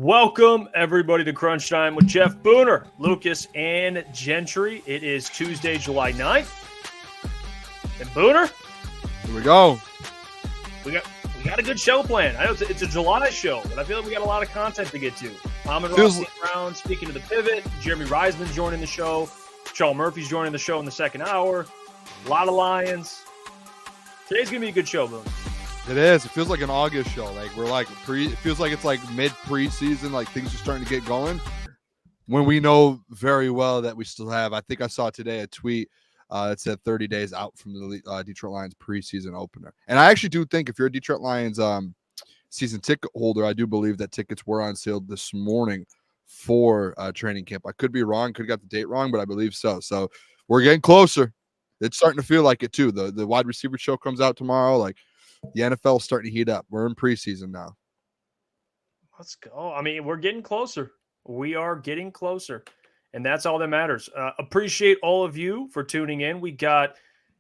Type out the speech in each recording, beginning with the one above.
Welcome, everybody, to Crunch Time with Jeff Booner, Lukas, and Gentry. It is Tuesday, July 9th. And Booner, here we go. We got a good show planned. I know it's a July show, but I feel like we got a lot of content to get to. Amon-Ra St. speaking to the pivot. Jeremy Reisman joining the show. Charles Murphy's joining the show in the second hour. A lot of Lions. Today's going to be a good show, Booner. It is. It feels like an August show. Like we're like it feels like it's like mid preseason. Like things are starting to get going. When we know very well that we still have. I think I saw today a tweet that said 30 days out from the Detroit Lions preseason opener. And I actually do think if you're a Detroit Lions season ticket holder, I do believe that tickets were on sale this morning for training camp. I could be wrong. Could have got the date wrong, but I believe so. So we're getting closer. It's starting to feel like it too. The wide receiver show comes out tomorrow. Like. The NFL is starting to heat up. We're in preseason now. Let's go. I mean, we're getting closer. We are getting closer, and that's all that matters. Appreciate all of you for tuning in. We got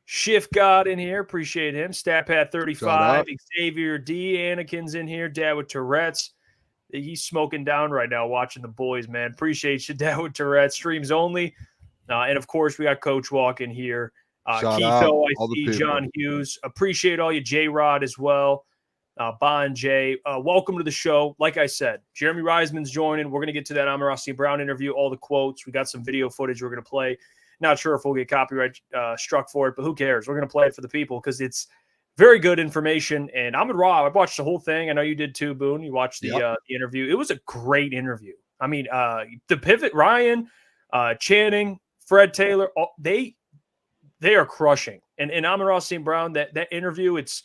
Shift God in here. Appreciate him. StatPad35. Xavier D. Anakin's in here. Dad with Tourette's. He's smoking down right now watching the boys, man. Appreciate you, Dad with Tourette's. Streams only. And, of course, we got Coach Walk in here. Keitho, I see John Hughes. Appreciate all you, J-Rod as well. Bon J. Welcome to the show. Like I said, Jeremy Reisman's joining. We're going to get to that Amon-Ra St. Brown interview, all the quotes. We got some video footage we're going to play. Not sure if we'll get copyright struck for it, but who cares? We're going to play it for the people because it's very good information. And Amon-Ra, I watched the whole thing. I know you did too, Boone. You watched the interview. It was a great interview. I mean, the pivot, Ryan, Channing, Fred Taylor, they are crushing. And Amon-Ra St. Brown, that interview, it's,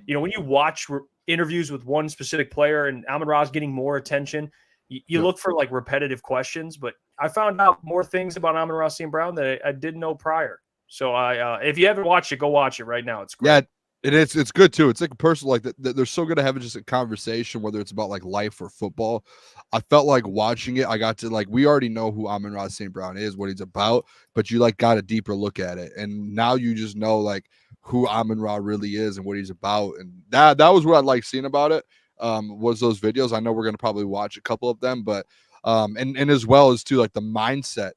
you know, when you watch interviews with one specific player and Amon-Ra's getting more attention, you look for like repetitive questions, but I found out more things about Amon-Ra St. Brown that I didn't know prior. So if you haven't watched it, go watch it right now. It's great. Yeah. It's good too. It's like a person like that. They're so good at having just a conversation, whether it's about like life or football. I felt like watching it. I got to like, we already know who Amon-Ra St. Brown is, what he's about, but you like got a deeper look at it. And now you just know like who Amon-Ra really is and what he's about. And that was what I like seeing about it. Was those videos. I know we're going to probably watch a couple of them, but and as well as too, like the mindset,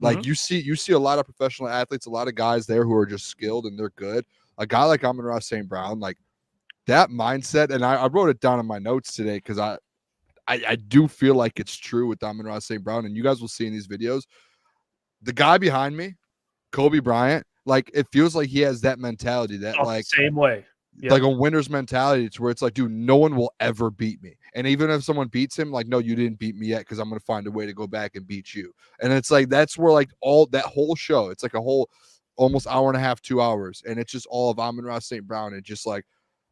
like you see a lot of professional athletes, a lot of guys there who are just skilled and they're good. A guy like Amon-Ra St. Brown, like that mindset, and I wrote it down in my notes today because I do feel like it's true with Amon-Ra St. Brown, and you guys will see in these videos. The guy behind me, Kobe Bryant, like it feels like he has that mentality that like same way. Yep. Like a winner's mentality. It's where it's like, dude, no one will ever beat me. And even if someone beats him, like, no, you didn't beat me yet because I'm going to find a way to go back and beat you. And it's like, that's where like all that whole show, it's like a whole almost hour and a half, 2 hours. And it's just all of Amon-Ra St. Brown and just like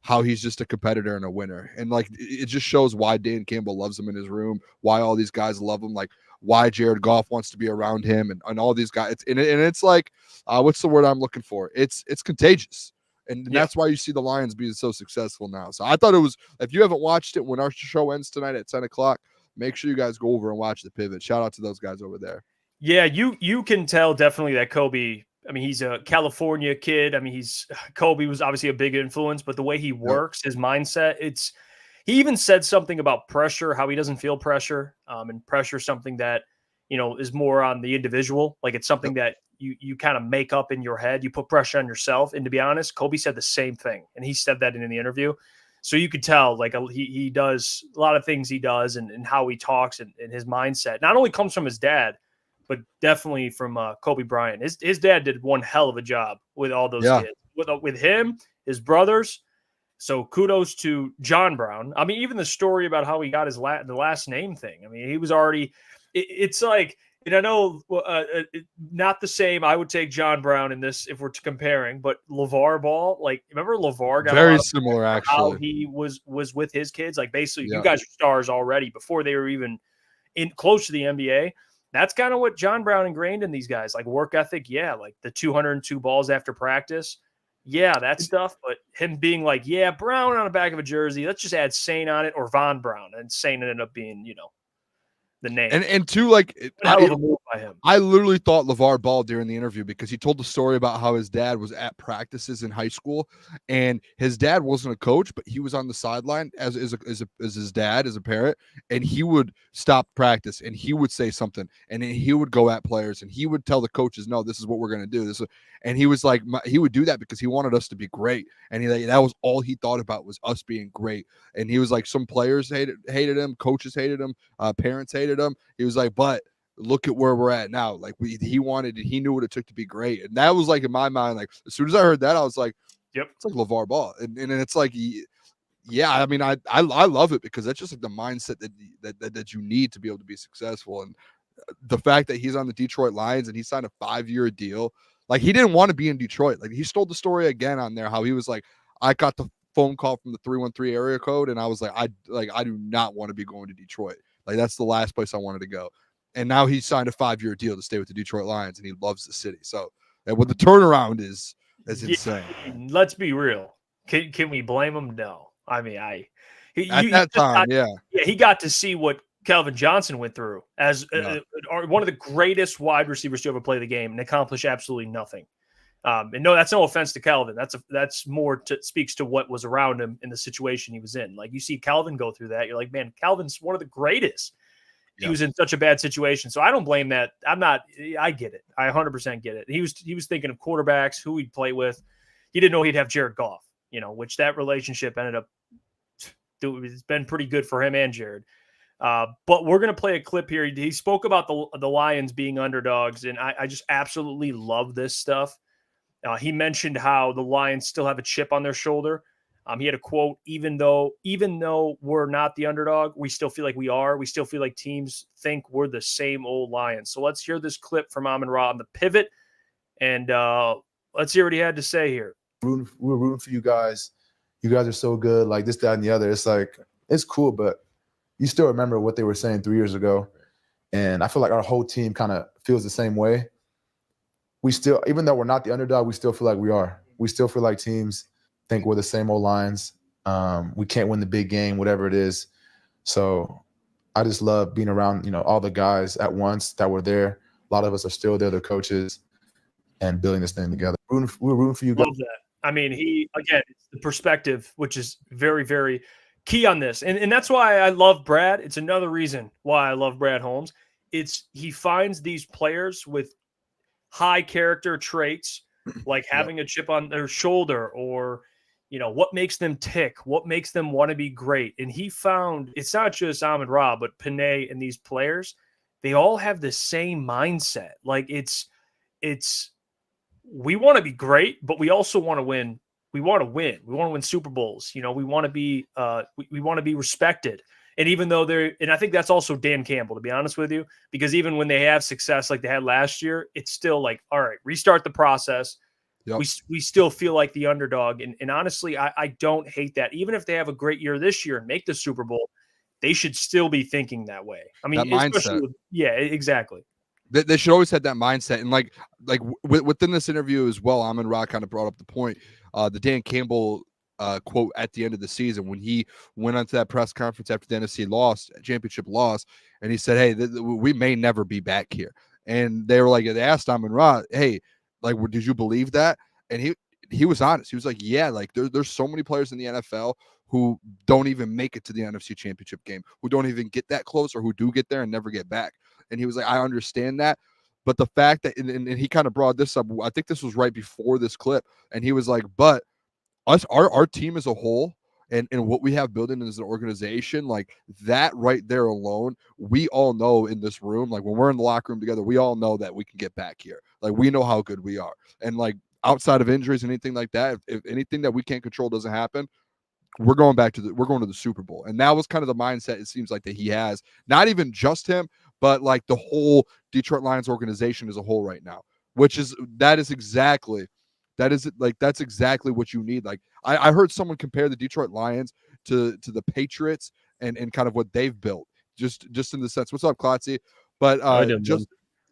how he's just a competitor and a winner. And like, it just shows why Dan Campbell loves him in his room, why all these guys love him, like why Jared Goff wants to be around him and all these guys. It's like, what's the word I'm looking for? It's contagious. And that's why you see the Lions being so successful now. So I thought it was, if you haven't watched it, when our show ends tonight at 10 o'clock, make sure you guys go over and watch the pivot. Shout out to those guys over there. Yeah, you can tell definitely that Kobe, I mean, he's a California kid. I mean, Kobe was obviously a big influence, but the way he works, his mindset, he even said something about pressure, how he doesn't feel pressure, and pressure is something that, you know, is more on the individual. Like it's something that you kind of make up in your head. You put pressure on yourself. And to be honest, Kobe said the same thing. And he said that in the interview. So you could tell like he does a lot of things he does and how he talks and his mindset not only comes from his dad, but definitely from Kobe Bryant. His dad did one hell of a job with all those kids, with him, his brothers. So kudos to John Brown. I mean, even the story about how he got his the last name thing. I mean, he was already. It's like, and I know not the same. I would take John Brown in this if we're comparing, but LeVar Ball, like remember LeVar got very similar actually. How he was with his kids, like basically you guys are stars already before they were even in close to the NBA. That's kind of what John Brown ingrained in these guys, like work ethic. Yeah, like the 202 balls after practice. Yeah, that stuff. But him being like, yeah, Brown on the back of a jersey. Let's just add Saint on it or Von Brown, and Saint ended up being, you know, the name. And two, like Hell of a move by him. I literally thought LeVar Ball during the interview because he told the story about how his dad was at practices in high school, and his dad wasn't a coach, but he was on the sideline as his dad, as a parent, and he would stop practice and he would say something, and then he would go at players and he would tell the coaches, "No, this is what we're going to do." And he was like, he would do that because he wanted us to be great, and that was all he thought about was us being great. And he was like, some players hated him, coaches hated him, parents hated him. He was like, but look at where we're at now. Like he knew what it took to be great. And that was like, in my mind, like as soon as I heard that, I was like, yep, it's like LeVar Ball. And it's like, yeah, I mean, I love it because that's just like the mindset that you need to be able to be successful. And the fact that he's on the Detroit Lions and he signed a 5-year deal, like he didn't want to be in Detroit. Like he told the story again on there, how he was like, I got the phone call from the 313 area code, and I was like, I do not want to be going to Detroit. Like that's the last place I wanted to go. And now he signed a 5-year deal to stay with the Detroit Lions, and he loves the city. So, and what the turnaround is insane. Let's be real. Can we blame him? No. I mean, he got to see what Calvin Johnson went through as one of the greatest wide receivers to ever play the game and accomplish absolutely nothing. And no, that's no offense to Calvin. That's more speaks to what was around him in the situation he was in. Like you see Calvin go through that, you're like, man, Calvin's one of the greatest. He was in such a bad situation. So I don't blame that. I get it. I 100% get it. He was thinking of quarterbacks, who he'd play with. He didn't know he'd have Jared Goff, which that relationship ended up, it's been pretty good for him and Jared. But we're going to play a clip here. He spoke about the Lions being underdogs, and I just absolutely love this stuff. He mentioned how the Lions still have a chip on their shoulder. He had a quote, even though we're not the underdog, we still feel like we are. We still feel like teams think we're the same old Lions. So let's hear this clip from Amon-Ra on the pivot, and let's hear what he had to say here. We're rooting for you guys. You guys are so good, like this, that, and the other. It's like, it's cool, but you still remember what they were saying 3 years ago. And I feel like our whole team kind of feels the same way. We still, even though we're not the underdog, we still feel like we are. We still feel like teams think we're the same old Lions. We can't win the big game, whatever it is. So I just love being around, all the guys at once that were there. A lot of us are still there, the coaches, and building this thing together. We're rooting for you guys. Love that. I mean, it's the perspective, which is very, very key on this. And that's why I love Brad. It's another reason why I love Brad Holmes. He finds these players with high character traits, like having a chip on their shoulder, or what makes them tick, what makes them want to be great. And he found it's not just Amon-Ra, but Panay and these players, they all have the same mindset. Like it's we want to be great, but we also want to win. We want to win. We want to win Super Bowls. We want to be we want to be respected. And even though and I think that's also Dan Campbell, to be honest with you, because even when they have success like they had last year, it's still like, all right, restart the process. Yep. We still feel like the underdog. And honestly, I don't hate that. Even if they have a great year this year and make the Super Bowl, they should still be thinking that way. I mean, that mindset. Exactly. They should always have that mindset. And like within this interview as well, Amon-Ra kind of brought up the point, the Dan Campbell quote at the end of the season when he went onto that press conference after the NFC championship loss, and he said, hey, we may never be back here. And they were like, they asked Amon-Ra, hey, like, did you believe that? And he was honest. He was like, yeah, like there's so many players in the NFL who don't even make it to the NFC championship game, who don't even get that close, or who do get there and never get back. And he was like, I understand that. But the fact that, and he kind of brought this up, I think this was right before this clip, and he was like, but our team as a whole, and what we have building as an organization, like that right there alone, we all know in this room, like when we're in the locker room together, we all know that we can get back here. Like we know how good we are. And like outside of injuries and anything like that, if anything that we can't control doesn't happen, we're going to the Super Bowl. And that was kind of the mindset it seems like that he has, not even just him, but like the whole Detroit Lions organization as a whole right now, that's exactly what you need. Like I heard someone compare the Detroit Lions to the Patriots and kind of what they've built, just in the sense. What's up, Klotzy? But just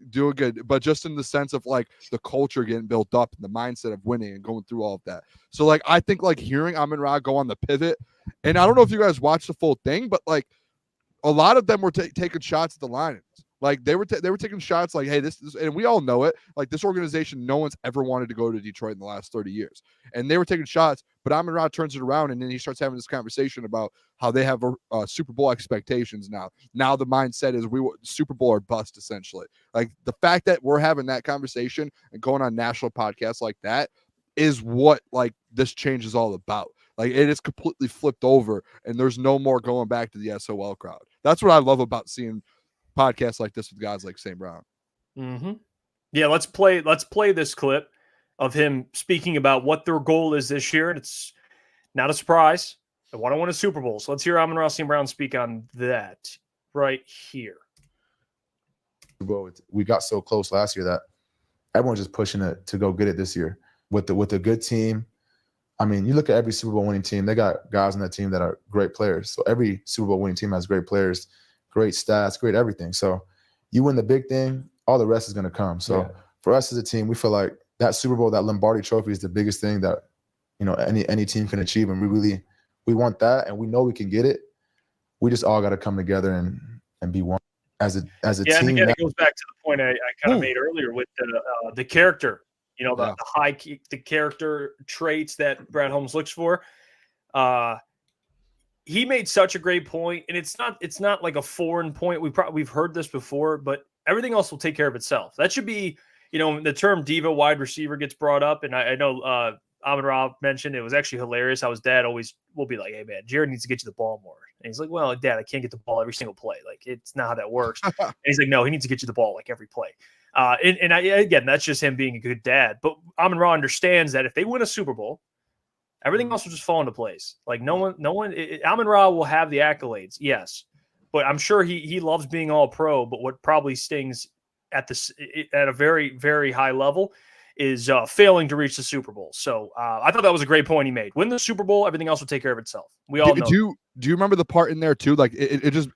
doing good, but just in the sense of like the culture getting built up and the mindset of winning and going through all of that. So like I think like hearing Amon-Ra go on the pivot, and I don't know if you guys watched the full thing, but like a lot of them were taking shots at the Lions. Like they were taking shots like, hey, this, and we all know it. Like this organization, no one's ever wanted to go to Detroit in the last 30 years. And they were taking shots, but Amon-Ra turns it around, and then he starts having this conversation about how they have Super Bowl expectations now. Now the mindset is Super Bowl or bust, essentially. Like the fact that we're having that conversation and going on national podcasts like that is what like this change is all about. Like it is completely flipped over, and there's no more going back to the SOL crowd. That's what I love about seeing podcasts like this with guys like St. Brown. Mm-hmm. Yeah, let's play this clip of him speaking about what their goal is this year. And it's not a surprise. They want to win a Super Bowl. So let's hear Amon-Ra St. Brown speak on that right here. We got so close last year that everyone's just pushing it to go get it this year with a good team. I mean, you look at every Super Bowl winning team, they got guys on that team that are great players. So every Super Bowl winning team has great players, great stats, great everything. So you win the big thing, all the rest is going to come. So for us as a team, we feel like that Super Bowl, that Lombardi trophy is the biggest thing that, you know, any team can achieve. And we want that, and we know we can get it. We just all got to come together and be one as a team. Yeah, and again, it goes back to the point I kind of made earlier with the character. You know, the character traits that Brad Holmes looks for. He made such a great point, and it's not like a foreign point. We've heard this before, but everything else will take care of itself. That should be, you know, the term diva wide receiver gets brought up, and I know Amon-Ra mentioned it was actually hilarious how his dad always will be like, "Hey man, Jared needs to get you the ball more," and he's like, "Well, Dad, I can't get the ball every single play. Like it's not how that works." And he's like, "No, he needs to get you the ball like every play." Again, that's just him being a good dad. But Amon-Ra understands that if they win a Super Bowl, everything else will just fall into place. Like no one, Amon-Ra will have the accolades, yes, but I'm sure he loves being all pro. But what probably stings at a very, very high level is failing to reach the Super Bowl. So I thought that was a great point he made. Win the Super Bowl, everything else will take care of itself. We all know. Do you remember the part in there too? Like it just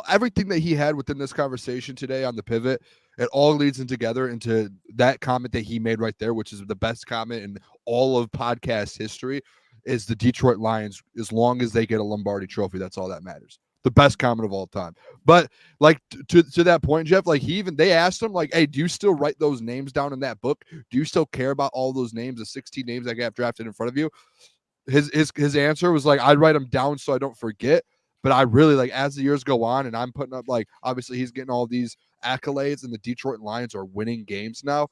everything that he had within this conversation today on the pivot, it all leads in together into that comment that he made right there, which is the best comment in all of podcast history, is the Detroit Lions, as long as they get a Lombardi trophy, that's all that matters. The best comment of all time. But like to that point, Jeff, like they asked him like, "Hey, do you still write those names down in that book? Do you still care about all those names, the 16 names that got drafted in front of you?" His answer was like, "I'd write them down so I don't forget." But I really like, as the years go on and I'm putting up, like, obviously he's getting all these accolades and the Detroit Lions are winning games now.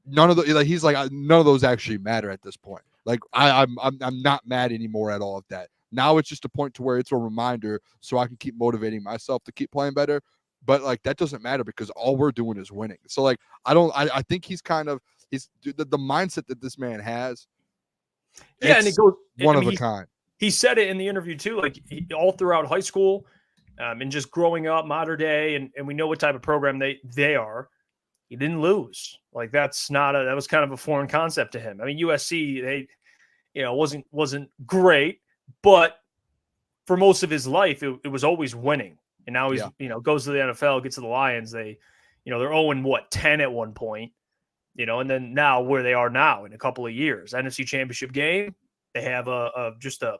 None of those actually matter at this point. Like I'm not mad anymore at all of that. Now it's just a point to where it's a reminder so I can keep motivating myself to keep playing better. But like that doesn't matter because all we're doing is winning. So like I think he's the mindset that this man has. Yeah, and it goes one of a kind. He said it in the interview too, like all throughout high school and just growing up modern day, and we know what type of program they are. He didn't lose. Like that was kind of a foreign concept to him. I mean, USC, they, you know, wasn't great, but for most of his life, it was always winning. And now he's, you know, goes to the NFL, gets to the Lions. They, you know, they're 0-10 at one point, you know, and then now where they are now in a couple of years, NFC Championship game, they have just a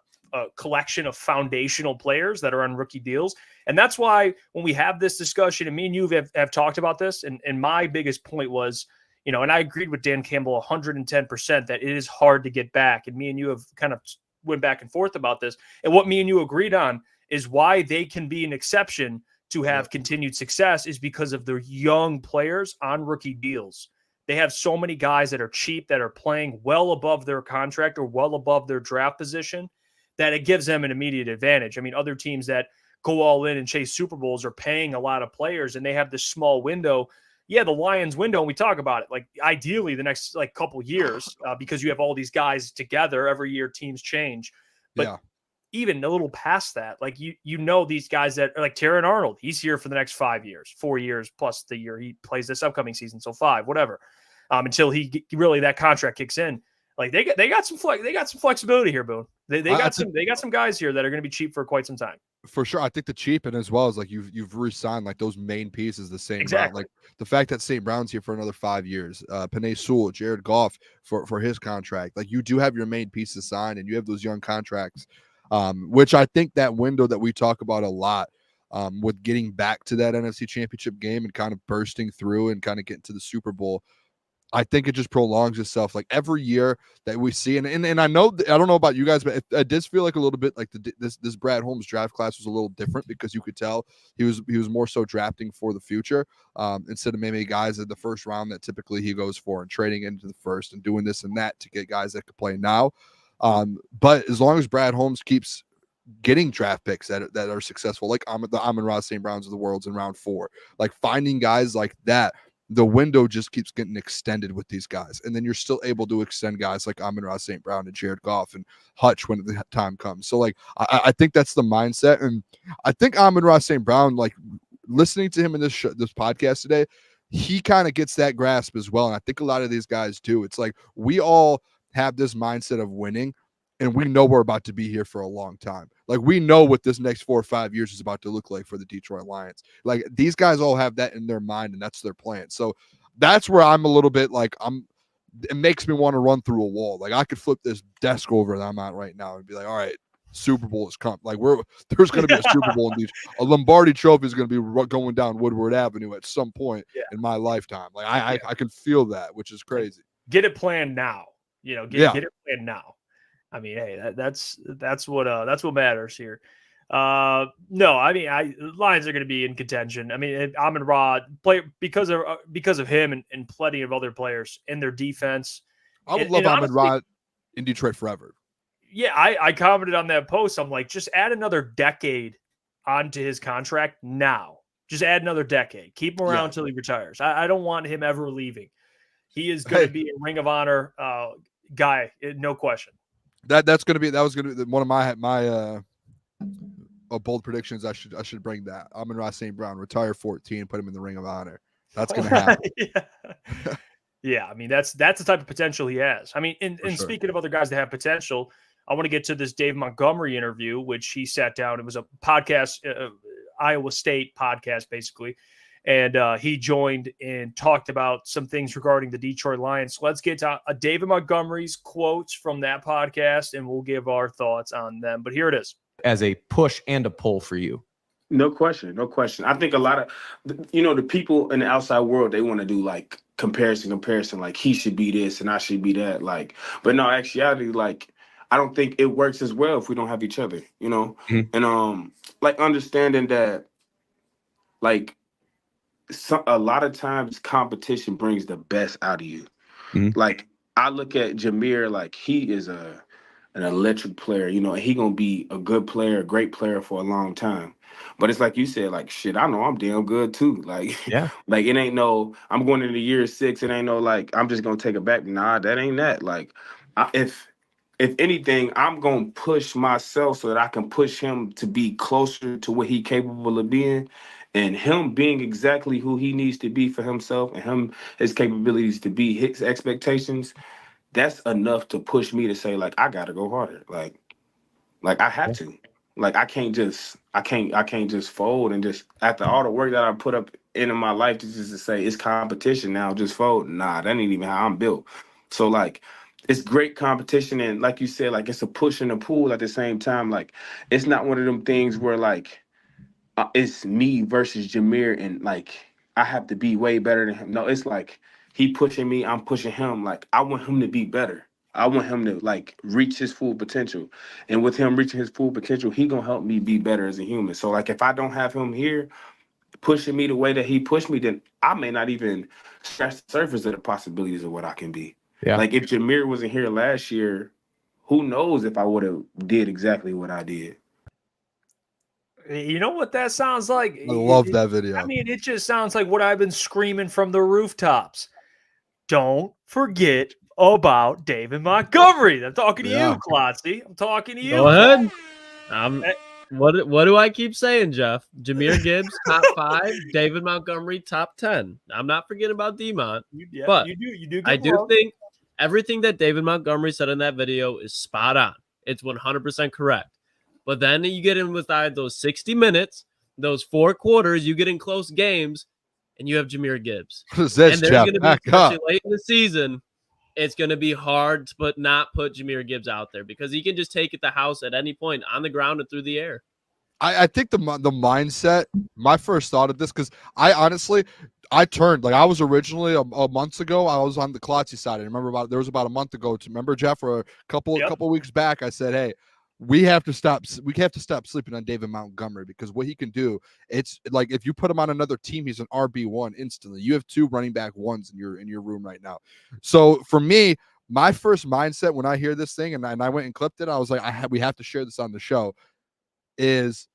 collection of foundational players that are on rookie deals. And that's why when we have this discussion, and me and you have talked about this, and my biggest point was, you know, and I agreed with Dan Campbell 110% that it is hard to get back. And me and you have kind of went back and forth about this. And what me and you agreed on is why they can be an exception to have continued success is because of their young players on rookie deals. They have so many guys that are cheap, that are playing well above their contract or well above their draft position, that it gives them an immediate advantage. I mean, other teams that go all in and chase Super Bowls are paying a lot of players, and they have this small window. Yeah, the Lions window, and we talk about it, like ideally the next like couple years because you have all these guys together. Every year teams change. But even a little past that, like you know these guys that are like Terran Arnold, he's here for the next 5 years, 4 years plus the year he plays this upcoming season, so 5, whatever, until he really that contract kicks in. Like they got some flexibility here, Boone. They got some guys here that are going to be cheap for quite some time. For sure, I think the cheap, and as well as like you've re-signed like those main pieces the same. Exactly. Like the fact that St. Brown's here for another 5 years, Penei Sewell, Jared Goff for his contract. Like you do have your main pieces signed, and you have those young contracts, which I think that window that we talk about a lot with getting back to that NFC Championship game and kind of bursting through and kind of getting to the Super Bowl. I think it just prolongs itself like every year that we see. And I know, I don't know about you guys, but it does feel like a little bit like this Brad Holmes draft class was a little different because you could tell he was more so drafting for the future instead of maybe guys in the first round that typically he goes for and trading into the first and doing this and that to get guys that could play now. But as long as Brad Holmes keeps getting draft picks that are successful, like the Amon-Ra St. Browns of the world in round 4, like finding guys like that, the window just keeps getting extended with these guys. And then you're still able to extend guys like Amon-Ra St. Brown and Jared Goff and Hutch when the time comes. So like, I think that's the mindset. And I think Amon-Ra St. Brown, like listening to him in this podcast today, he kind of gets that grasp as well. And I think a lot of these guys do. It's like, we all have this mindset of winning, and we know we're about to be here for a long time. Like, we know what this next 4 or 5 years is about to look like for the Detroit Lions. Like, these guys all have that in their mind, and that's their plan. So that's where I'm a little bit like, it makes me want to run through a wall. Like, I could flip this desk over that I'm at right now and be like, all right, Super Bowl is coming. Like, there's going to be a Super Bowl in these. A Lombardi Trophy is going to be going down Woodward Avenue at some point in my lifetime. Like, I can feel that, which is crazy. Get it planned now. Get it planned now. I mean, hey, that's what matters here. No, I mean, Lions are going to be in contention. I mean, Amon-Ra play because of him and plenty of other players in their defense. I would love Amon-Ra in Detroit forever. Yeah, I commented on that post. I'm like, just add another decade onto his contract now. Just add another decade. Keep him around until he retires. I don't want him ever leaving. He is going to be a Ring of Honor guy, no question. That was going to be one of my bold predictions. I should bring that. Amon-Ra St. Brown, retire 14, put him in the Ring of Honor. That's going to happen. Yeah, I mean, that's the type of potential he has. I mean, and speaking of other guys that have potential, I want to get to this Dave Montgomery interview, which he sat down. It was a podcast, Iowa State podcast, basically. And he joined and talked about some things regarding the Detroit Lions. So let's get to David Montgomery's quotes from that podcast, and we'll give our thoughts on them. But here it is. As a push and a pull for you. No question. I think a lot of, the people in the outside world, they want to do like comparison, like he should be this and I should be that. Like, but no, actuality, like, I don't think it works as well if we don't have each other, Mm-hmm. And like understanding that, like, a lot of times competition brings the best out of you. Mm-hmm. Like, I look at Jahmyr, like he is an electric player, and he gonna be a good player, a great player for a long time. But it's like you said, like, shit, I know I'm damn good too. Like, yeah, like it ain't no, I'm going into year 6. It ain't no, like, I'm just going to take it back. Nah, that ain't that. Like, if anything, I'm going to push myself so that I can push him to be closer to what he capable of being, and him being exactly who he needs to be for himself and his capabilities to be his expectations. That's enough to push me to say, like, I got to go harder. Like I have to. Like, I can't just fold and just, after all the work that I put up in my life, just to say it's competition now, just fold. Nah, that ain't even how I'm built. So, like, it's great competition. And like you said, like, it's a push and a pull at the same time. Like, it's not one of them things where, like, it's me versus Jahmyr and, like, I have to be way better than him. No, it's like he pushing me, I'm pushing him. Like, I want him to be better. I want him to, like, reach his full potential. And with him reaching his full potential, he going to help me be better as a human. So, like, if I don't have him here pushing me the way that he pushed me, then I may not even scratch the surface of the possibilities of what I can be. Yeah. Like, if Jahmyr wasn't here last year, who knows if I would have did exactly what I did. You know what that sounds like? I love that video. I mean, it just sounds like what I've been screaming from the rooftops. Don't forget about David Montgomery. I'm talking to you, Klotzy. I'm talking to you. Go ahead. What do I keep saying, Jeff? Jahmyr Gibbs, top 5. David Montgomery, top 10. I'm not forgetting about D-Mont. But you do. I do think everything that David Montgomery said in that video is spot on. It's 100% correct. But then you get in with those 60 minutes, those 4 quarters, you get in close games, and you have Jahmyr Gibbs. What is this, and there's going to be, especially late in the season, it's going to be hard to not put Jahmyr Gibbs out there because he can just take it to house at any point on the ground and through the air. I think the mindset, my first thought of this, because I honestly, I turned, like I was originally a month ago, I was on the Klotz side. I remember there was about a month ago, remember Jeff, or a couple weeks back, I said, hey, we have to stop sleeping on David Montgomery, because what he can do, it's like if you put him on another team, he's an RB1 instantly. You have 2 running back ones in your room right now. So for me, my first mindset when I hear this thing, and I went and clipped it, I was like, we have to share this on the show, is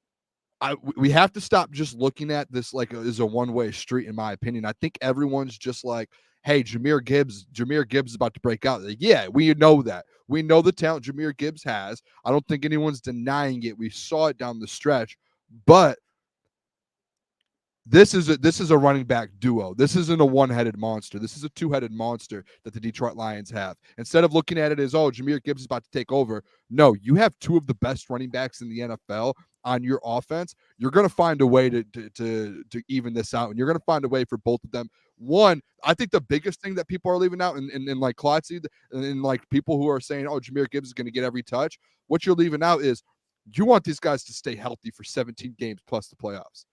we have to stop just looking at this like as a one-way street, in my opinion. I think everyone's just like, hey, Jahmyr Gibbs is about to break out. Like, yeah, we know that. We know the talent Jahmyr Gibbs has. I don't think anyone's denying it. We saw it down the stretch. But this is a running back duo. This isn't a one-headed monster. This is a two-headed monster that the Detroit Lions have. Instead of looking at it as, oh, Jahmyr Gibbs is about to take over, no, you have 2 of the best running backs in the NFL on your offense. You're going to find a way to even this out, and you're going to find a way for both of them. One, I think the biggest thing that people are leaving out, and like Klotz, and like people who are saying, oh, Jahmyr Gibbs is going to get every touch, what you're leaving out is you want these guys to stay healthy for 17 games plus the playoffs.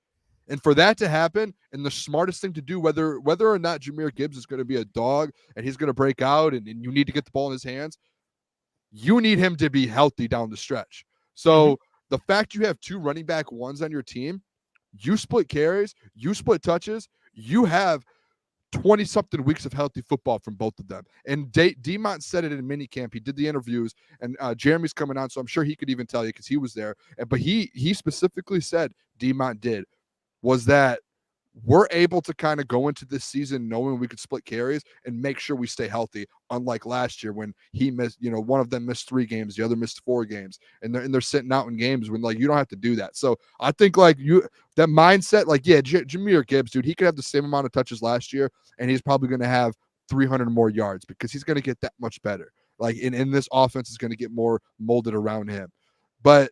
And for that to happen, and the smartest thing to do, whether or not Jahmyr Gibbs is going to be a dog and he's going to break out and you need to get the ball in his hands, you need him to be healthy down the stretch. So the fact you have 2 running back ones on your team, you split carries, you split touches, you have 20-something weeks of healthy football from both of them. And Demont said it in minicamp. He did the interviews, and Jeremy's coming on, so I'm sure he could even tell you because he was there. But he specifically said, Demont did, was that we're able to kind of go into this season knowing we could split carries and make sure we stay healthy, unlike last year when he missed, one of them missed 3 games, the other missed 4 games, and they're sitting out in games when, like, you don't have to do that. So I think, like, that mindset, like, yeah, Jahmyr Gibbs, dude, he could have the same amount of touches last year, and he's probably going to have 300 more yards because he's going to get that much better. Like, in this offense is going to get more molded around him. But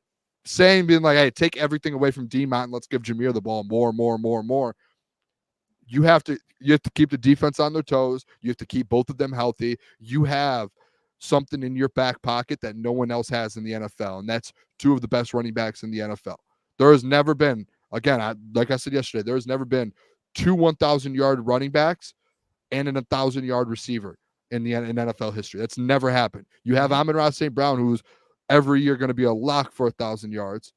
being like, hey, take everything away from Demont and let's give Jahmyr the ball more. You have to keep the defense on their toes. You have to keep both of them healthy. You have something in your back pocket that no one else has in the NFL, and that's 2 of the best running backs in the NFL. There has never been, again, like I said yesterday, there has never been 2 1,000-yard running backs and an 1,000-yard receiver in NFL history. That's never happened. You have Amon-Ra St. Brown, who's every year going to be a lock for 1,000 yards,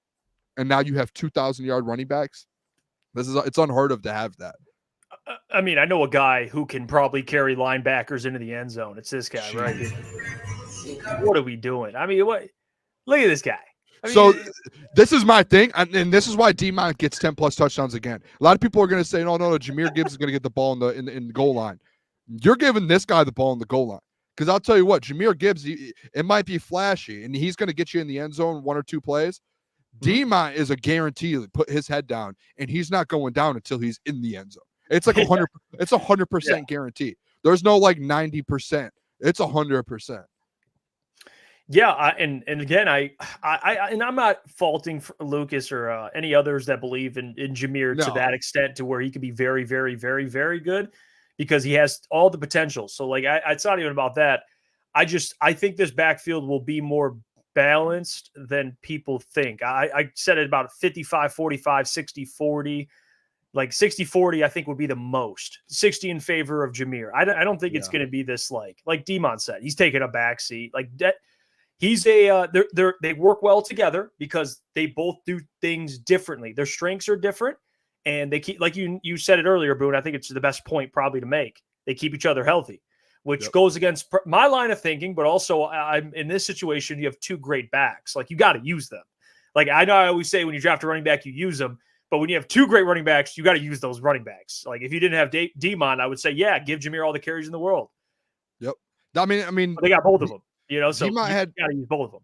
and now you have 2,000-yard running backs. It's unheard of to have that. I mean, I know a guy who can probably carry linebackers into the end zone. It's this guy, right? What are we doing? I mean, what? Look at this guy. This is my thing, and this is why Demont gets 10-plus touchdowns again. A lot of people are going to say, no, Jahmyr Gibbs is going to get the ball in the goal line. You're giving this guy the ball in the goal line. Because I'll tell you what, Jahmyr Gibbs, it might be flashy, and he's going to get you in the end zone 1 or 2 plays. Demont is a guarantee to put his head down, and he's not going down until he's in the end zone. It's like 100. It's 100% guarantee. There's no like 90%. It's 100%. Yeah, and again, I'm not faulting Lukas or any others that believe in Jahmyr to that extent to where he could be very, very, very, very good, because he has all the potential. So like, it's not even about that. I think this backfield will be more balanced than people think. I said it about 55-45, 60-40. Like 60-40, I think would be the most. 60 in favor of Jahmyr. I don't think it's going to be this like Demont said. He's taking a backseat. Like that. He's they work well together because they both do things differently. Their strengths are different, and they keep, like you said it earlier, Boone. I think it's the best point probably to make. They keep each other healthy, which goes against my line of thinking. But also, I'm in this situation. You have 2 great backs. Like, you got to use them. Like, I know I always say when you draft a running back, you use them. But when you have 2 great running backs, you got to use those running backs. Like, if you didn't have Demont, I would say, yeah, give Jahmyr all the carries in the world. Yep. I mean, but they got both of them. So Demont got to use both of them.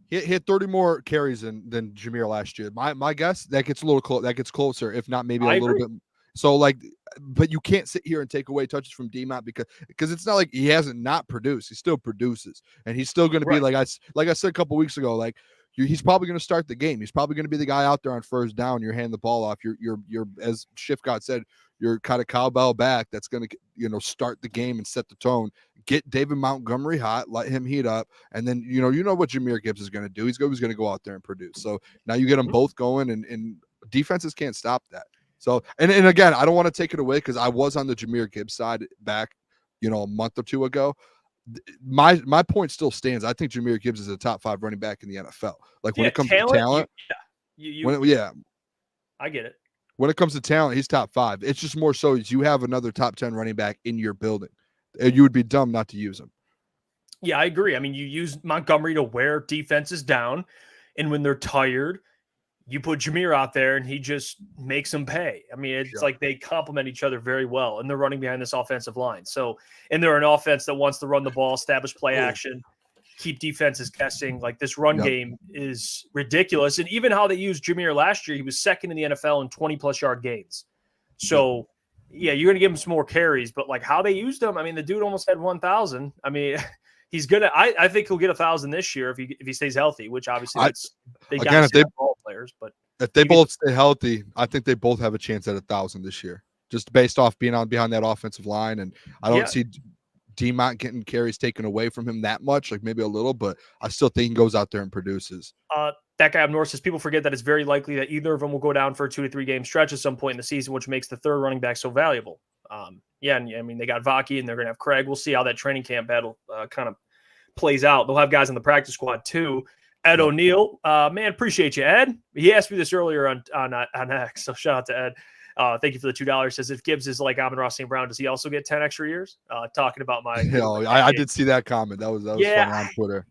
He had 30 more carries than Jahmyr last year. My guess, that gets a little that gets closer, if not maybe a little bit. So like, but you can't sit here and take away touches from Demont because it's not like he hasn't not produced. He still produces, and he's still going to be like I said a couple weeks ago. Like, he's probably going to start the game. He's probably going to be the guy out there on first down. You're handing the ball off. You're as Schiff got said, you're kind of cowbell back. That's going to start the game and set the tone. get David Montgomery hot, let him heat up, and then you know what Jahmyr Gibbs is going to do. He's going to go out there and produce. So now you get them both going, and defenses can't stop that. So and again, I don't want to take it away because I was on the Jahmyr Gibbs side back, a month or two ago. My point still stands. I think Jahmyr Gibbs is a top 5 running back in the NFL. Like when it comes to talent, I get it. When it comes to talent, he's top 5. It's just more so you have another top 10 running back in your building. You would be dumb not to use him. Yeah, I agree. I mean, you use Montgomery to wear defenses down, and when they're tired, you put Jahmyr out there, and he just makes them pay. I mean, it's like they complement each other very well, and they're running behind this offensive line. So, and they're an offense that wants to run the ball, establish play action, keep defenses guessing. Like this run game is ridiculous. And even how they used Jahmyr last year, he was second in the NFL in 20-plus yard gains. So, yeah, you're going to give him some more carries, but like how they used him, I mean, the dude almost had 1,000. I mean, he's gonna. I think he'll get 1,000 this year if he stays healthy. Which obviously that's ball players. But if they both stay healthy, I think they both have a chance at 1,000 this year, just based off being behind that offensive line. And I don't see D-Mont getting carries taken away from him that much, like maybe a little, but I still think he goes out there and produces. That guy up north says people forget that it's very likely that either of them will go down for a 2 to 3 game stretch at some point in the season, which makes the third running back so valuable. And I mean, they got Vaki and they're going to have Craig. We'll see how that training camp battle kind of plays out. They'll have guys in the practice squad too. Ed O'Neill, man, appreciate you, Ed. He asked me this earlier on X, so shout out to Ed. Thank you for the $2. Says if Gibbs is like Amon-Ra St. Brown, does he also get 10 extra years? Talking about my, I did see that comment. That was funny on Twitter.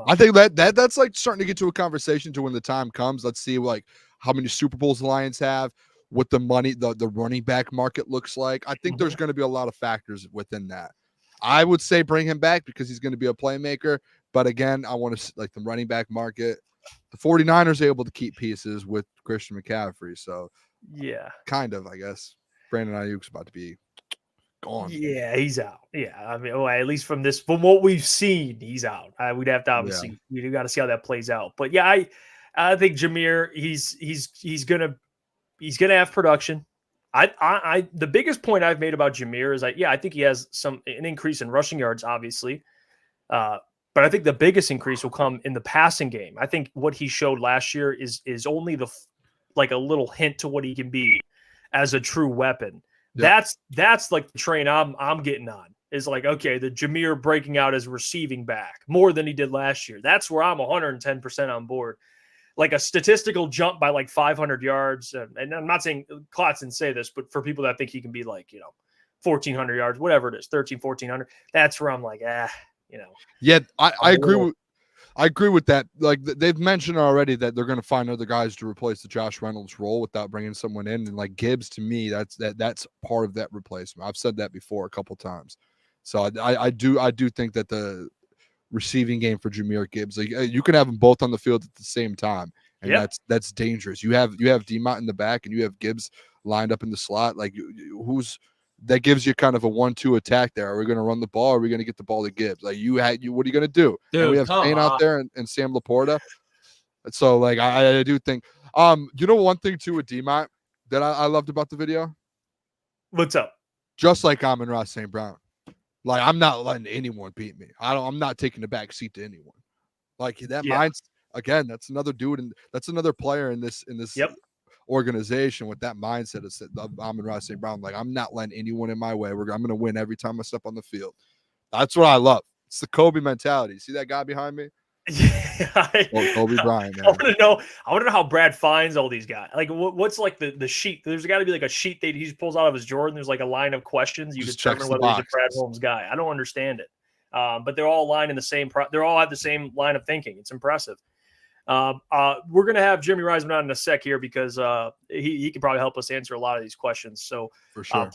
I think that's like starting to get to a conversation to when the time comes. Let's see like how many Super Bowls the Lions have, what the money, the running back market looks like. I think there's going to be a lot of factors within that. I would say bring him back because he's going to be a playmaker. But again, I want to like the running back market. The 49ers are able to keep pieces with Christian McCaffrey. So kind of, I guess. Brandon Ayuk's about to be gone. Yeah, he's out. Yeah, I mean, at least from what we've seen, he's out. We'd have to obviously we got to see how that plays out. But yeah, I think Jahmyr, he's gonna have production. The biggest point I've made about Jahmyr is I think he has an increase in rushing yards, obviously. But I think the biggest increase will come in the passing game. I think what he showed last year is only like a little hint to what he can be as a true weapon. Yep. That's like the train I'm getting on. Is like, okay, the Jahmyr breaking out as receiving back more than he did last year. That's where I'm 110% on board. Like a statistical jump by like 500 yards. And I'm not saying Klotz didn't say this, but for people that think he can be like, 1,400 yards, whatever it is, 1,400, that's where I'm like, Yeah, I agree with that. Like they've mentioned already that they're going to find other guys to replace the Josh Reynolds role without bringing someone in. And like Gibbs, to me, that's part of that replacement. I've said that before a couple times. So I do think that the receiving game for Jahmyr Gibbs, like you can have them both on the field at the same time, and that's dangerous. You have D-Mont in the back, and you have Gibbs lined up in the slot. Like that gives you kind of a 1-2 attack there. Are we going to run the ball? Or are we going to get the ball to Gibbs? Like what are you going to do? Dude, and we have Spain out there and Sam Laporta. So like I do think one thing too with D-Mont that I loved about the video. What's up? Just like Amon-Ra St. Brown. Like I'm not letting anyone beat me. I'm not taking the back seat to anyone. Like that mindset again. That's another dude and that's another player in this organization with that mindset of Amon-Ra St. Brown. Like I'm not letting anyone in my way. I'm going to win every time I step on the field. That's what I love. It's the Kobe mentality. See that guy behind me? Kobe Bryant. Man. I want to know how Brad finds all these guys. Like, what's like the sheet? There's got to be like a sheet that he just pulls out of his Jordan. There's like a line of questions. You just determine whether he's a Brad Holmes guy. I don't understand it, but they're all aligned in the same. They're all have the same line of thinking. It's impressive. We're gonna have Jeremy Reisman on in a sec here because he can probably help us answer a lot of these questions. So for sure,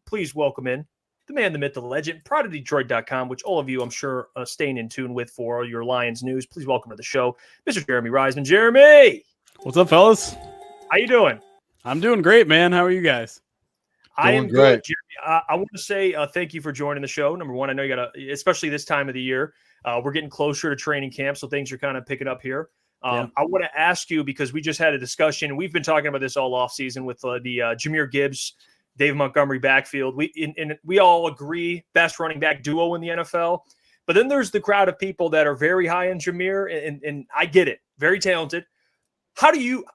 please welcome in the man, the myth, the legend, PrideOfDetroit.com, which all of you, I'm sure, staying in tune with for all your Lions news. Please welcome to the show, Mr. Jeremy Reisman. Jeremy! What's up, fellas? How you doing? I'm doing great, man. How are you guys? I am good, Jeremy. I want to say thank you for joining the show. Number one, I know you got to, especially this time of the year, we're getting closer to training camp, so things are kind of picking up here. I want to ask you, because we just had a discussion, and we've been talking about this all offseason with the Jahmyr Gibbs Dave Montgomery backfield. We all agree best running back duo in the NFL. But then there's the crowd of people that are very high in Jahmyr, and I get it, very talented.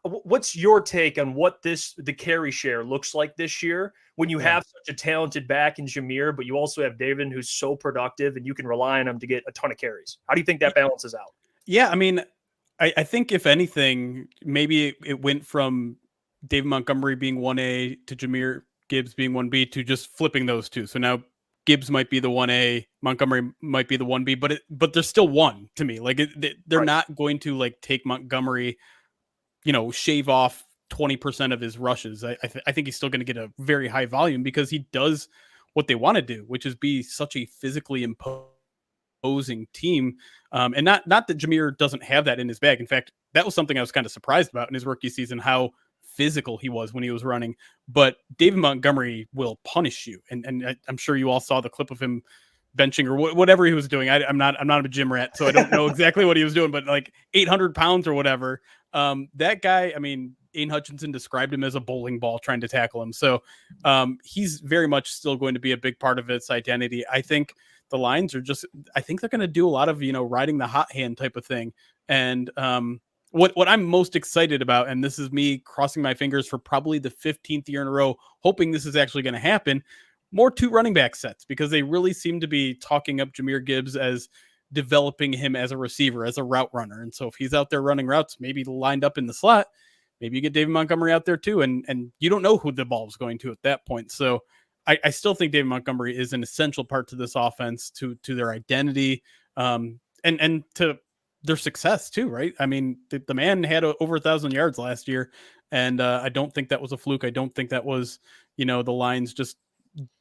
What's your take on what the carry share looks like this year when you have such a talented back in Jahmyr, but you also have David who's so productive and you can rely on him to get a ton of carries? How do you think that balances out? Yeah, I mean, I think if anything, maybe it went from David Montgomery being 1A to Jahmyr Gibbs being 1B to just flipping those two. So now Gibbs might be the 1A, Montgomery might be the 1B, but there's still one to me. Like they're not going to like take Montgomery, shave off 20% of his rushes. I think he's still going to get a very high volume because he does what they want to do, which is be such a physically imposing team. And not that Jahmyr doesn't have that in his bag. In fact, that was something I was kind of surprised about in his rookie season, how physical he was when he was running. But David Montgomery will punish you. And I'm sure you all saw the clip of him benching or whatever he was doing. I'm not a gym rat, so I don't know exactly what he was doing, but like 800 pounds or whatever. That guy, I mean, Aiden Hutchinson described him as a bowling ball trying to tackle him. So he's very much still going to be a big part of its identity. I think the Lions I think they're going to do a lot of, riding the hot hand type of thing. And what I'm most excited about, and this is me crossing my fingers for probably the 15th year in a row, hoping this is actually going to happen, more 2 running back sets, because they really seem to be talking up Jahmyr Gibbs as developing him as a receiver, as a route runner. And so if he's out there running routes, maybe lined up in the slot, maybe you get David Montgomery out there too. And you don't know who the ball is going to at that point. So I still think David Montgomery is an essential part to this offense, to their identity, and to their success too, right? I mean, the man had over 1,000 yards last year, and I don't think that was a fluke. I don't think that was, the Lions just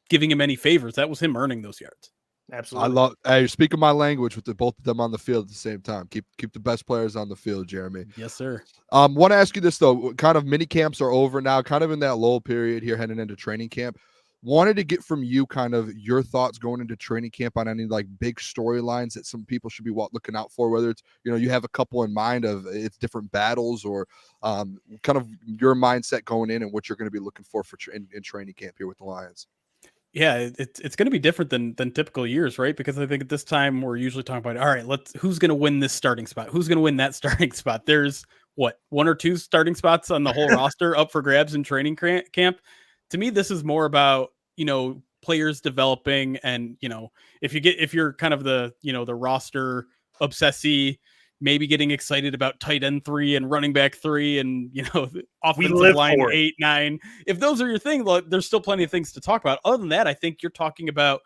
giving him any favors. That was him earning those yards. Absolutely. You're speaking my language with both of them on the field at the same time. Keep the best players on the field, Jeremy. Yes, sir. Want to ask you this though. Kind of mini camps are over now, kind of in that lull period here heading into training camp. Wanted to get from you kind of your thoughts going into training camp on any like big storylines that some people should be looking out for, whether it's, you have a couple in mind of it's different battles or kind of your mindset going in and what you're going to be looking for in training camp here with the Lions. Yeah, it's going to be different than typical years, right? Because I think at this time we're usually talking about, all right, who's going to win this starting spot? Who's going to win that starting spot? There's 1 or 2 starting spots on the whole roster up for grabs in training camp. To me, this is more about, players developing, and, if you're kind of the, the roster obsessee, maybe getting excited about tight end 3 and running back 3 and, offensive line 8, 9. If those are your thing, there's still plenty of things to talk about. Other than that, I think you're talking about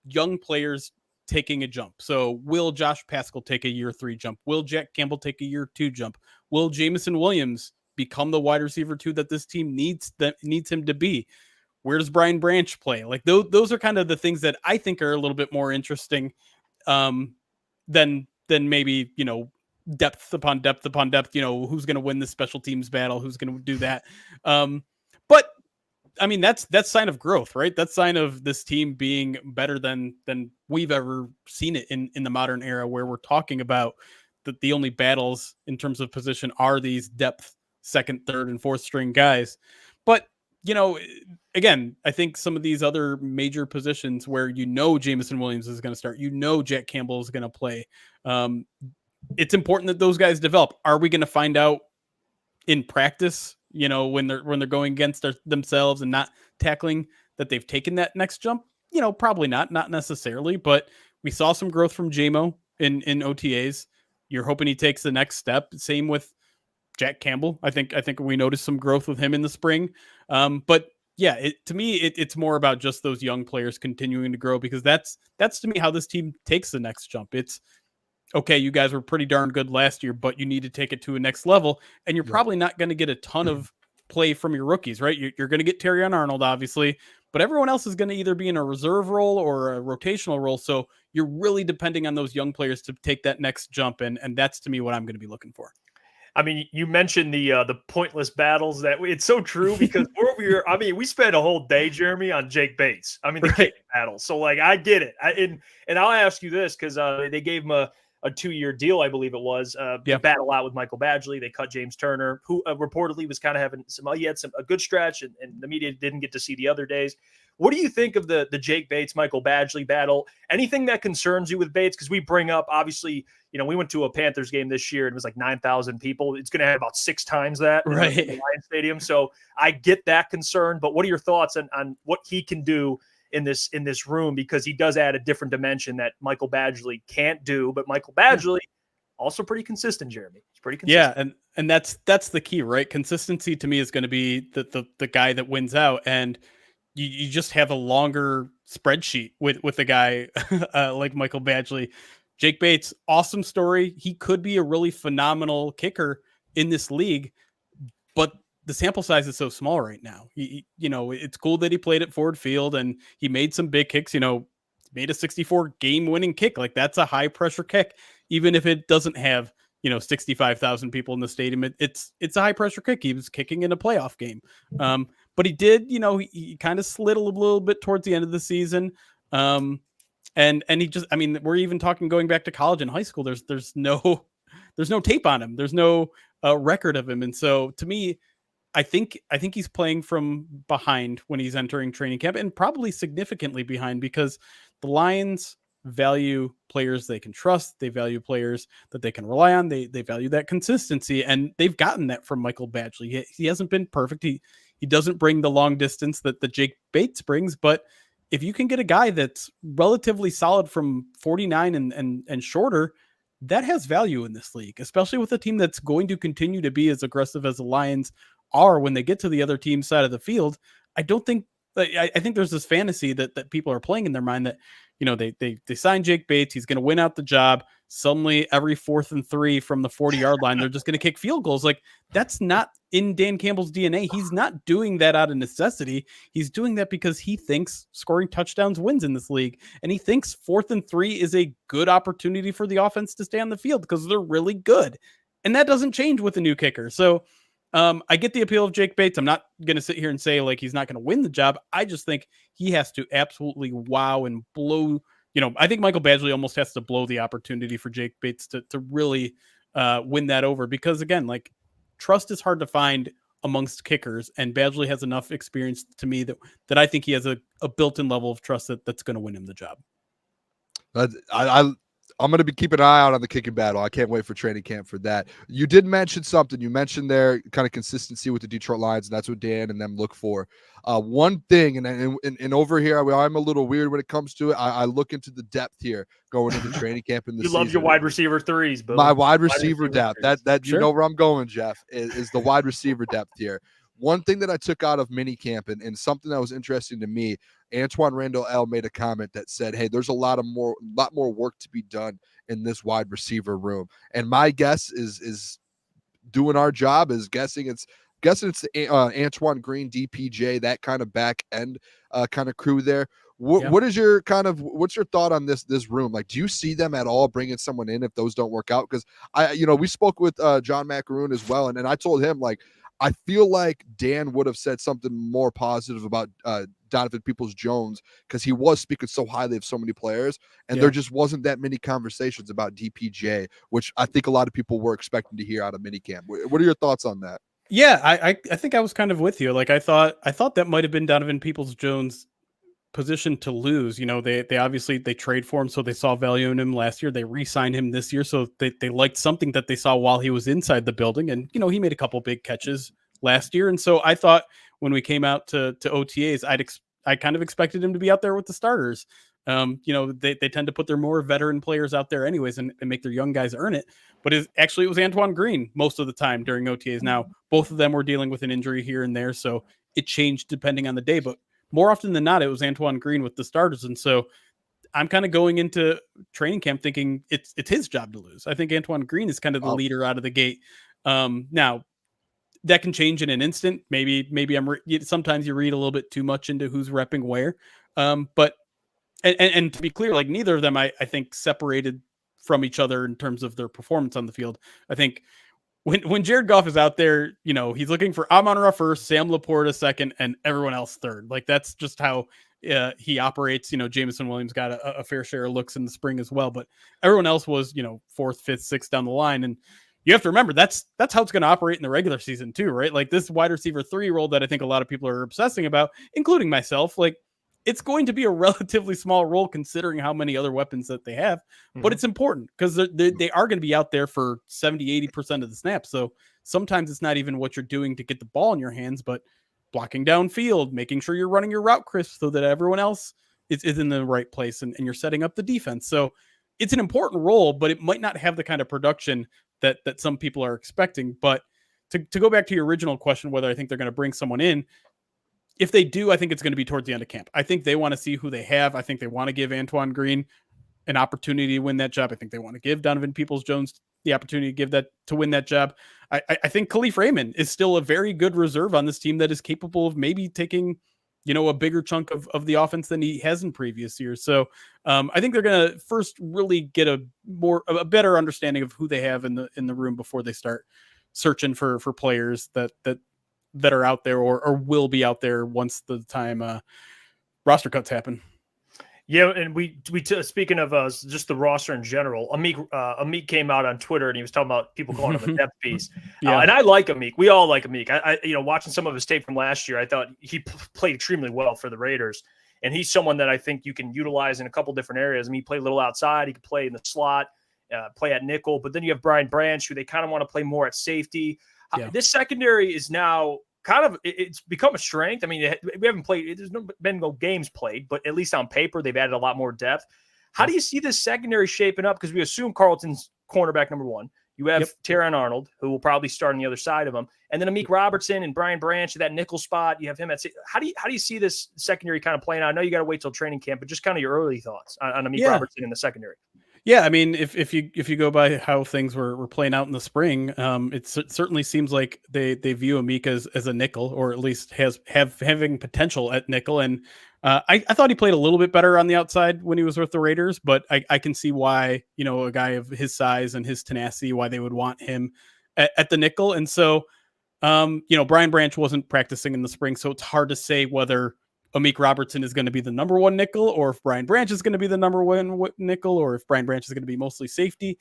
young players taking a jump. So will Josh Paschal take a year 3 jump? Will Jack Campbell take a year 2 jump? Will Jameson Williams become the wide receiver 2 that this team needs him to be? Where does Brian Branch play? Like those are kind of the things that I think are a little bit more interesting than maybe, depth upon depth upon depth, who's going to win the special teams battle, who's going to do that. But I mean, that's sign of growth, right? That's sign of this team being better than we've ever seen it in the modern era, where we're talking about that the only battles in terms of position are these depth, 2nd, 3rd, and 4th string guys. But, again, I think some of these other major positions where, Jameson Williams is going to start, Jack Campbell is going to play. It's important that those guys develop. Are we going to find out in practice, when they're going against themselves and not tackling, that they've taken that next jump? Probably not necessarily, but we saw some growth from JMO in OTAs. You're hoping he takes the next step. Same with Jack Campbell. I think we noticed some growth with him in the spring. But yeah, to me, it's more about just those young players continuing to grow, because that's to me how this team takes the next jump. It's okay, you guys were pretty darn good last year, but you need to take it to a next level, and you're probably not going to get a ton of play from your rookies, right? You're going to get Terrion Arnold, obviously, but everyone else is going to either be in a reserve role or a rotational role. So you're really depending on those young players to take that next jump, and that's to me what I'm going to be looking for. I mean, you mentioned the pointless battles. That it's so true, because we spent a whole day, Jeremy, on Jake Bates. I mean, the kicking battle. So like, I get it. And I'll ask you this, because they gave him a 2-year deal, I believe it was. Yeah. Battle out with Michael Badgley. They cut James Turner, who reportedly was kind of having he had a good stretch, and the media didn't get to see the other days. What do you think of the Jake Bates, Michael Badgley battle? Anything that concerns you with Bates? Because we bring up, obviously, we went to a Panthers game this year and it was like 9,000 people. It's going to have about 6 times that in the Lions Stadium. So I get that concern, but what are your thoughts on what he can do in this room? Because he does add a different dimension that Michael Badgley can't do, but Michael Badgley also pretty consistent, Jeremy. He's pretty consistent. Yeah, and that's the key, right? Consistency to me is going to be the guy that wins out, and you just have a longer spreadsheet with a guy like Michael Badgley. Jake Bates, awesome story. He could be a really phenomenal kicker in this league, but the sample size is so small right now. It's cool that he played at Ford Field and he made some big kicks, made a 64 game winning kick. Like, that's a high pressure kick, even if it doesn't have, 65,000 people in the stadium. It's a high pressure kick. He was kicking in a playoff game. But he did, he kind of slid a little bit towards the end of the season. And he just, we're even talking going back to college and high school. There's no tape on him. There's no record of him. And so to me, I think he's playing from behind when he's entering training camp, and probably significantly behind, because the Lions value players they can trust. They value players that they can rely on. They value that consistency, and they've gotten that from Michael Badgley. He hasn't been perfect. He doesn't bring the long distance that Jake Bates brings, but if you can get a guy that's relatively solid from 49 and shorter, that has value in this league, especially with a team that's going to continue to be as aggressive as the Lions are when they get to the other team's side of the field. I think there's this fantasy that people are playing in their mind that, they signed Jake Bates. He's going to win out the job. Suddenly every 4th and 3 from the 40-yard line, they're just going to kick field goals. Like, that's not in Dan Campbell's DNA. He's not doing that out of necessity. He's doing that because he thinks scoring touchdowns wins in this league. And he thinks 4th and 3 is a good opportunity for the offense to stay on the field because they're really good. And that doesn't change with a new kicker. So I get the appeal of Jake Bates. I'm not going to sit here and say like he's not going to win the job. I just think he has to absolutely wow and blow. I think Michael Badgley almost has to blow the opportunity for Jake Bates to really win that over, because again, like, trust is hard to find amongst kickers, and Badgley has enough experience to me that I think he has a built-in level of trust that's going to win him the job. I'm going to be keeping an eye out on the kicking battle. I can't wait for training camp for that. You did mention something. You mentioned their kind of consistency with the Detroit Lions, and that's what Dan and them look for. One thing, and over here, I'm a little weird when it comes to it. I look into the depth here going into training camp in the season. You love your wide receiver threes, but my wide receiver depth. Threes. That you know where I'm going, Jeff, is the wide receiver depth here. One thing that I took out of minicamp and something that was interesting to me, Antoine Randall L made a comment that said, "Hey, there's a lot more work to be done in this wide receiver room." And my guess is doing our job is guessing it's the Antoine Green, DPJ, that kind of back end kind of crew there. What's your thought on this room? Like, do you see them at all bringing someone in if those don't work out? Because we spoke with John Macaroon as well, and I told him, like, I feel like Dan would have said something more positive about Donovan Peoples-Jones, because he was speaking so highly of so many players, and there just wasn't that many conversations about DPJ, which I think a lot of people were expecting to hear out of minicamp. What are your thoughts on that? Yeah, I think I was kind of with you. Like, I thought that might have been Donovan Peoples-Jones' position to lose. They obviously they trade for him, so they saw value in him last year. They re-signed him this year, so they liked something that they saw while he was inside the building. And he made a couple big catches last year. And so I thought when we came out to OTAs, I kind of expected him to be out there with the starters. They tend to put their more veteran players out there anyways and make their young guys earn it. But it was Antoine Green most of the time during OTAs. Now, both of them were dealing with an injury here and there, so it changed depending on the day. But more often than not, it was Antoine Green with the starters. And so I'm kind of going into training camp thinking it's his job to lose. I think Antoine Green is kind of the leader out of the gate. Now, that can change in an instant. Maybe sometimes you read a little bit too much into who's repping where. But to be clear, like, neither of them, I think, separated from each other in terms of their performance on the field. I think when Jared Goff is out there, he's looking for Amon-Ra first, Sam Laporta second, and everyone else third. Like, that's just how he operates. Jameson Williams got a fair share of looks in the spring as well, but everyone else was, 4th, 5th, 6th down the line. And you have to remember that's how it's going to operate in the regular season too, right? Like this wide receiver 3 role that I think a lot of people are obsessing about, including myself, like it's going to be a relatively small role considering how many other weapons that they have, but it's important because they are going to be out there for 70-80% of the snaps. So sometimes it's not even what you're doing to get the ball in your hands, but blocking downfield, making sure you're running your route crisp so that everyone else is in the right place and you're setting up the defense. So it's an important role, but it might not have the kind of production that some people are expecting. But to go back to your original question, whether I think they're going to bring someone in, if they do, I think it's going to be towards the end of camp. I think they want to see who they have. I think they want to give Antoine Green an opportunity to win that job. I think they want to give Donovan Peoples-Jones the opportunity to win that job. I think Khalif Raymond is still a very good reserve on this team that is capable of maybe taking, a bigger chunk of the offense than he has in previous years. So I think they're going to first really get a better understanding of who they have in the room before they start searching for players that are out there or will be out there once the time roster cuts happen. Yeah, and we speaking of just the roster in general, Amik came out on Twitter and he was talking about people calling him a depth piece. Yeah. And I like Amik. We all like Amik. I watching some of his tape from last year, I thought he played extremely well for the Raiders. And he's someone that I think you can utilize in a couple different areas. I mean, he played a little outside. He could play in the slot, play at nickel. But then you have Brian Branch, who they kind of want to play more at safety. Yeah. This secondary is now it's become a strength. I mean, we haven't played, there's been no games played, but at least on paper, they've added a lot more depth. How do you see this secondary shaping up? Because we assume Carlton's cornerback number 1. You have Terron Arnold, who will probably start on the other side of him. And then Amik Robertson and Brian Branch, that nickel spot, you have him at – how do you see this secondary kind of playing out? I know you got to wait till training camp, but just kind of your early thoughts on Amik Robertson in the secondary. Yeah, I mean, if you go by how things were playing out in the spring, it certainly seems like they view Amik as a nickel, or at least having potential at nickel. And I thought he played a little bit better on the outside when he was with the Raiders, but I can see why, a guy of his size and his tenacity, why they would want him at the nickel. And so, Brian Branch wasn't practicing in the spring, so it's hard to say whether Amik Robertson is going to be the number 1 nickel, or if Brian Branch is going to be the number 1 nickel, or if Brian Branch is going to be mostly safety.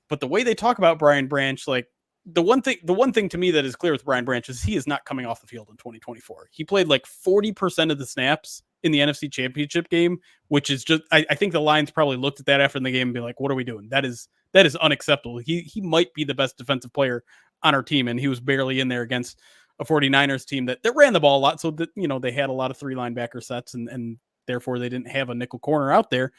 But the way they talk about Brian Branch, like the one thing to me that is clear with Brian Branch is he is not coming off the field in 2024. He played like 40% of the snaps in the NFC Championship game, which is just, I think the Lions probably looked at that after the game and be like, what are we doing? That is unacceptable. He might be the best defensive player on our team, and he was barely in there against a 49ers team that ran the ball a lot. So that, they had a lot of 3 linebacker sets and therefore they didn't have a nickel corner out there.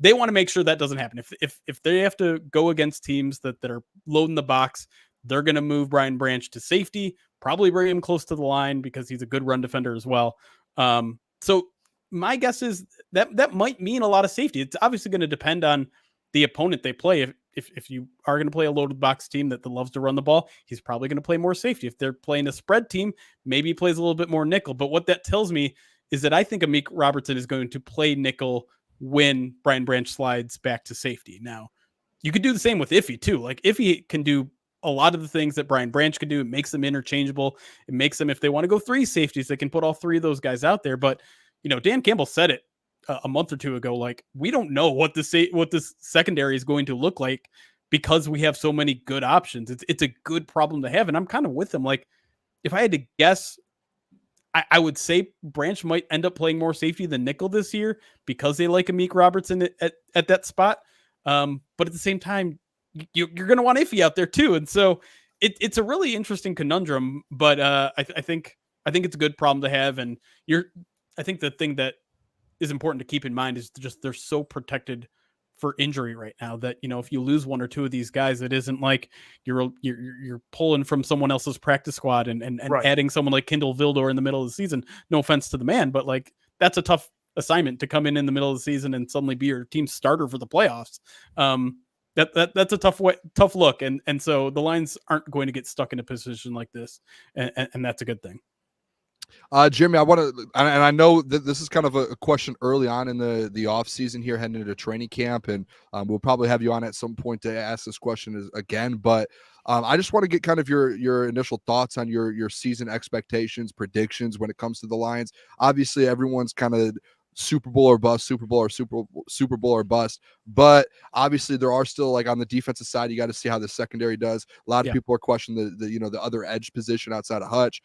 They want to make sure that doesn't happen. If they have to go against teams that are loading the box, they're going to move Brian Branch to safety, probably bring him close to the line because he's a good run defender as well. So my guess is that might mean a lot of safety. It's obviously going to depend on the opponent they play. If you are going to play a loaded box team that loves to run the ball, he's probably going to play more safety. If they're playing a spread team, maybe he plays a little bit more nickel. But what that tells me is that I think Amik Robertson is going to play nickel when Brian Branch slides back to safety. Now, you could do the same with Iffy too. Like Iffy can do a lot of the things that Brian Branch can do. It makes them interchangeable. It makes them, if they want to go 3 safeties, they can put all 3 of those guys out there. But, Dan Campbell said it a month or 2 ago, like, we don't know what this secondary is going to look like because we have so many good options. It's a good problem to have. And I'm kind of with him. Like, if I had to guess, I would say Branch might end up playing more safety than nickel this year because they like Amik Robertson at that spot. But at the same time, you're going to want Iffy out there too. And so it's a really interesting conundrum, but I think it's a good problem to have. And I think the thing that is important to keep in mind is just they're so protected for injury right now that, if you lose 1 or 2 of these guys, it isn't like you're pulling from someone else's practice squad and right. Adding someone like Kindle Vildor in the middle of the season. No offense to the man, but like that's a tough assignment to come in the middle of the season and suddenly be your team's starter for the playoffs. That's a tough look. And so the Lions aren't going to get stuck in a position like this. And that's a good thing. Jeremy, I want to, and I know that this is kind of a question early on in the off season here, heading into training camp, and we'll probably have you on at some point to ask this question again. But I just want to get kind of your initial thoughts on your season expectations, predictions when it comes to the Lions. Obviously, everyone's kind of Super Bowl or bust, Super Bowl or bust. But obviously, there are still, like, on the defensive side, you got to see how the secondary does. A lot of people are questioning the other edge position outside of Hutch.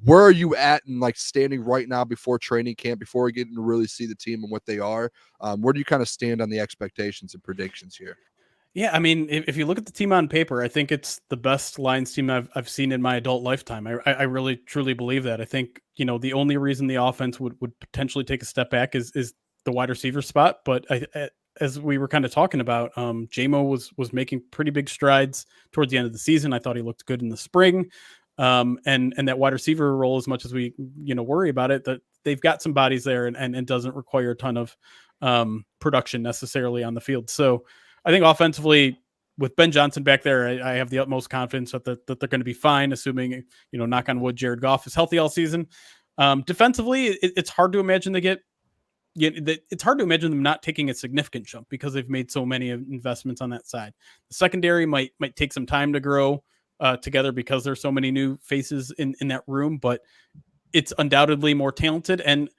Where are you at in, like, standing right now before training camp, before we get to really see the team and what they are? Where do you kind of stand on the expectations and predictions here? Yeah, I mean, if you look at the team on paper, I think it's the best Lions team I've seen in my adult lifetime. I really truly believe that. I think, the only reason the offense would potentially take a step back is the wide receiver spot. But as we were kind of talking about, JMO was making pretty big strides towards the end of the season. I thought he looked good in the spring. And that wide receiver role, as much as we worry about it, that they've got some bodies there and it doesn't require a ton of production necessarily on the field. So I think offensively, with Ben Johnson back there, I have the utmost confidence that they're going to be fine, assuming, knock on wood, Jared Goff is healthy all season. Defensively, it's hard to imagine it's hard to imagine them not taking a significant jump because they've made so many investments on that side. The secondary might take some time to grow together because there's so many new faces in that room, but it's undoubtedly more talented. And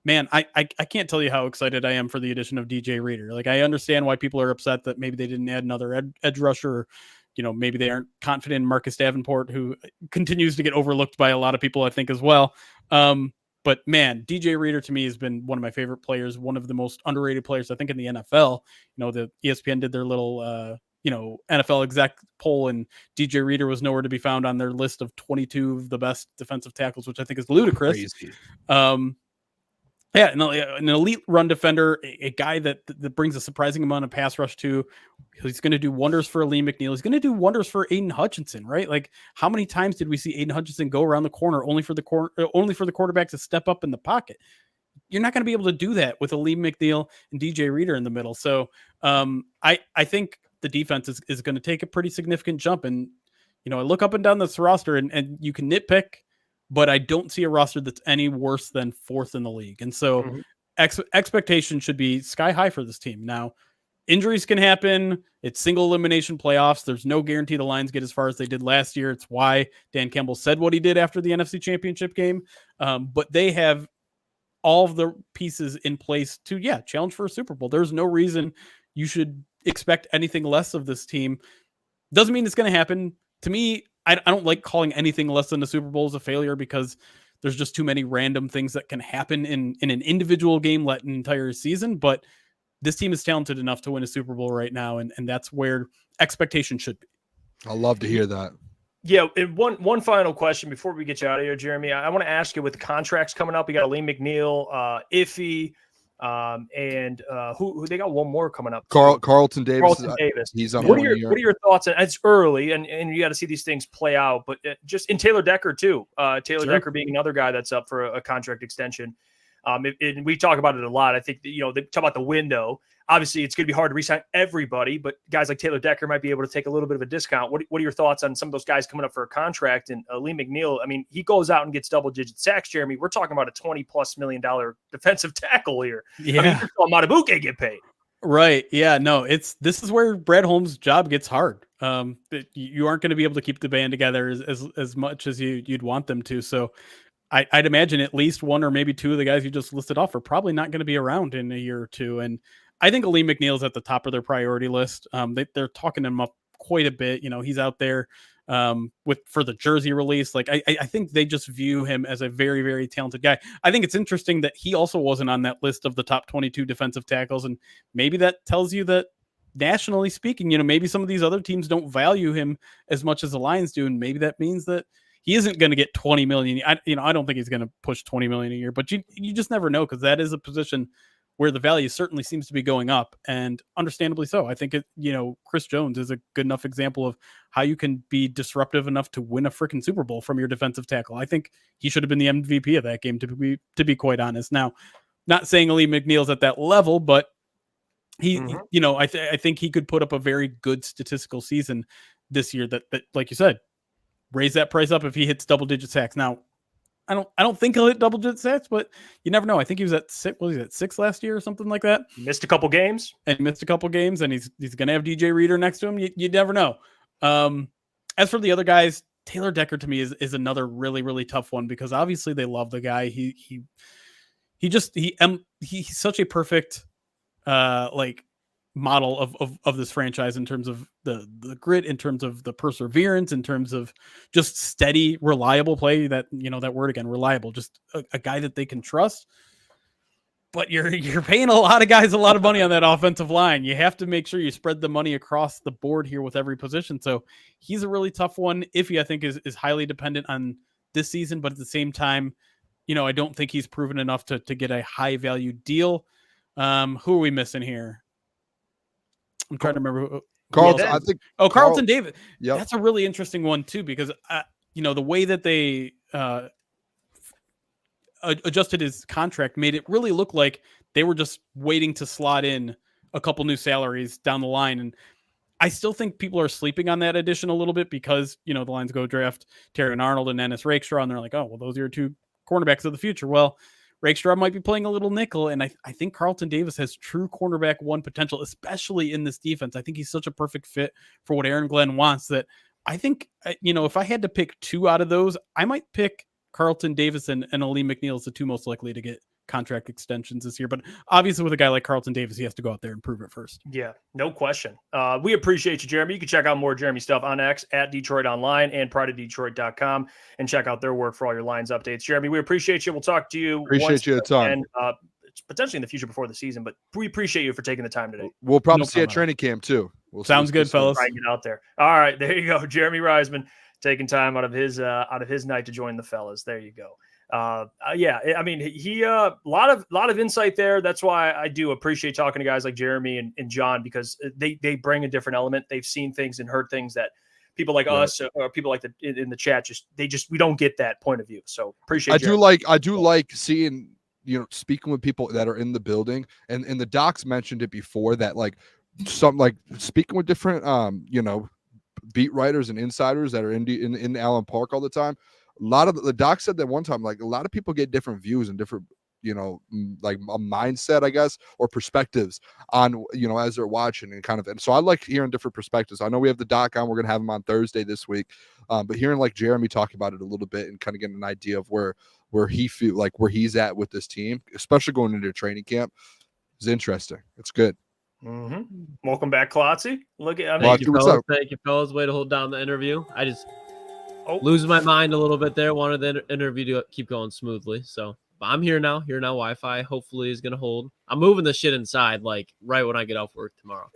man, I can't tell you how excited I am for the addition of DJ Reader. Like, I understand why people are upset that maybe they didn't add another edge rusher, or, maybe they aren't confident in Marcus Davenport, who continues to get overlooked by a lot of people, I think, as well. But man, DJ Reader to me has been one of my favorite players, one of the most underrated players, I think, in the NFL. The ESPN did their little, NFL exec poll, and DJ Reader was nowhere to be found on their list of 22 of the best defensive tackles, which I think is ludicrous. Crazy. Yeah, an elite run defender, a guy that brings a surprising amount of pass rush too. He's going to do wonders for Aleem McNeil. He's going to do wonders for Aiden Hutchinson, right? Like, how many times did we see Aiden Hutchinson go around the corner only for the quarterback to step up in the pocket? You're not going to be able to do that with Aleem McNeil and DJ Reader in the middle. So I think the defense is going to take a pretty significant jump. And I look up and down this roster, and you can nitpick, but I don't see a roster that's any worse than fourth in the league. And so expectation should be sky high for this team. Now, injuries can happen. It's single elimination playoffs. There's no guarantee the Lions get as far as they did last year. It's why Dan Campbell said what he did after the NFC Championship game. But they have all of the pieces in place to, challenge for a Super Bowl. There's no reason you should expect anything less of this team. Doesn't mean it's going to happen. To me, I don't like calling anything less than a Super Bowl as a failure, because there's just too many random things that can happen in an individual game, let an entire season. But this team is talented enough to win a Super Bowl right now, and that's where expectation should be. I love to hear that. Yeah, and one final question before we get you out of here, Jeremy. I want to ask you, with the contracts coming up, you got Aleem McNeil, Iffy, and who they got one more coming up. Carlton Davis. He's on. What are your thoughts? And it's early, and you got to see these things play out. But just in Taylor Decker too. Decker being another guy that's up for a contract extension. And we talk about it a lot. I think they talk about the window. Obviously, it's going to be hard to re-sign everybody, but guys like Taylor Decker might be able to take a little bit of a discount. What are your thoughts on some of those guys coming up for a contract? And Aleem McNeil, I mean, he goes out and gets double-digit sacks, Jeremy. We're talking about a $20+ million defensive tackle here. Yeah. I mean, you're calling Matabuke get paid. Right. Yeah. No, this is where Brad Holmes' job gets hard. You aren't going to be able to keep the band together as much as you'd want them to. So I'd imagine at least one or maybe two of the guys you just listed off are probably not going to be around in a year or two. And I think Aleem McNeil is at the top of their priority list. They're talking him up quite a bit. He's out there for the jersey release. Like, I think they just view him as a very, very talented guy. I think it's interesting that he also wasn't on that list of the top 22 defensive tackles. And maybe that tells you that, nationally speaking, maybe some of these other teams don't value him as much as the Lions do. And maybe that means that he isn't going to get 20 million. I don't think he's going to push 20 million a year, but you just never know, because that is a position where the value certainly seems to be going up, and understandably so. I think Chris Jones is a good enough example of how you can be disruptive enough to win a freaking Super Bowl from your defensive tackle. I think he should have been the MVP of that game, to be quite honest. Now, not saying Aleem McNeil's at that level, but he, I think he could put up a very good statistical season this year that like you said, raise that price up if he hits double-digit sacks. Now, I don't think he'll hit double-digit sacks, but you never know. I think he was at 6. Was he at 6 last year or something like that? Missed a couple games, and he's going to have DJ Reader next to him. You never know. As for the other guys, Taylor Decker to me is another really, really tough one, because obviously they love the guy. he's such a perfect like model of this franchise in terms of the grit, in terms of the perseverance, in terms of just steady, reliable play. That, that word again, reliable, just a guy that they can trust. But you're paying a lot of guys a lot of money on that offensive line. You have to make sure you spread the money across the board here with every position. So he's a really tough one. Iffy, I think, is highly dependent on this season, but at the same time, I don't think he's proven enough to get a high value deal. Who are we missing here? I'm trying to remember. Carlton, I think. Carlton Davis. Yep. That's a really interesting one too, because the way that they adjusted his contract made it really look like they were just waiting to slot in a couple new salaries down the line. And I still think people are sleeping on that addition a little bit because, the Lions go draft Terry Arnold and Ennis Rakestraw, and they're like, oh, well, those are your two cornerbacks of the future. Well, Rakestraw might be playing a little nickel, and I think Carlton Davis has true cornerback one potential, especially in this defense. I think he's such a perfect fit for what Aaron Glenn wants that I think, if I had to pick two out of those, I might pick Carlton Davis and Ali McNeil as the two most likely to get contract extensions this year. But obviously with a guy like Carlton Davis, he has to go out there and prove it first. Yeah, no question. We appreciate you, Jeremy. You can check out more Jeremy stuff on X at Detroit Online and prideofdetroit.com and check out their work for all your Lions updates. Jeremy, we appreciate you. We'll talk to you. Appreciate you a ton. And potentially in the future before the season, but we appreciate you for taking the time today. We'll probably see you at training camp too. Sounds good, fellas. Try and get out there. All right, there you go. Jeremy Reisman taking time out of his night to join the fellas. There you go. Yeah, I mean, he a lot of insight there. That's why I do appreciate talking to guys like Jeremy and John, because they bring a different element. They've seen things and heard things that people like us or people like in the chat we don't get that point of view. So appreciate. I do like seeing, speaking with people that are in the building, and the docs mentioned it before that, like, something like speaking with different beat writers and insiders that are in Allen Park all the time. A lot of the doc said that one time, like, a lot of people get different views and different, like a mindset, I guess, or perspectives on, as they're watching and so I like hearing different perspectives. I know we have the doc on, we're going to have him on Thursday this week. But hearing like Jeremy talk about it a little bit and kind of getting an idea of where he feel like where he's at with this team, especially going into training camp, is interesting. It's good. Mm-hmm. Welcome back, Klotzy. Thank you, fellas. Way to hold down the interview. I just lose my mind a little bit there. Wanted the interview to keep going smoothly. So but I'm here now. Wi-Fi hopefully is going to hold. I'm moving the shit inside like right when I get off work tomorrow.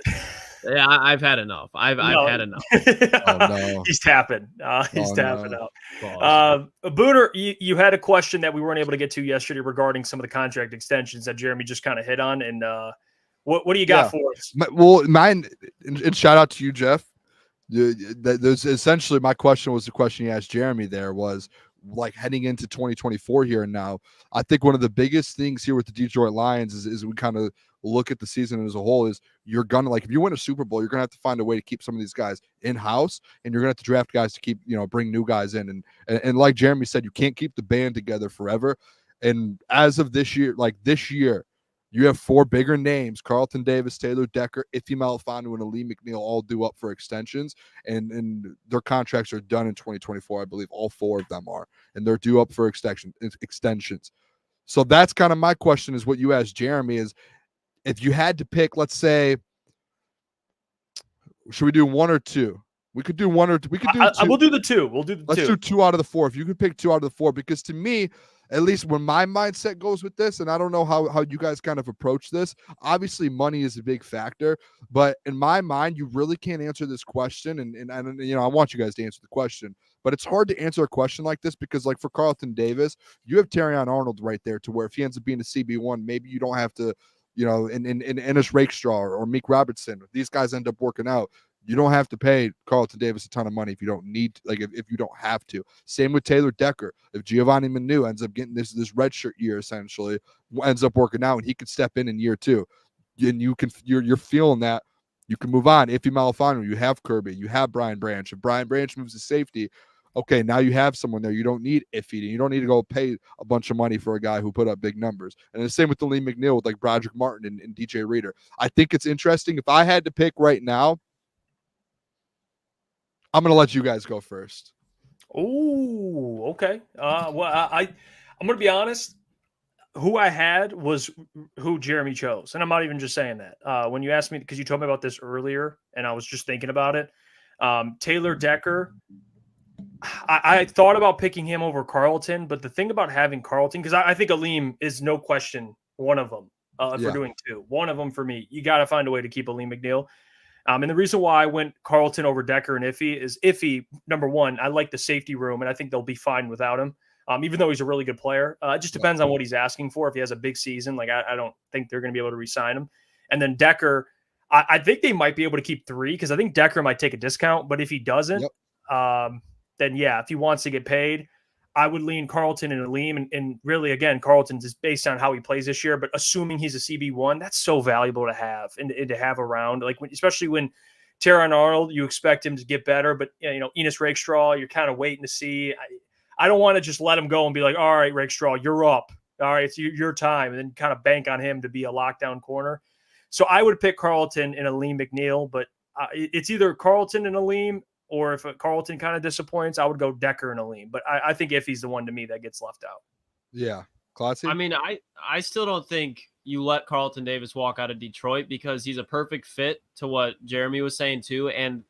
Yeah, I've had enough. I've had enough. Oh, no. He's tapping. He's tapping out. Booner, you had a question that we weren't able to get to yesterday regarding some of the contract extensions that Jeremy just kind of hit on. And what do you got for us? Mine, and shout out to you, Jeff. There's essentially my question was the question you asked Jeremy there was like heading into 2024 here and now. I think one of the biggest things here with the Detroit Lions is we kind of look at the season as a whole is you're gonna, like, if you win a Super Bowl, you're gonna have to find a way to keep some of these guys in house, and you're gonna have to draft guys to keep, bring new guys in, and like Jeremy said, you can't keep the band together forever. And as of this year, you have four bigger names: Carlton Davis, Taylor Decker, Iffy Melifonwu, and Ali McNeil, all due up for extensions, and their contracts are done in 2024. I believe all four of them are, and they're due up for extensions. So that's kind of my question: is what you asked Jeremy is, if you had to pick, let's say, should we do one or two? We could do one or two. We could do two. We'll do the two. Let's do two out of the four. If you could pick two out of the four, because to me, at least when my mindset goes with this, and I don't know how you guys kind of approach this, obviously money is a big factor, but in my mind, you really can't answer this question. And I want you guys to answer the question, but it's hard to answer a question like this because, like, for Carlton Davis, you have Terrion Arnold right there to where if he ends up being a CB1, maybe you don't have to, in Ennis Rakestraw or Meek Robertson, if these guys end up working out, you don't have to pay Carlton Davis a ton of money if you don't need, like, if you don't have to. Same with Taylor Decker. If Giovanni Manu ends up getting this redshirt year, essentially ends up working out, and he could step in year two, and you're feeling that, you can move on. Iffy Melifonwu, you have Kirby, you have Brian Branch. If Brian Branch moves to safety, okay, now you have someone there. You don't need Iffy. You don't need to go pay a bunch of money for a guy who put up big numbers. And the same with the Lee McNeil with like Broderick Martin and DJ Reader. I think it's interesting. If I had to pick right now, I'm going to let you guys go first. Oh, okay. Well, I'm going to be honest. who I had was who Jeremy chose. And I'm not even just saying that. When you asked me, because you told me about this earlier and I was just thinking about it, Taylor Decker, I thought about picking him over Carlton, but the thing about having Carlton, because I think Aleem is no question one of them. If we're doing two, one of them for me, you got to find a way to keep Aleem McNeil. And the reason why I went Carlton over Decker and Iffy is Iffy, number one, I like the safety room, and I think they'll be fine without him. Even though he's a really good player, it just depends on what he's asking for. If he has a big season, like I don't think they're going to be able to re-sign him. And then Decker, I think they might be able to keep 3 because I think Decker might take a discount. But if he doesn't, then yeah, if he wants to get paid, I would lean Carlton and Aleem. And really, again, Carlton's is based on how he plays this year. But assuming he's a CB1, that's so valuable to have and to have around. Like especially when Terron Arnold, you expect him to get better, but Enos Rakestraw, you're kind of waiting to see. I don't want to just let him go and be like, all right, Rakestraw, you're up. All right, it's your time, and then kind of bank on him to be a lockdown corner. So I would pick Carlton and Aleem McNeil, but it's either Carlton and Aleem, or if Carlton kind of disappoints, I would go Decker and Aleem. But I think Iffy's the one to me that gets left out. Yeah. Klotz? I mean, I still don't think you let Carlton Davis walk out of Detroit because he's a perfect fit to what Jeremy was saying too. And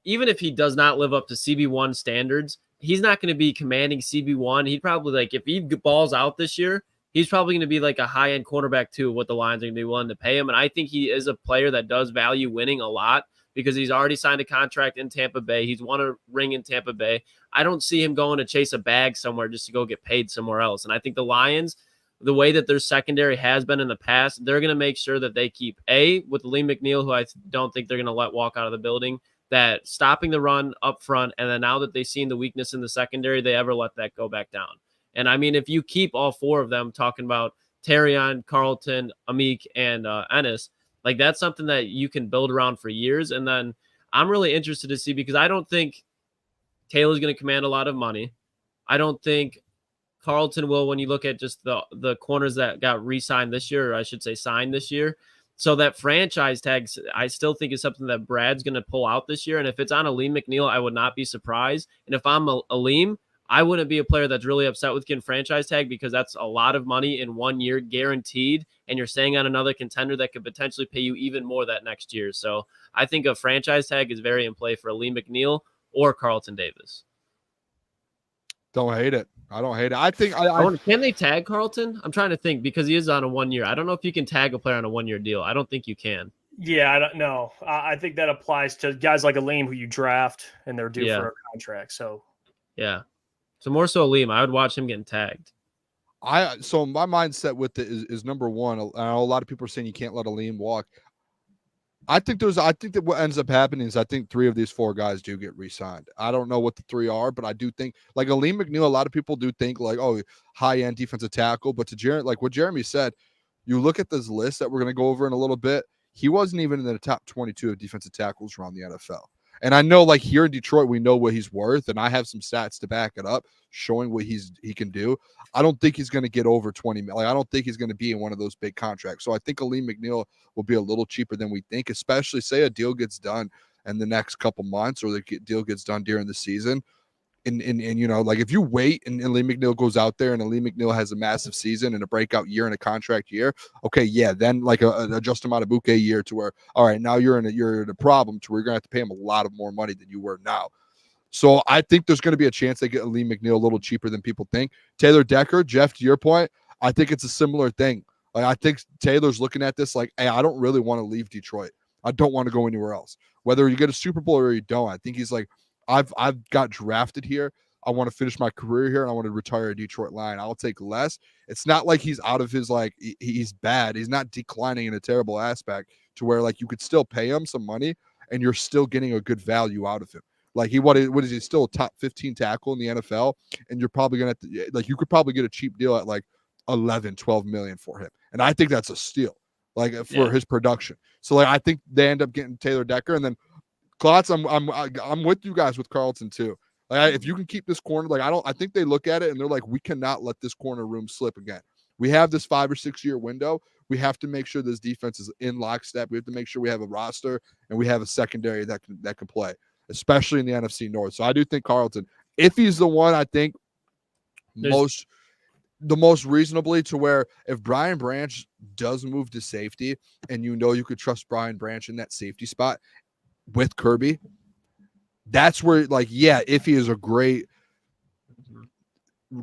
even if he does not live up to CB1 standards, he's not going to be commanding CB1. He'd probably if he balls out this year, he's probably going to be like a high-end cornerback too, what the Lions are going to be willing to pay him. And I think he is a player that does value winning a lot because he's already signed a contract in Tampa Bay. He's won a ring in Tampa Bay. I don't see him going to chase a bag somewhere just to go get paid somewhere else. And I think the Lions, the way that their secondary has been in the past, they're going to make sure that they keep with Lee McNeil, who I don't think they're going to let walk out of the building, that stopping the run up front. And then now that they've seen the weakness in the secondary, they ever let that go back down. And I mean, if you keep all 4 of them, talking about Terrion, Carlton, Amik, and Ennis, like that's something that you can build around for years. And then I'm really interested to see, because I don't think Taylor's going to command a lot of money. I don't think Carlton will, when you look at just the corners that got re-signed this year, or I should say signed this year. So that franchise tag, I still think is something that Brad's going to pull out this year. And if it's on Aleem McNeil, I would not be surprised. And if I'm Aleem, I wouldn't be a player that's really upset with getting franchise tag, because that's a lot of money in 1 year guaranteed. And you're staying on another contender that could potentially pay you even more that next year. So I think a franchise tag is very in play for Aleem McNeil or Carlton Davis. Don't hate it. I don't hate it. I think can they tag Carlton? I'm trying to think, because he is on a 1 year. I don't know if you can tag a player on a 1 year deal. I don't think you can. Yeah, I don't know. I think that applies to guys like Aleem who you draft and they're due for a contract. So yeah. So more so Aleem, I would watch him getting tagged. So my mindset with it is number one. I know a lot of people are saying you can't let Aleem walk. I think that what ends up happening is I think 3 of these 4 guys do get re-signed. I don't know what the 3 are, but I do think like Aleem McNeil, a lot of people do think like, oh, high-end defensive tackle. But to like what Jeremy said, you look at this list that we're going to go over in a little bit, he wasn't even in the top 22 of defensive tackles around the NFL. And I know like here in Detroit, we know what he's worth, and I have some stats to back it up showing what he can do. I don't think he's going to get over 20 million. Like, I don't think he's going to be in one of those big contracts. So I think Aleem McNeil will be a little cheaper than we think, especially say a deal gets done in the next couple months, or the deal gets done during the season. And like if you wait and Aleem McNeil goes out there and Aleem McNeil has a massive season and a breakout year and a contract year, okay, yeah, then like a Justin Madubuike year to where, all right, now you're in a problem to where you're gonna have to pay him a lot of more money than you were now. So I think there's going to be a chance they get Aleem McNeil a little cheaper than people think. Taylor Decker, Jeff, to your point, I think it's a similar thing. Like I think Taylor's looking at this like, hey, I don't really want to leave Detroit. I don't want to go anywhere else. Whether you get a Super Bowl or you don't, I think he's like, I've got drafted here. I want to finish my career here and I want to retire a Detroit Lion. I'll take less. It's not like he's out of his, like, he's bad. He's not declining in a terrible aspect to where like you could still pay him some money and you're still getting a good value out of him. Like what is he, still a top 15 tackle in the NFL? And you're probably going to like, you could probably get a cheap deal at like 11, 12 million for him. And I think that's a steal, like for his production. So like, I think they end up getting Taylor Decker, and then Klotz, I'm with you guys with Carlton too. Like if you can keep this corner, like I think they look at it and they're like, we cannot let this corner room slip again. We have this 5 or 6 year window. We have to make sure this defense is in lockstep. We have to make sure we have a roster and we have a secondary that can play, especially in the NFC North. So I do think Carlton, if he's the one, I think most the most reasonably to where if Brian Branch does move to safety and you know you could trust Brian Branch in that safety spot with Kirby, that's where, like, yeah, Iffy is a great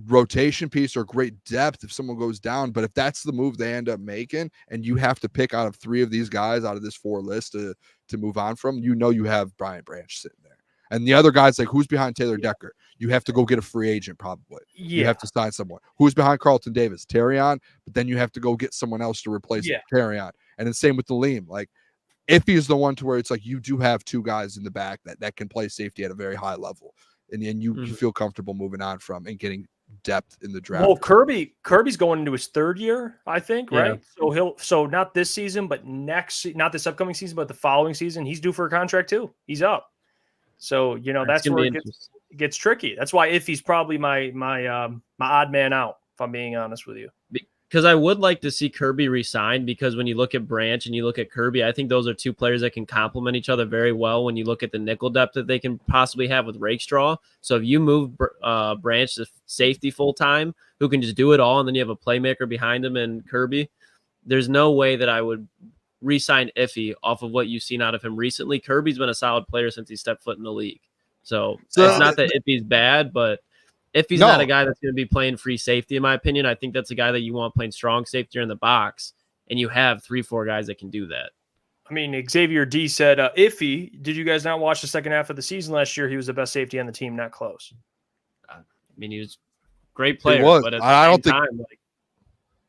rotation piece or great depth if someone goes down. But if that's the move they end up making and you have to pick out of 3 of these guys out of this 4 list to move on from, you know you have Brian Branch sitting there. And the other guys, like, who's behind Taylor Decker? You have to go get a free agent probably. Yeah. You have to sign someone. Who's behind Carlton Davis? Terrion, but then you have to go get someone else to replace Terrion. And then same with the Liam. Like, Iffy is the one to where it's like you do have 2 guys in the back that can play safety at a very high level. And you feel comfortable moving on from and getting depth in the draft. Well, Kirby's going into his 3rd year, I think, right? So not this season, but not this upcoming season, but the following season, he's due for a contract too. He's up. So, you know, that's where it gets tricky. That's why Iffy's probably my odd man out, if I'm being honest with you. Because I would like to see Kirby resign, because when you look at Branch and you look at Kirby, I think those are 2 players that can complement each other very well when you look at the nickel depth that they can possibly have with Rakestraw. So if you move Branch to safety full-time, who can just do it all, and then you have a playmaker behind him and Kirby, there's no way that I would re-sign Iffy off of what you've seen out of him recently. Kirby's been a solid player since he stepped foot in the league. So it's not that Iffy's bad, but if he's not a guy that's going to be playing free safety, in my opinion, I think that's a guy that you want playing strong safety in the box, and you have 3-4 guys that can do that. I mean, Xavier D said, Iffy, did you guys not watch the second half of the season last year? He was the best safety on the team, not close. I mean, he was a great player. He was. But at I don't the think. same time,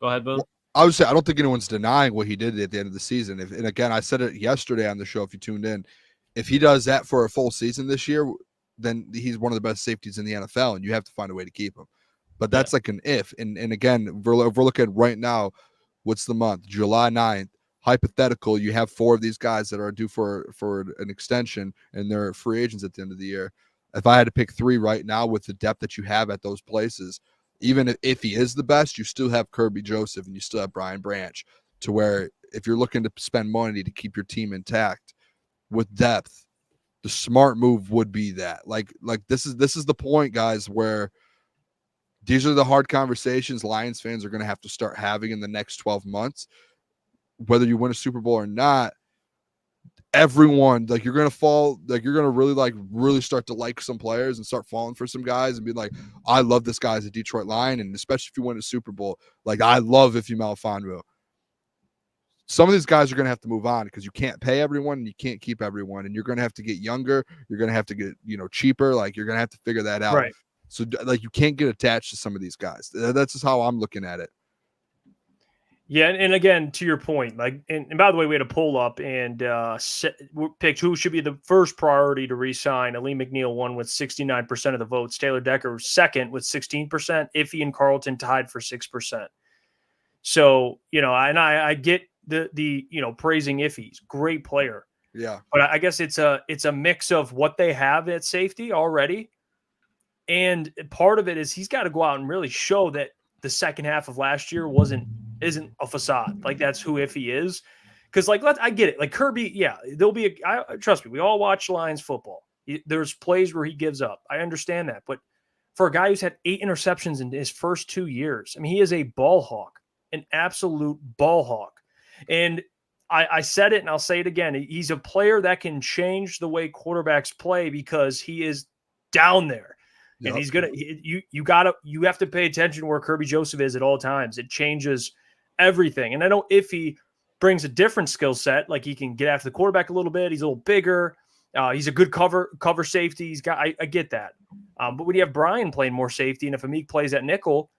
go ahead, Boone. I would say I don't think anyone's denying what he did at the end of the season. And again, I said it yesterday on the show, if you tuned in, if he does that for a full season this year, then he's one of the best safeties in the NFL, and you have to find a way to keep him. But that's like an if. And again, if we're looking right now, what's the month? July 9th. Hypothetical, you have 4 of these guys that are due for an extension, and they're free agents at the end of the year. If I had to pick 3 right now with the depth that you have at those places, even if he is the best, you still have Kirby Joseph and you still have Brian Branch, to where if you're looking to spend money to keep your team intact with depth, the smart move would be that. Like this is the point, guys, where these are the hard conversations Lions fans are going to have to start having in the next 12 months. Whether you win a Super Bowl or not, everyone, like, you're going to really start to like some players and start falling for some guys and be like, I love this guy as a Detroit Lion. And especially if you win a Super Bowl, like, I love Iffy Melifonwu. Some of these guys are going to have to move on because you can't pay everyone and you can't keep everyone. And you're going to have to get younger. You're going to have to get, cheaper. Like, you're going to have to figure that out. Right. So, like, you can't get attached to some of these guys. That's just how I'm looking at it. Yeah, and again, to your point, like, and by the way, we had a poll up and picked who should be the first priority to re-sign. Aleem McNeil won with 69% of the votes. Taylor Decker was second with 16%. Iffy and Carlton tied for 6%. So, and I get the praising Iffy. He's a great player. Yeah. But I guess it's a mix of what they have at safety already. And part of it is he's got to go out and really show that the second half of last year isn't a facade. Like, that's who Iffy is. Because, like, I get it. Like, Kirby, yeah, there'll be trust me, we all watch Lions football. There's plays where he gives up. I understand that. But for a guy who's had 8 interceptions in his first 2 years, I mean, he is a ball hawk, an absolute ball hawk. And I said it and I'll say it again. He's a player that can change the way quarterbacks play because he is down there. Yep. And he's gonna you have to pay attention to where Kirby Joseph is at all times. It changes everything. And I know if he brings a different skill set, like he can get after the quarterback a little bit, he's a little bigger. He's a good cover safety. I get that. But when you have Brian playing more safety, and if Amik plays at nickel,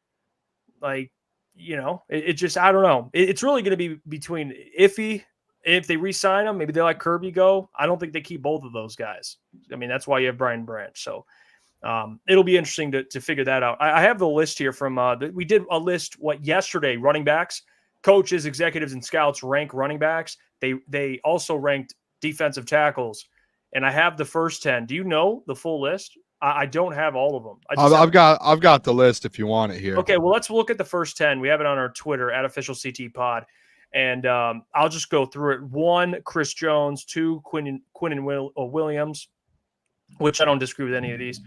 like, it just, I don't know. It's really going to be between Iffy. If they re-sign him, maybe they let Kirby go. I don't think they keep both of those guys. I mean, that's why you have Brian Branch. So it'll be interesting to figure that out. I have the list here from we did a list yesterday, running backs, coaches, executives, and scouts rank running backs. They also ranked defensive tackles, and I have the first 10. Do you know the full list? I don't have all of them. I've got the list if you want it here. Okay, well, let's look at the first 10. We have it on our Twitter at @OfficialCTPod. And I'll just go through it. 1, Chris Jones. 2, Quinn Williams, which I don't disagree with any of these.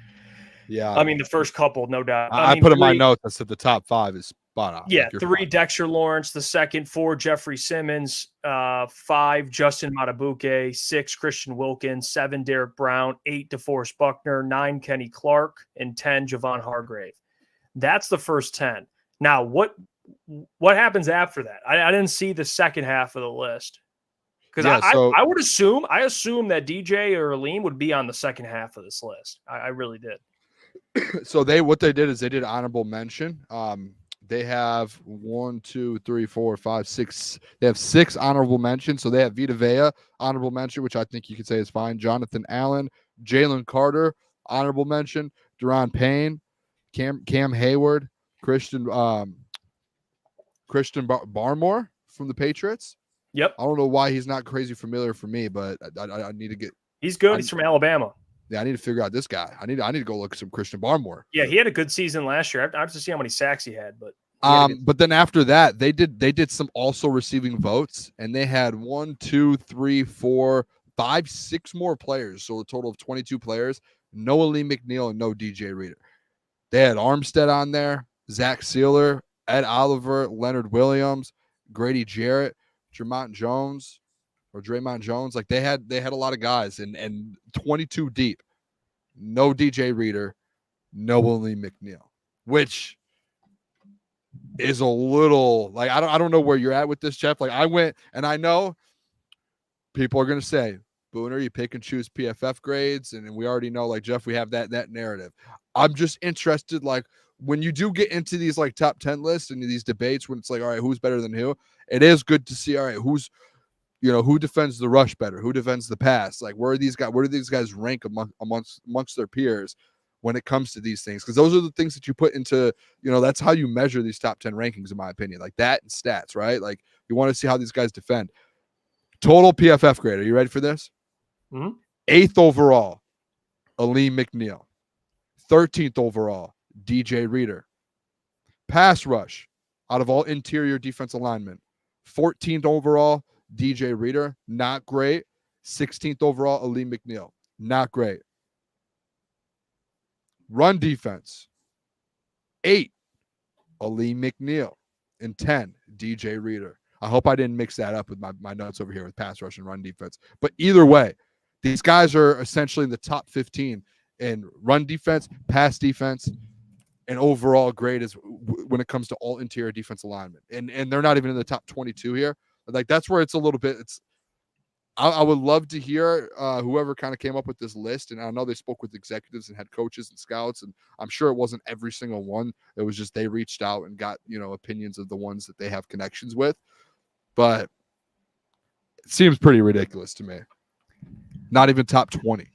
Yeah. I mean, the first couple, no doubt. I mean, put in my 3 notes. I said the top 5 is spot on. Yeah, Like, you're 3 fine. Dexter Lawrence, the second 4 Jeffrey Simmons, 5 Justin Matabuke, 6 Christian Wilkins, 7 Derek Brown, 8 DeForest Buckner, 9 Kenny Clark, and 10 Javon Hargrave. That's the first 10. Now, what happens after that? I didn't see the second half of the list. Because I would assume that DJ or Aleem would be on the second half of this list. I really did. So what they did is they did honorable mention. They have 1, 2, 3, 4, 5, 6. They have 6 honorable mentions. So they have Vita Vea honorable mention, which I think you could say is fine. Jonathan Allen, Jalen Carter honorable mention. Deron Payne, Cam Hayward, Christian Barmore from the Patriots. Yep. I don't know why he's not crazy familiar for me, but I need to get. He's good. He's from Alabama. Yeah, I need to figure out this guy. I need to go look at some Christian Barmore. Yeah, he had a good season last year. I have to see how many sacks he had, but but then after that, they did some also receiving votes, and they had 1, 2, 3, 4, 5, 6 more players, so a total of 22 players. No Aleem McNeil and no DJ Reader. They had Armstead on there, Zach Sealer, Ed Oliver, Leonard Williams, Grady Jarrett, Draymond Jones. Like they had a lot of guys and 22 deep. No DJ Reader, no Aleem McNeil, which is a little like I don't know where you're at with this, Jeff. Like I went, and I know people are gonna say, Booner, you pick and choose PFF grades, and we already know, like, Jeff, we have that narrative. I'm just interested, like, when you do get into these like top 10 lists and these debates when it's like, all right, who's better than who? It is good to see, all right, who defends the rush better, who defends the pass, like where do these guys rank amongst their peers when it comes to these things? Because those are the things that you put into, that's how you measure these top 10 rankings, in my opinion, like that and stats, right? Like you want to see how these guys defend. Total PFF grade. Are you ready for this? Mm-hmm. 8th overall, Aleem McNeil. 13th overall, DJ Reader. Pass rush out of all interior defensive linemen. 14th overall, DJ Reader. Not great. 16th overall, Aleem McNeil. Not great. Run defense. 8, Aleem McNeil. And 10, DJ Reader. I hope I didn't mix that up with my notes over here with pass rush and run defense. But either way, these guys are essentially in the top 15 in run defense, pass defense, and overall grade is when it comes to all interior defensive linemen. And they're not even in the top 22 here. Like that's where it's a little bit. I would love to hear whoever kind of came up with this list. And I know they spoke with executives and head coaches and scouts, and I'm sure it wasn't every single one. It was just they reached out and got opinions of the ones that they have connections with. But it seems pretty ridiculous to me. Not even top 20.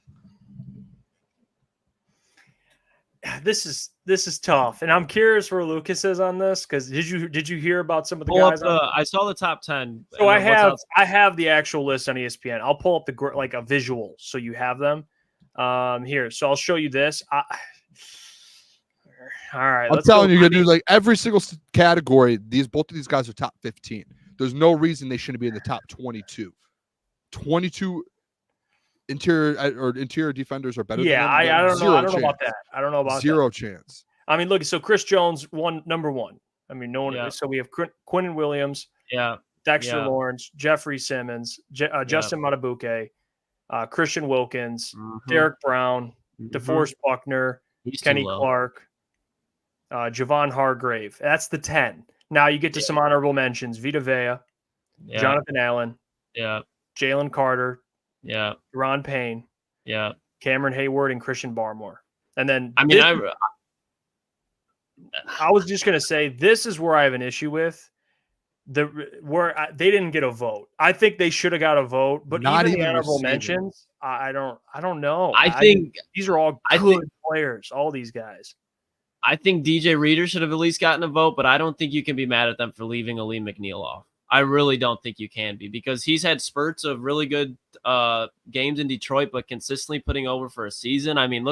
This is tough, and I'm curious where Lucas is on this, because did you hear about some of the Pull guys? up I saw the top 10. So I have the actual list on ESPN. I'll pull up like a visual so you have them here. So I'll show you this. All right, I'm telling you, dude, like every single category, both of these guys are top 15. There's no reason they shouldn't be in the top 22. 22 interior defenders are better. Yeah, than them. I don't know. I don't know about that. I don't know about zero chance. I mean, look. So Chris Jones number one. I mean, no one. Yeah. So we have Quinnen Williams. Yeah. Dexter Lawrence, Jeffrey Simmons, Justin Matabuke, Christian Wilkins, Derek Brown, DeForest Buckner, Kenny Clark, Javon Hargrave. That's the 10. Now you get to some honorable mentions: Vita Vea, Jonathan Allen, Jalen Carter, Deron Payne, Cameron Hayward, and Christian Barmore. And then I was just gonna say, this is where I have an issue with they didn't get a vote. I think they should have got a vote, but not even the honorable mentions. I don't know. I think these are all good players. All these guys. I think DJ Reader should have at least gotten a vote, but I don't think you can be mad at them for leaving Aleem McNeil off. I really don't think you can be, because he's had spurts of really good games in Detroit, but consistently putting over for a season. I mean,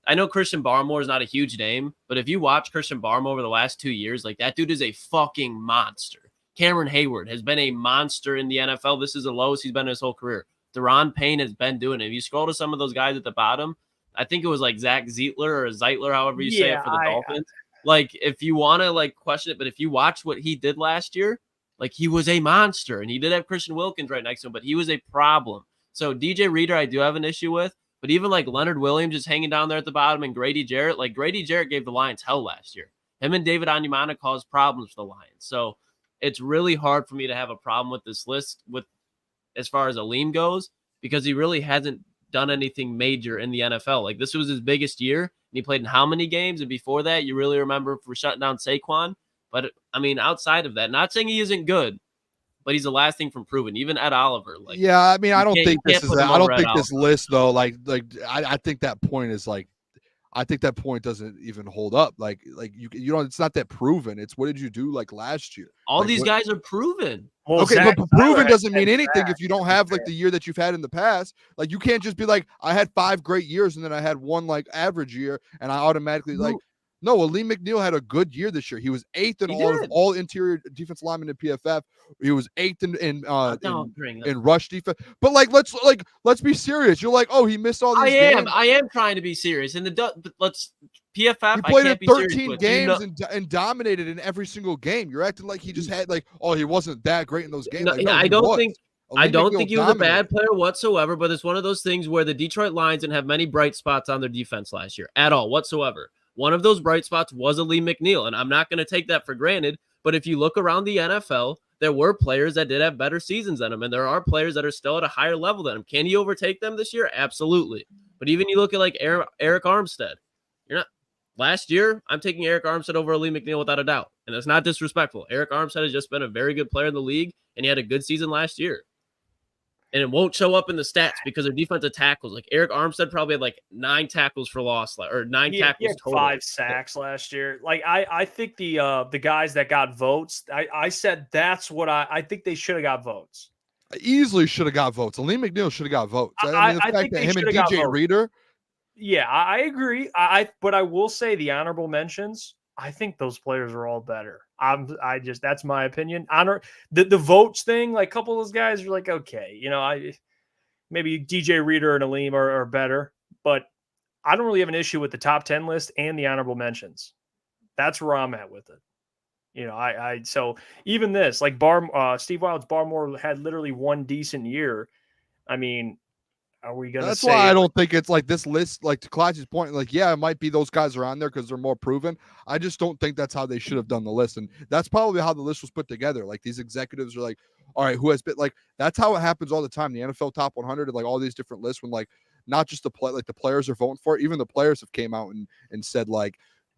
I know Christian Barmore is not a huge name, but if you watch Christian Barmore over the last 2 years, like that dude is a fucking monster. Cameron Hayward has been a monster in the NFL. This is the lowest he's been in his whole career. Deron Payne has been doing it. If you scroll to some of those guys at the bottom, I think it was like Zach Zeitler, however you say it Yeah, for the Dolphins. Like, if you want to like question it, but if you watch what he did last year, like he was a monster, and he did have Christian Wilkins right next to him, but he was a problem. So DJ Reader, I do have an issue with, but even like Leonard Williams just hanging down there at the bottom, and Grady Jarrett, like Grady Jarrett gave the Lions hell last year. Him and David Onyemata caused problems for the Lions. So it's really hard for me to have a problem with this list with as far as Aleem goes, because he really hasn't done anything major in the NFL. Like, this was his biggest year, and he played in how many games? And before that, you really remember for shutting down Saquon. But I mean, outside of that, not saying he isn't good, but he's the last thing from proven. Even Ed Oliver, like, yeah, I mean, I don't think this list though. I think that point is like, I think that point doesn't even hold up. Like you don't. It's not that proven. It's what did you do like last year? All like, these guys are proven. Well, okay, Zach but proven Tyler doesn't mean had anything Zach. if you don't have like the year that you've had in the past. Like, you can't just be like, I had 5 great years and then I had one like average year and I automatically like. No, Aleem McNeil had a good year this year. He was 8th in all interior defense linemen in PFF. He was 8th in rush defense. But like, let's be serious. You're like, oh, he missed all these games. I am trying to be serious. And let's PFF. He played I in can't 13 games and dominated in every single game. You're acting like he just had like, oh, he wasn't that great in those games. No, like, no, I don't think he was a bad dominated. player whatsoever, but it's one of those things where the Detroit Lions didn't have many bright spots on their defense last year at all whatsoever. One of those bright spots was Aleem McNeil, and I'm not going to take that for granted. But if you look around the NFL, there were players that did have better seasons than him, and there are players that are still at a higher level than him. Can he overtake them this year? Absolutely. But even you look at like Eric Armstead, you're not. Last year, I'm taking Eric Armstead over Aleem McNeil without a doubt, and that's not disrespectful. Eric Armstead has just been a very good player in the league, and he had a good season last year. And it won't show up in the stats because their defensive tackles, like Eric Armstead probably had like 9 tackles for loss or 9 tackles he had total. 5 sacks last year. Like I think the guys that got votes, I said that's what I think they should have got votes. Easily should have got votes. Aleem McNeil should have got votes. I mean, the fact that him and DJ Reader. Yeah, I agree. But I will say the honorable mentions, I think those players are all better. That's my opinion. The votes thing, like a couple of those guys are like, okay, maybe DJ Reader and Aleem are better, but I don't really have an issue with the top 10 list and the honorable mentions. That's where I'm at with it. So even this, like Steve Wild's Barmore had literally one decent year. I mean, are we going to say? That's why I don't think it's like this list, like to Klotz's point, like, yeah, it might be those guys are on there because they're more proven. I just don't think that's how they should have done the list. And that's probably how the list was put together. Like, these executives are like, all right, who has been like, that's how it happens all the time. The NFL top 100 and like all these different lists when like, not just the players are voting for it. Even the players have came out and said like,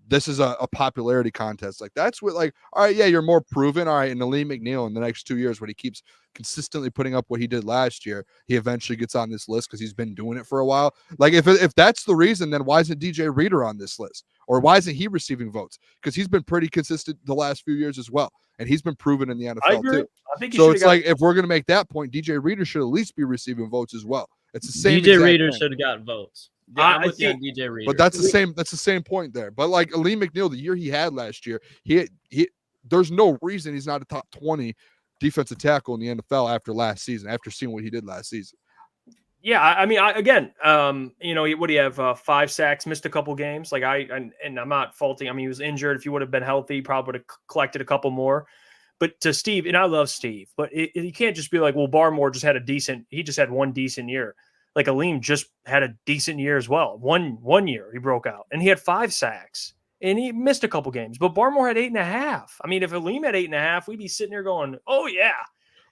this is a popularity contest. Like, that's what, like, all right, yeah, you're more proven. All right. And Aleem McNeil in the next 2 years, when he keeps consistently putting up what he did last year, he eventually gets on this list because he's been doing it for a while. Like, if that's the reason, then why isn't DJ Reader on this list? Or why isn't he receiving votes? Because he's been pretty consistent the last few years as well. And he's been proven in the NFL too. I think so. It's like, if we're going to make that point, DJ Reader should at least be receiving votes as well. It's the same. DJ Reader should have gotten votes. Yeah, I'm with you on DJ Reader. But that's the same. That's the same point there. But like Aleem McNeil, the year he had last year, he there's no reason he's not a top 20 defensive tackle in the NFL after last season. After seeing what he did last season. Yeah, I mean, what do you have? 5 sacks, missed a couple games. Like and I'm not faulting. I mean, he was injured. If he would have been healthy, he probably would have collected a couple more. But to Steve, and I love Steve, but you can't just be like, well, Barmore just had he just had one decent year. Like Aleem just had a decent year as well. One year he broke out and he had 5 sacks and he missed a couple games, but Barmore had 8.5. I mean, if Aleem had 8.5, we'd be sitting here going, oh yeah,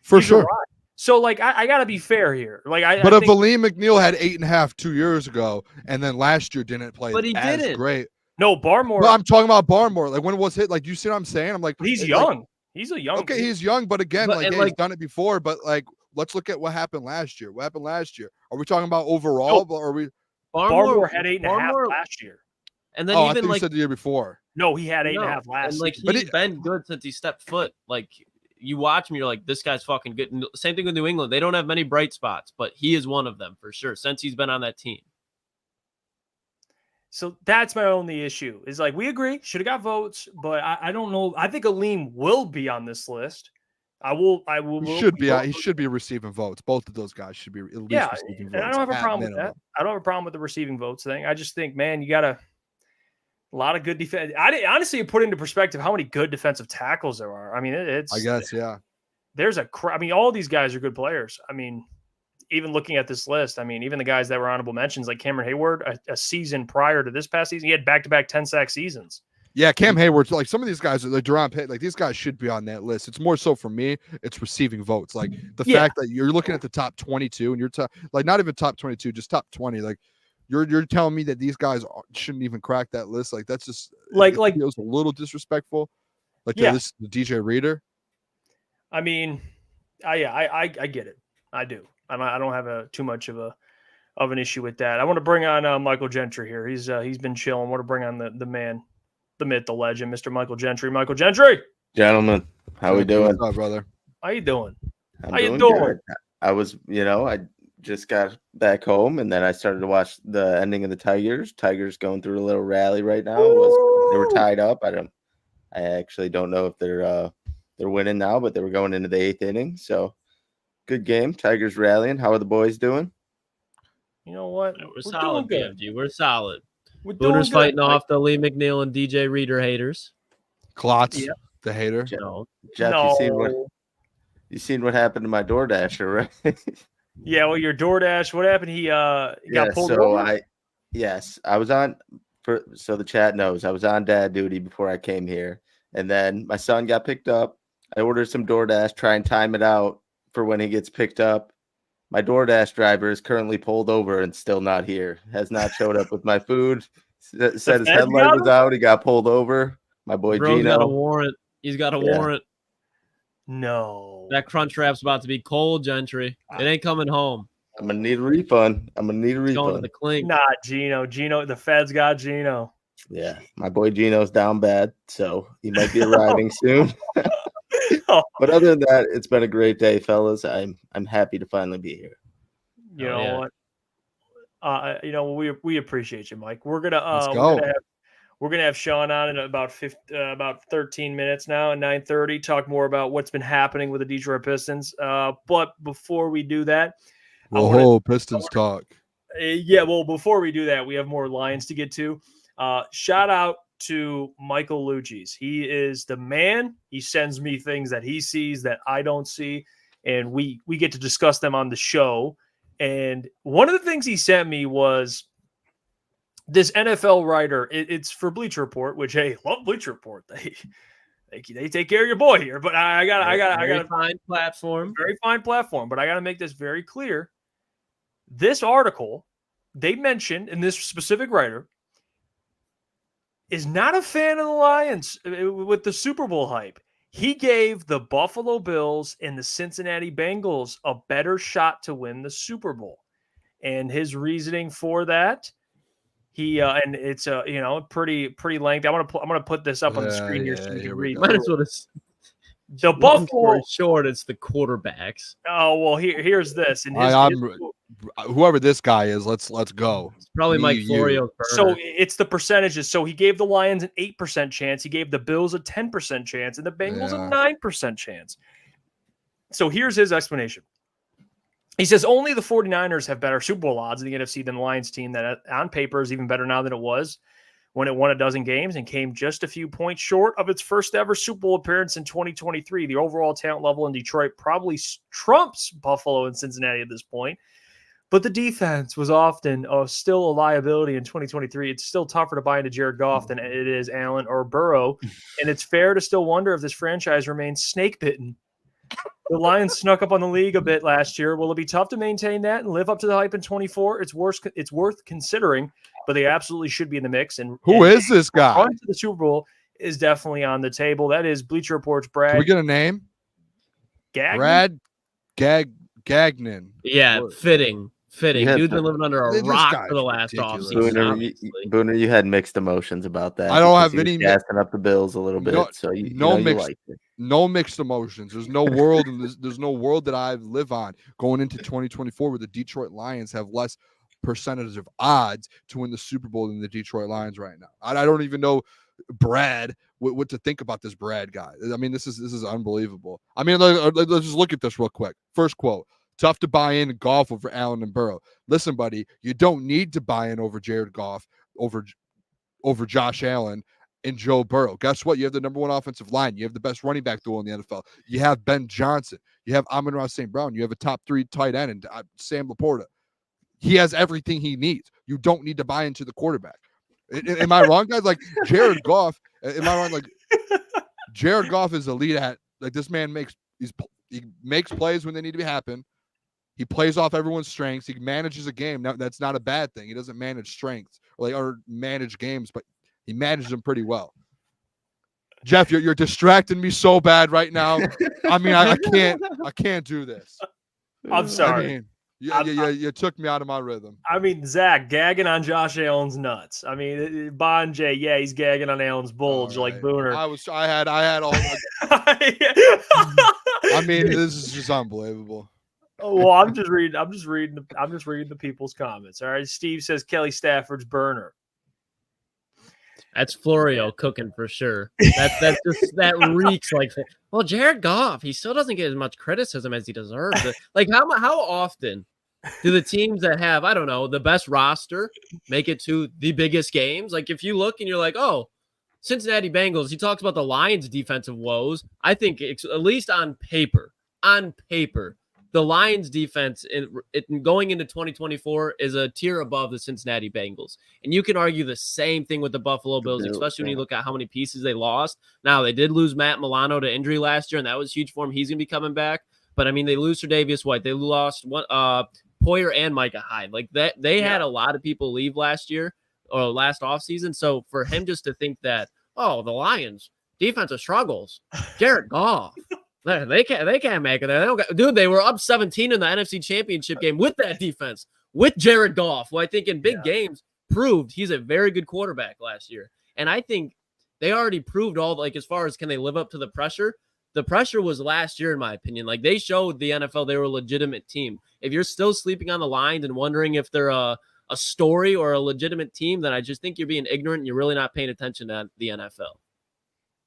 for sure. Right. So like, I gotta be fair here. Like if Aleem McNeil had 8.5 2 years ago, and then last year didn't play as great. No, Barmore. Well, I'm talking about Barmore. Like, when it was hit, like, you see what I'm saying? I'm like, he's young. He's a young. Okay, he's young, but again, he's done it before. But like, let's look at what happened last year. What happened last year? Are we talking about overall? Or are we? Barmore had 8.5 last year. And then I think you said the year before. No, he had 8.5 last. And like, he's been good since he stepped foot. Like, you watch him, you're like, this guy's fucking good. And same thing with New England. They don't have many bright spots, but he is one of them for sure since he's been on that team. So that's my only issue. Is like, we agree, should have got votes, but I don't know. I think Aleem will be on this list. I will. He should be receiving votes. Both of those guys should be at least receiving votes. And I don't have a at problem minimum. with that. I don't have a problem with the receiving votes thing. I just think, man, you got a lot of good defense. Honestly, put into perspective how many good defensive tackles there are. I mean, it's. I guess, yeah. There's I mean, all these guys are good players. I mean, even looking at this list, I mean, even the guys that were honorable mentions, like Cameron Hayward, a season prior to this past season, he had back-to-back 10-sack seasons. Yeah, Cam Hayward, like some of these guys, like Duron Pitt, like these guys should be on that list. It's more so for me, it's receiving votes. Like the fact that you're looking at the top 22 and you're like not even top 22, just top 20. Like you're telling me that these guys shouldn't even crack that list. Like that's just like feels a little disrespectful. Like this the DJ Reader. I mean, I get it. I do. I don't have too much of an issue with that. I want to bring on Michael Gentry here. He's been chilling. I want to bring on the man, the myth, the legend, Mr. Michael Gentry. Michael Gentry, gentlemen, how we doing? What's up, brother? How you doing? How you doing? I was, I just got back home and then I started to watch the ending of the Tigers. Tigers going through a little rally right now. They were tied up. I actually don't know if they're winning now, but they were going into the 8th inning. So good game. Tigers rallying. How are the boys doing? You know what? We're solid, BMG. We're solid. Booner's fighting off the Lee McNeil and DJ Reader haters. Klotz, the hater. Jeff, no. you seen what happened to my DoorDasher, right? Yeah, well, your DoorDash, what happened? He got pulled over? I was on, so the chat knows, I was on dad duty before I came here. And then my son got picked up. I ordered some DoorDash, try and time it out for when he gets picked up. My DoorDash driver is currently pulled over and still not here. Has not showed up with my food. Said his headlight was out. He got pulled over. My boy Gino got a warrant. He's got a warrant. No. That crunch wrap's about to be cold, Gentry. It ain't coming home. I'm gonna need a refund. Going to the clink. Nah, Gino. The feds got Gino. Yeah, my boy Gino's down bad, so he might be arriving soon. But other than that, it's been a great day, fellas. I'm happy to finally be here. You know what? We appreciate you, Mike. We're gonna we're gonna have Sean on in about 13 minutes now at 9:30. Talk more about what's been happening with the Detroit Pistons. But before we do that, Pistons talk. Before we do that, we have more Lions to get to. Shout out to Michael Lucchese. He is the man. He sends me things that he sees that I don't see, and we get to discuss them on the show. And one of the things he sent me was this NFL writer. It's for Bleacher Report, which, hey, love Bleacher Report. They take care of your boy here. But I got a fine platform. Very fine platform. But I got to make this very clear. This article, they mentioned, in this specific writer, is not a fan of the Lions with the Super Bowl hype. He gave the Buffalo Bills and the Cincinnati Bengals a better shot to win the Super Bowl. And his reasoning for that, and it's pretty lengthy. I'm gonna put this up on the screen here so you can read. Might as well the Buffalo short, it's the quarterbacks. Oh well, here's this. And whoever this guy is, let's go. It's probably Mike Florio. So it's the percentages. So he gave the Lions an 8% chance. He gave the Bills a 10% chance, and the Bengals a 9% chance. So here's his explanation. He says only the 49ers have better Super Bowl odds in the NFC than the Lions team that on paper is even better now than it was when it won a dozen games and came just a few points short of its first ever Super Bowl appearance in 2023. The overall talent level in Detroit probably trumps Buffalo and Cincinnati at this point. But the defense was often still a liability in 2023. It's still tougher to buy into Jared Goff than it is Allen or Burrow. And it's fair to still wonder if this franchise remains snake-bitten. The Lions snuck up on the league a bit last year. Will it be tough to maintain that and live up to the hype in 24? It's worth considering, but they absolutely should be in the mix. And who is this guy? Going to the Super Bowl is definitely on the table. That is Bleacher Report's Brad. Can we get a name? Gagnon? Brad Gagnon. Yeah, fitting. Dude's been living under a rock for the last offseason. Booner, you had mixed emotions about that. I don't have any gassing up the Bills a little bit. No mixed emotions. There's no world, and there's no world that I live on going into 2024 where the Detroit Lions have less percentage of odds to win the Super Bowl than the Detroit Lions right now. I don't even know. Brad what to think about this Brad guy. I mean, this is unbelievable. I mean, let's just look at this real quick. First quote: tough to buy in Goff over Allen and Burrow. Listen, buddy, you don't need to buy in over Jared Goff over Josh Allen and Joe Burrow. Guess what? You have the number 1 offensive line. You have the best running back duel in the NFL. You have Ben Johnson. You have Amon-Ra St. Brown. You have a top 3 tight end and Sam Laporta. He has everything he needs. You don't need to buy into the quarterback. Am I wrong, guys? Like Jared Goff. Am I wrong? Like Jared Goff is elite at like this man he makes plays when they need to happen. He plays off everyone's strengths. He manages a game. Now that's not a bad thing. He doesn't manage strengths or manage games, but he manages them pretty well. Jeff, you're distracting me so bad right now. I mean, I can't do this. I'm sorry. I mean, you took me out of my rhythm. I mean, Zach gagging on Josh Allen's nuts. I mean, Bon J, yeah, he's gagging on Allen's bulge like Booner. I had all. I mean, this is just unbelievable. Oh, well, I'm just reading the people's comments. All right, Steve says Kelly Stafford's burner. That's Florio cooking for sure. That's just that reeks like. Well, Jared Goff, he still doesn't get as much criticism as he deserves. Like how often do the teams that have, I don't know, the best roster make it to the biggest games? Like if you look and you're like, oh, Cincinnati Bengals, he talks about the Lions' defensive woes. I think it's, at least on paper, the Lions defense in going into 2024 is a tier above the Cincinnati Bengals. And you can argue the same thing with the Buffalo Bills, especially when you look at how many pieces they lost. Now, they did lose Matt Milano to injury last year, and that was huge for him. He's going to be coming back. But, I mean, they lose Tre'Davious White. They lost Poyer and Micah Hyde. Like, that they had a lot of people leave last year or last offseason. So, for him just to think that, oh, the Lions, defensive struggles, Jared Goff. They can't make it there. They were up 17 in the NFC Championship game with that defense, with Jared Goff, who I think in big games proved he's a very good quarterback last year. And I think they already proved as far as can they live up to the pressure? The pressure was last year, in my opinion. Like they showed the NFL they were a legitimate team. If you're still sleeping on the Lions and wondering if they're a story or a legitimate team, then I just think you're being ignorant and you're really not paying attention to the NFL.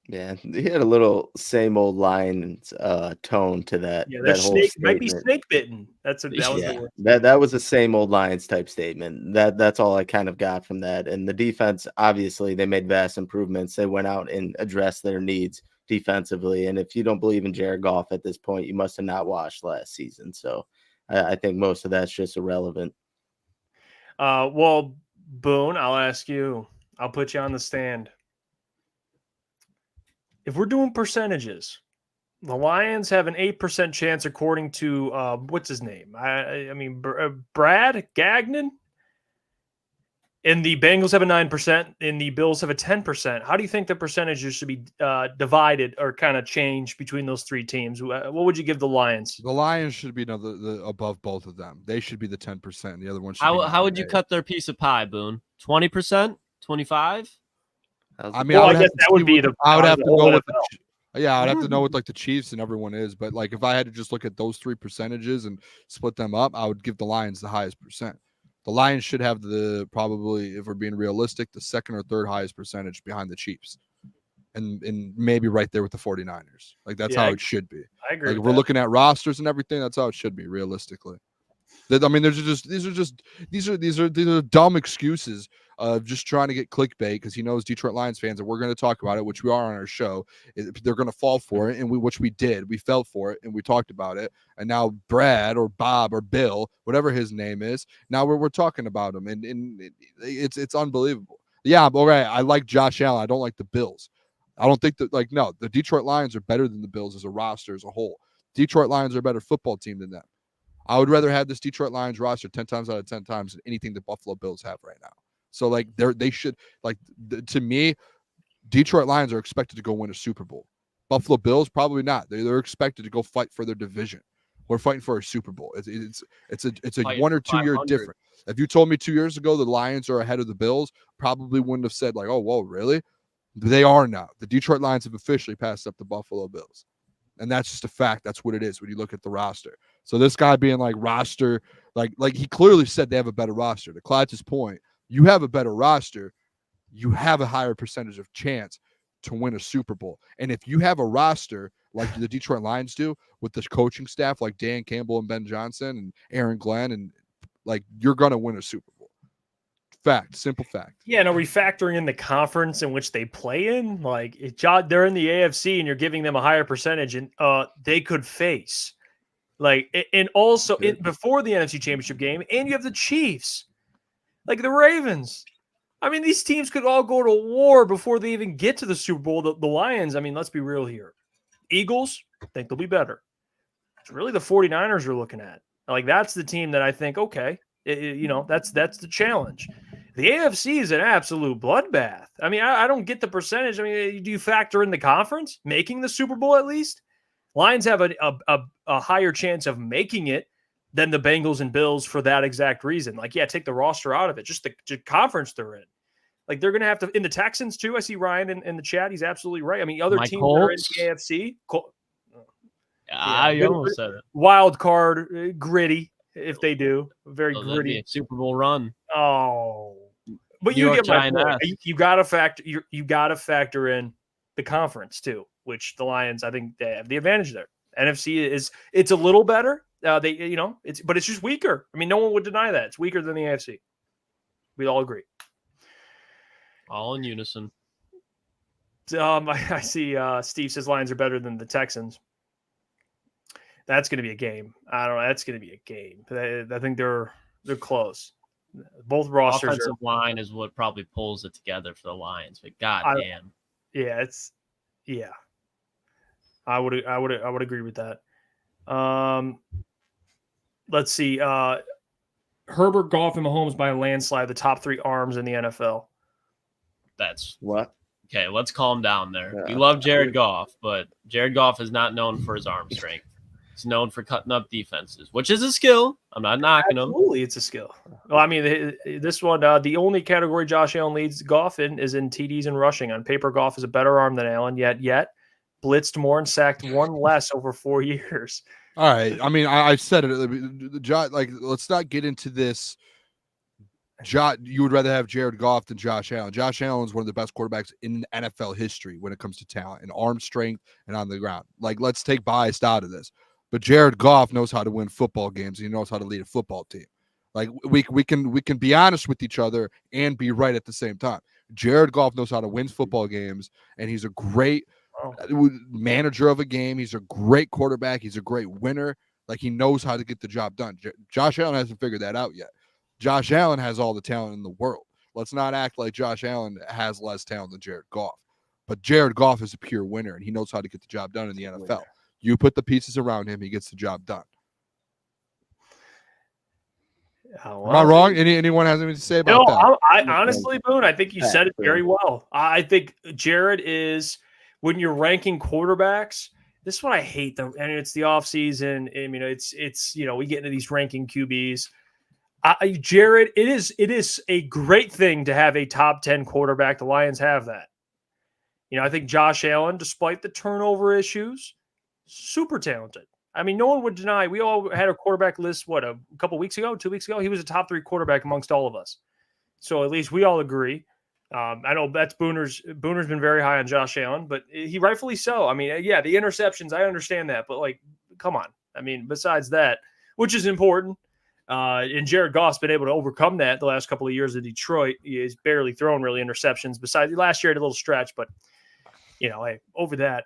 Yeah, he had a little same old Lions tone to that. Yeah, that whole might be snake bitten. That was the word. That was a same old Lions type statement. That's all I kind of got from that. And the defense, obviously, they made vast improvements. They went out and addressed their needs defensively. And if you don't believe in Jared Goff at this point, you must have not watched last season. So I think most of that's just irrelevant. Well, Boone, I'll ask you. I'll put you on the stand. If we're doing percentages, the Lions have an 8% chance, according to what's his name? Brad Gagnon, and the Bengals have a 9%, and the Bills have a 10%. How do you think the percentages should be divided or kind of changed between those three teams? What would you give the Lions? The Lions should be above both of them. They should be the 10%. And the other one should how would you cut their piece of pie, Boone? 20%? 25%? I mean, I guess that would be I would have to go with I'd have to know what like the Chiefs and everyone is, but like if I had to just look at those three percentages and split them up, I would give the Lions the highest percent. The Lions should have probably, if we're being realistic, the second or third highest percentage behind the Chiefs, and maybe right there with the 49ers. Like that's how it should be. I agree. Like if we're looking at rosters and everything, that's how it should be realistically. I mean, these are dumb excuses of just trying to get clickbait because he knows Detroit Lions fans, and we're going to talk about it, which we are on our show. They're going to fall for it, and which we did. We fell for it, and we talked about it. And now Brad or Bob or Bill, whatever his name is, now we're talking about him, and it's unbelievable. Yeah, okay, I like Josh Allen. I don't like the Bills. I don't think that the Detroit Lions are better than the Bills as a roster as a whole. Detroit Lions are a better football team than them. I would rather have this Detroit Lions roster 10 times out of 10 times than anything the Buffalo Bills have right now. So they should to me, Detroit Lions are expected to go win a Super Bowl. Buffalo Bills probably not. They're expected to go fight for their division. We're fighting for a Super Bowl. It's a 1 or 2 year difference. If you told me 2 years ago the Lions are ahead of the Bills, probably wouldn't have said oh whoa really. They are now. The Detroit Lions have officially passed up the Buffalo Bills. And that's just a fact. That's what it is when you look at the roster. So this guy being roster, like he clearly said they have a better roster. To Klotz's point, you have a better roster. you have a higher percentage of chance to win a Super Bowl. And if you have a roster like the Detroit Lions do with this coaching staff like Dan Campbell and Ben Johnson and Aaron Glenn, and like, you're going to win a Super Bowl. Fact, simple fact. Yeah, and are we factoring in the conference in which they play in? Like, they're in the AFC and you're giving them a higher percentage, and they could face. Like, and also before the NFC Championship game, and you have the Chiefs, like the Ravens. I mean, these teams could all go to war before they even get to the Super Bowl. The Lions, I mean, let's be real here. Eagles, I think they'll be better. It's really the 49ers you're looking at. Like, that's the team that I think, okay, that's the challenge. The AFC is an absolute bloodbath. I mean, I don't get the percentage. I mean, do you factor in the conference making the Super Bowl at least? Lions have a higher chance of making it than the Bengals and Bills for that exact reason. Like, yeah, take the roster out of it, just the conference they're in. Like, they're going to have to – in the Texans, too. I see Ryan in the chat. He's absolutely right. I mean, other teams that are in the AFC. I almost said it. Wild card, gritty, if they do. Very gritty. Super Bowl run. Oh. But you get my point. You got to factor in the conference, too, which the Lions, I think they have the advantage there. NFC it's a little better. But it's just weaker. I mean, no one would deny that. It's weaker than the AFC. We all agree. All in unison. I see Steve says Lions are better than the Texans. That's going to be a game. I don't know. That's going to be a game. I think they're close. Both rosters. Offensive line is what probably pulls it together for the Lions. But goddamn. Yeah, I would agree with that. Let's see. Herbert, Goff, and Mahomes by a landslide, the top 3 arms in the NFL. That's what? Okay, let's calm down there. Yeah. We love Jared Goff, but Jared Goff is not known for his arm strength. He's known for cutting up defenses, which is a skill. I'm not knocking him. Absolutely, it's a skill. Well, I mean, this one, the only category Josh Allen leads Goff in is in TDs and rushing. On paper, Goff is a better arm than Allen, yet blitzed more and sacked one less over 4 years. All right. I mean, I said it. Like, let's not get into this. You would rather have Jared Goff than Josh Allen. Josh Allen is one of the best quarterbacks in NFL history when it comes to talent and arm strength and on the ground. Like, let's take bias out of this. But Jared Goff knows how to win football games. He knows how to lead a football team. Like, we can be honest with each other and be right at the same time. Jared Goff knows how to win football games, and he's a great manager of a game. He's a great quarterback. He's a great winner. Like, he knows how to get the job done. Josh Allen hasn't figured that out yet. Josh Allen has all the talent in the world. Let's not act like Josh Allen has less talent than Jared Goff. But Jared Goff is a pure winner, and he knows how to get the job done in the NFL. You put the pieces around him, he gets the job done. Am I wrong? Anyone has anything to say about that? I honestly, Boone, I think you said it very well. I think Jared is, when you're ranking quarterbacks, this is what I hate, though. And it's the offseason. I mean, it's we get into these ranking QBs. Jared, it is a great thing to have a top 10 quarterback. The Lions have that. I think Josh Allen, despite the turnover issues, super talented. I mean, no one would deny. We all had a quarterback list, a couple weeks ago, 2 weeks ago? He was a top 3 quarterback amongst all of us. So at least we all agree. I know that's Booner's been very high on Josh Allen, but he rightfully so. I mean, yeah, the interceptions, I understand that, but like, come on. I mean, besides that, which is important, and Jared Goff's been able to overcome that the last couple of years in Detroit. He's barely thrown really interceptions. Besides, last year he had a little stretch, but hey, over that.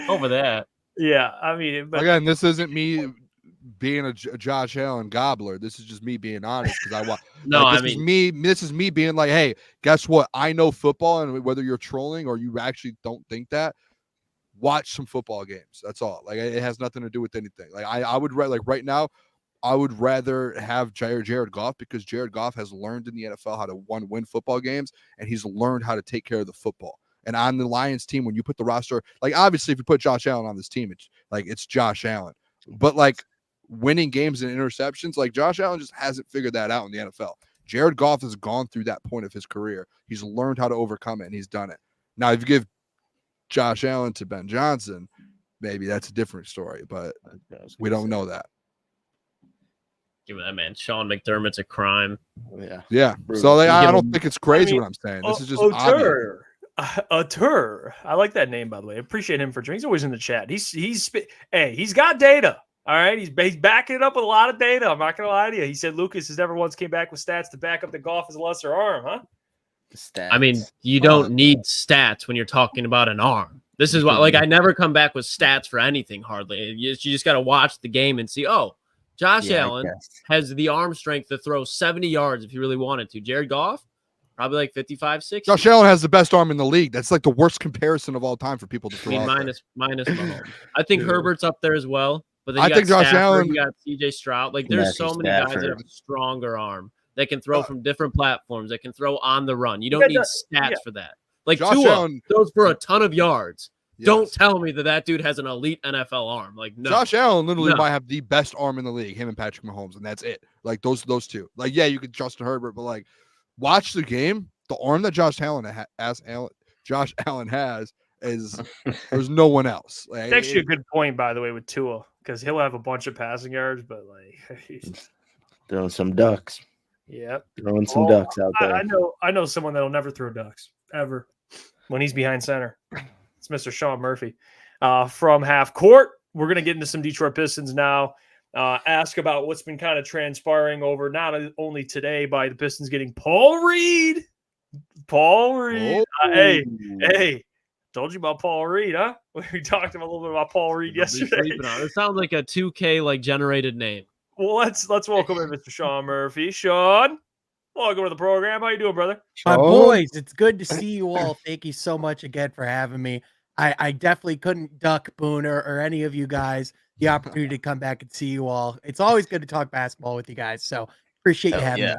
Over that. Yeah, I mean, but again, this isn't me being a Josh Allen gobbler. This is just me being honest because I want. This is me being like, hey, guess what? I know football, and whether you're trolling or you actually don't think that, watch some football games. That's all. Like, it has nothing to do with anything. Like, I would like right now, I would rather have Jared Goff because Jared Goff has learned in the NFL how to win football games, and he's learned how to take care of the football. And on the Lions team, when you put the roster, like, obviously if you put Josh Allen on this team, it's Josh Allen. But like, winning games and interceptions, like, Josh Allen just hasn't figured that out in the NFL. Jared Goff has gone through that point of his career. He's learned how to overcome it, and he's done it. Now, if you give Josh Allen to Ben Johnson, maybe that's a different story, but we don't know that. Give me that, man. Sean McDermott's a crime. Yeah. Yeah. Brutal. So You I give don't him- think it's crazy I mean, what I'm saying. This is just obvious. Auteur. Auteur. I like that name, by the way. I appreciate him for joining. He's always in the chat. He's got data. All right. He's backing it up with a lot of data. I'm not going to lie to you. He said Lukas has never once came back with stats to back up the golf as a lesser arm, huh? Stats. I mean, you don't need stats when you're talking about an arm. This is why, like, I never come back with stats for anything hardly. You just got to watch the game and see, oh, Josh Yeah, I Allen guess. has the arm strength to throw 70 yards if he really wanted to. Jared Goff, probably like 55, 60. Josh Allen has the best arm in the league. That's like the worst comparison of all time for people to I throw mean, out there. minus Mahomes. I think Yeah. Herbert's up there as well. But then I you think got Josh Stafford, Allen- you got CJ Stroud. Like, there's Matthew so many guys that Stafford. have a stronger arm that can throw from different platforms, that can throw on the run. You don't Yeah, need stats for that. Like, Josh Tua Allen- throws for a ton of yards. Yes. Don't tell me that dude has an elite NFL arm. Like, no. Josh Allen literally No. might have the best arm in the league, him and Patrick Mahomes, and that's it. Like those two. Like, yeah, you could Justin Herbert, but like, watch the game. The arm that Josh Allen has is there's no one else. Like, It's actually a good point, by the way, with Tua, because he'll have a bunch of passing yards, but like, Throwing some ducks. yep. Throwing some Oh, ducks out there. I know someone that'll never throw ducks ever when he's behind center. It's Mr. Sean Murphy from half court. We're gonna get into some Detroit Pistons now. Ask about what's been kind of transpiring over not only today by the Pistons getting Paul Reed. Hey, told you about Paul Reed, huh? We talked a little bit about Paul Reed yesterday. It sounds like a 2K like generated name. Well, let's welcome in Mr. Sean Murphy. Sean, welcome to the program. How you doing, brother? My boys, it's good to see you all. Thank you so much again for having me. I definitely couldn't duck Booner or any of you guys the opportunity to come back and see you all. It's always good to talk basketball with you guys. So appreciate you having me.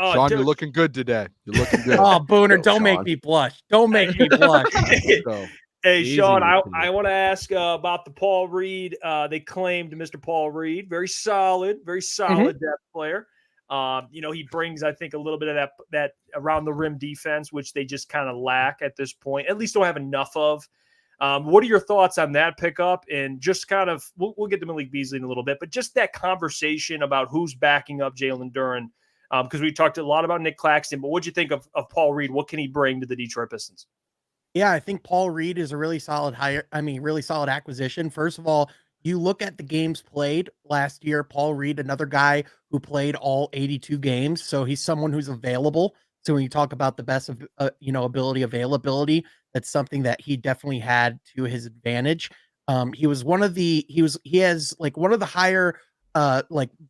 Oh, Sean, dude. you're looking good today. You're looking good. Oh, Booner, don't Sean. make me blush. Don't make me blush. So, Hey, Easy, Sean, easy. I want to ask about the Paul Reed. They claimed Mr. Paul Reed, very solid depth player. He brings, I think, a little bit of that around the rim defense, which they just kind of lack at this point. At least don't have enough of. What are your thoughts on that pickup? And just kind of, we'll get to Malik Beasley in a little bit, but just that conversation about who's backing up Jalen Duren, because we talked a lot about Nick Claxton. But what'd you think of Paul Reed? What can he bring to the Detroit Pistons? Yeah, I think Paul Reed is a really solid really solid acquisition. First of all, you look at the games played last year, Paul Reed, another guy who played all 82 games. So he's someone who's available. So when you talk about the best of, availability, that's something that he definitely had to his advantage. He has one of the higher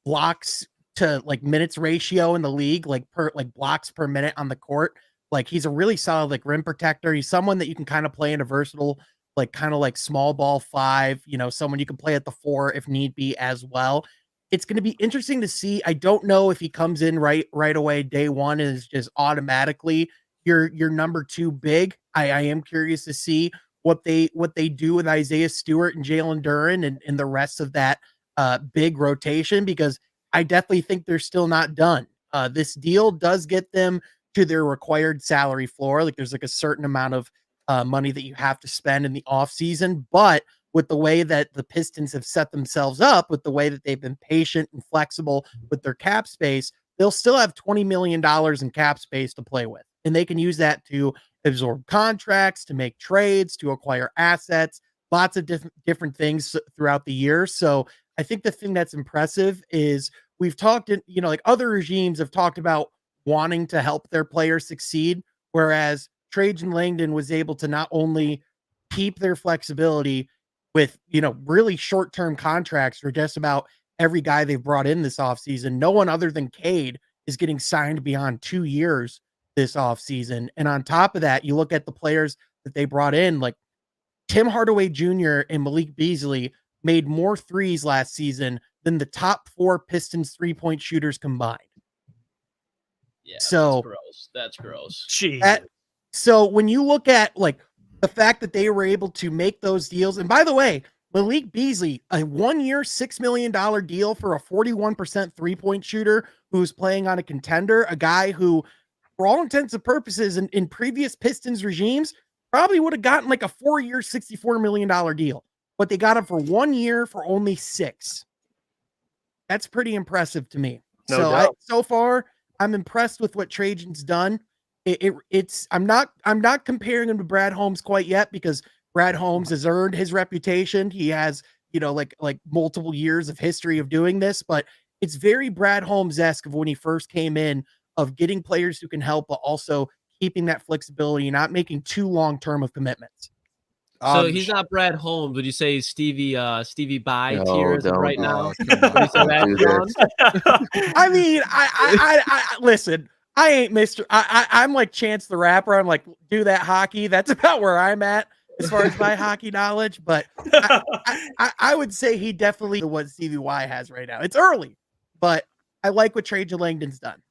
blocks to minutes ratio in the league, blocks per minute on the court. Like, he's a really solid rim protector. He's someone that you can kind of play in a versatile, small ball five, someone you can play at the 4 if need be as well. It's going to be interesting to see. I don't know if he comes in right away day one and is just automatically your number 2 big. I am curious to see what they do with Isaiah Stewart and Jalen Duren and the rest of that big rotation, because I definitely think they're still not done. This deal does get them to their required salary floor. There's a certain amount of money that you have to spend in the offseason, but with the way that the Pistons have set themselves up, with the way that they've been patient and flexible with their cap space, they'll still have $20 million in cap space to play with. And they can use that to absorb contracts, to make trades, to acquire assets, lots of different things throughout the year. So I think the thing that's impressive is we've talked, other regimes have talked about wanting to help their players succeed, whereas Trajan Langdon was able to not only keep their flexibility with, really short-term contracts for just about every guy they've brought in this offseason. No one other than Cade is getting signed beyond 2 years this offseason. And on top of that, you look at the players that they brought in, like Tim Hardaway Jr. and Malik Beasley made more threes last season than the top 4 Pistons 3-point shooters combined. Yeah, So- that's gross. Jeez. So when you look at the fact that they were able to make those deals, and by the way, Malik Beasley, a 1-year, $6 million deal for a 41% 3-point shooter who's playing on a contender, a guy who, for all intents and purposes, in previous Pistons regimes, probably would have gotten a 4-year, $64 million deal. But they got him for 1 year for only $6. That's pretty impressive to me. No So doubt. so far, I'm impressed with what Trajan's done. It's I'm not comparing him to Brad Holmes quite yet, because Brad Holmes has earned his reputation. He has, like multiple years of history of doing this, but it's very Brad Holmes-esque of when he first came in, of getting players who can help, but also keeping that flexibility, not making too long-term of commitments. So he's not Brad Holmes. Would you say Stevie By No, tier as of don't. right now? come on. Would you say that, do John? I mean, I listen. I ain't Mr. I'm like Chance the Rapper. I'm like, do that hockey. That's about where I'm at as far as my hockey knowledge. But I would say he definitely what Stevie Y has right now. It's early, but I like what Trajan Langdon's done.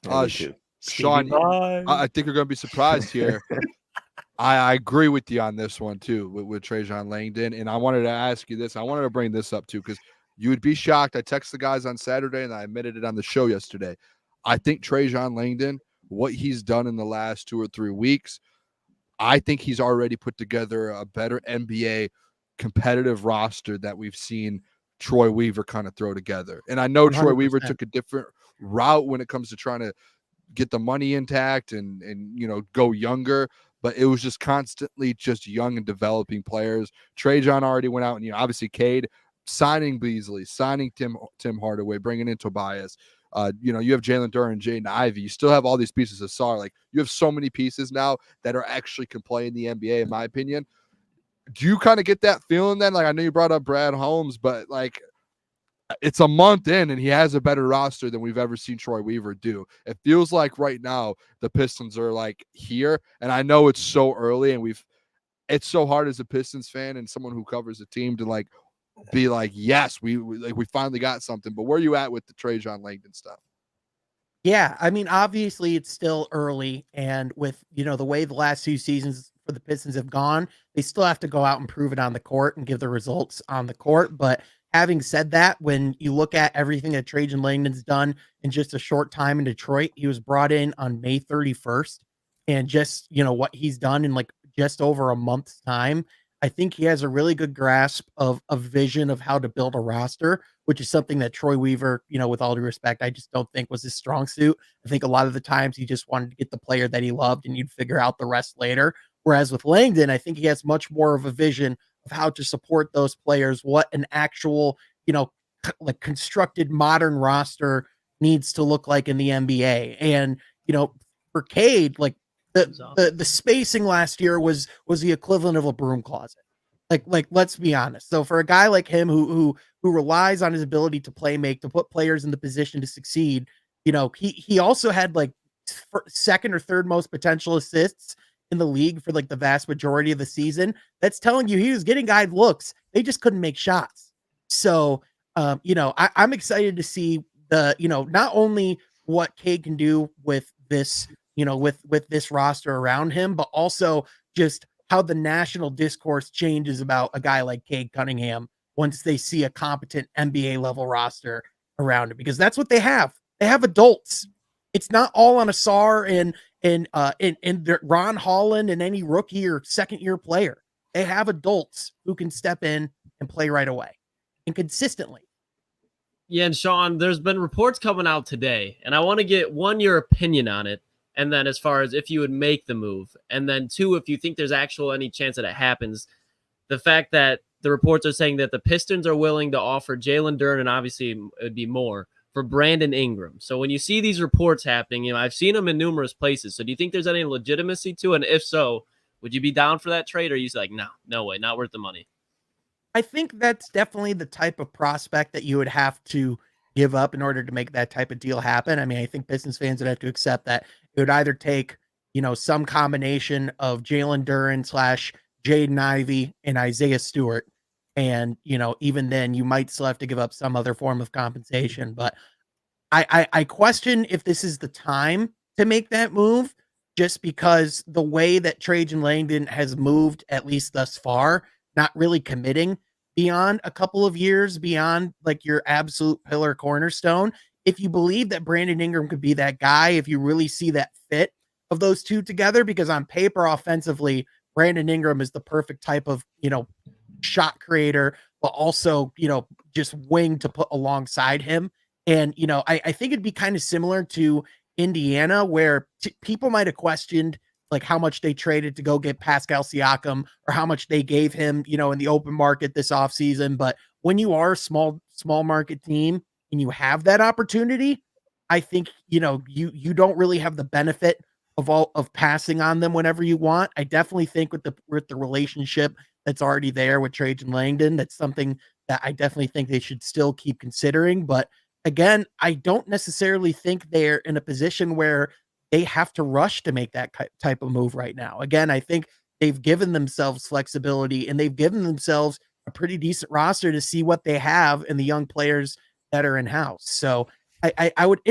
Yeah, me too. Sean, I think you're going to be surprised here. I agree with you on this one too, with Trajan Langdon. And I wanted to ask you this. I wanted to bring this up too, because you would be shocked. I texted the guys on Saturday and I admitted it on the show yesterday. I think Trajan Langdon, what he's done in the last 2 or 3 weeks, I think he's already put together a better NBA competitive roster that we've seen Troy Weaver kind of throw together. And I know Troy 100%. Weaver took a different route when it comes to trying to get the money intact and go younger, but it was just constantly just young and developing players. Trajan already went out and obviously Cade, signing Beasley, signing Tim Hardaway, bringing in Tobias. You have Jalen Duren, Jaden Ivey. You still have all these pieces of SAR. Like, you have so many pieces now that are actually can play in the NBA, in my opinion. Do you kind of get that feeling then? Like, I know you brought up Brad Holmes, but like, it's a month in and he has a better roster than we've ever seen Troy Weaver do. It feels like right now the Pistons are like here, and I know it's so early and it's so hard as a Pistons fan and someone who covers a team to like be like, yes, we finally got something. But where are you at with the Trajan Langdon stuff? Yeah, I mean, obviously it's still early, and with the way the last 2 seasons for the Pistons have gone, they still have to go out and prove it on the court and give the results on the court. But having said that, when you look at everything that Trajan Langdon's done in just a short time in Detroit, he was brought in on May 31st, and just what he's done in like just over a month's time, I think he has a really good grasp of a vision of how to build a roster, which is something that Troy Weaver, with all due respect, I just don't think was his strong suit. I think a lot of the times he just wanted to get the player that he loved and you'd figure out the rest later. Whereas with Langdon, I think he has much more of a vision of how to support those players, what an actual, like constructed modern roster needs to look like in the NBA. And, for Cade, like, the spacing last year was the equivalent of a broom closet. Like let's be honest. So for a guy like him who relies on his ability to play make, to put players in the position to succeed, he also had like second or third most potential assists in the league for like the vast majority of the season. That's telling you he was getting guys looks. They just couldn't make shots. So I'm excited to see not only what Cade can do with this with this roster around him, but also just how the national discourse changes about a guy like Cade Cunningham once they see a competent NBA level roster around him, because that's what they have. They have adults. It's not all on Asar and Ron Holland and any rookie or second year player. They have adults who can step in and play right away and consistently. Yeah, and Sean, there's been reports coming out today, and I want to get your opinion on it. And then as far as if you would make the move, and then 2, if you think there's any chance that it happens, the fact that the reports are saying that the Pistons are willing to offer Jalen Duren, and obviously it would be more, for Brandon Ingram. So when you see these reports happening, I've seen them in numerous places. So do you think there's any legitimacy to it? And if so, would you be down for that trade? Or are you like, no way, not worth the money? I think that's definitely the type of prospect that you would have to give up in order to make that type of deal happen. I mean, I think Pistons fans would have to accept that it would either take, some combination of Jalen Duren / Jaden Ivey and Isaiah Stewart. And, even then you might still have to give up some other form of compensation. But I question if this is the time to make that move, just because the way that Trajan Langdon has moved, at least thus far, not really committing beyond a couple of years, beyond like your absolute pillar cornerstone. If you believe that Brandon Ingram could be that guy, if you really see that fit of those two together, because on paper, offensively, Brandon Ingram is the perfect type of, shot creator, but also, just wing to put alongside him. And, I think it'd be kind of similar to Indiana, where people might have questioned like how much they traded to go get Pascal Siakam or how much they gave him, in the open market this offseason. But when you are a small market team and you have that opportunity, I think, you don't really have the benefit of passing on them whenever you want. I definitely think with the relationship that's already there with Trajan Langdon, that's something that I definitely think they should still keep considering. But again, I don't necessarily think they're in a position where they have to rush to make that type of move right now. Again, I think they've given themselves flexibility and they've given themselves a pretty decent roster to see what they have in the young players that are in house. So I would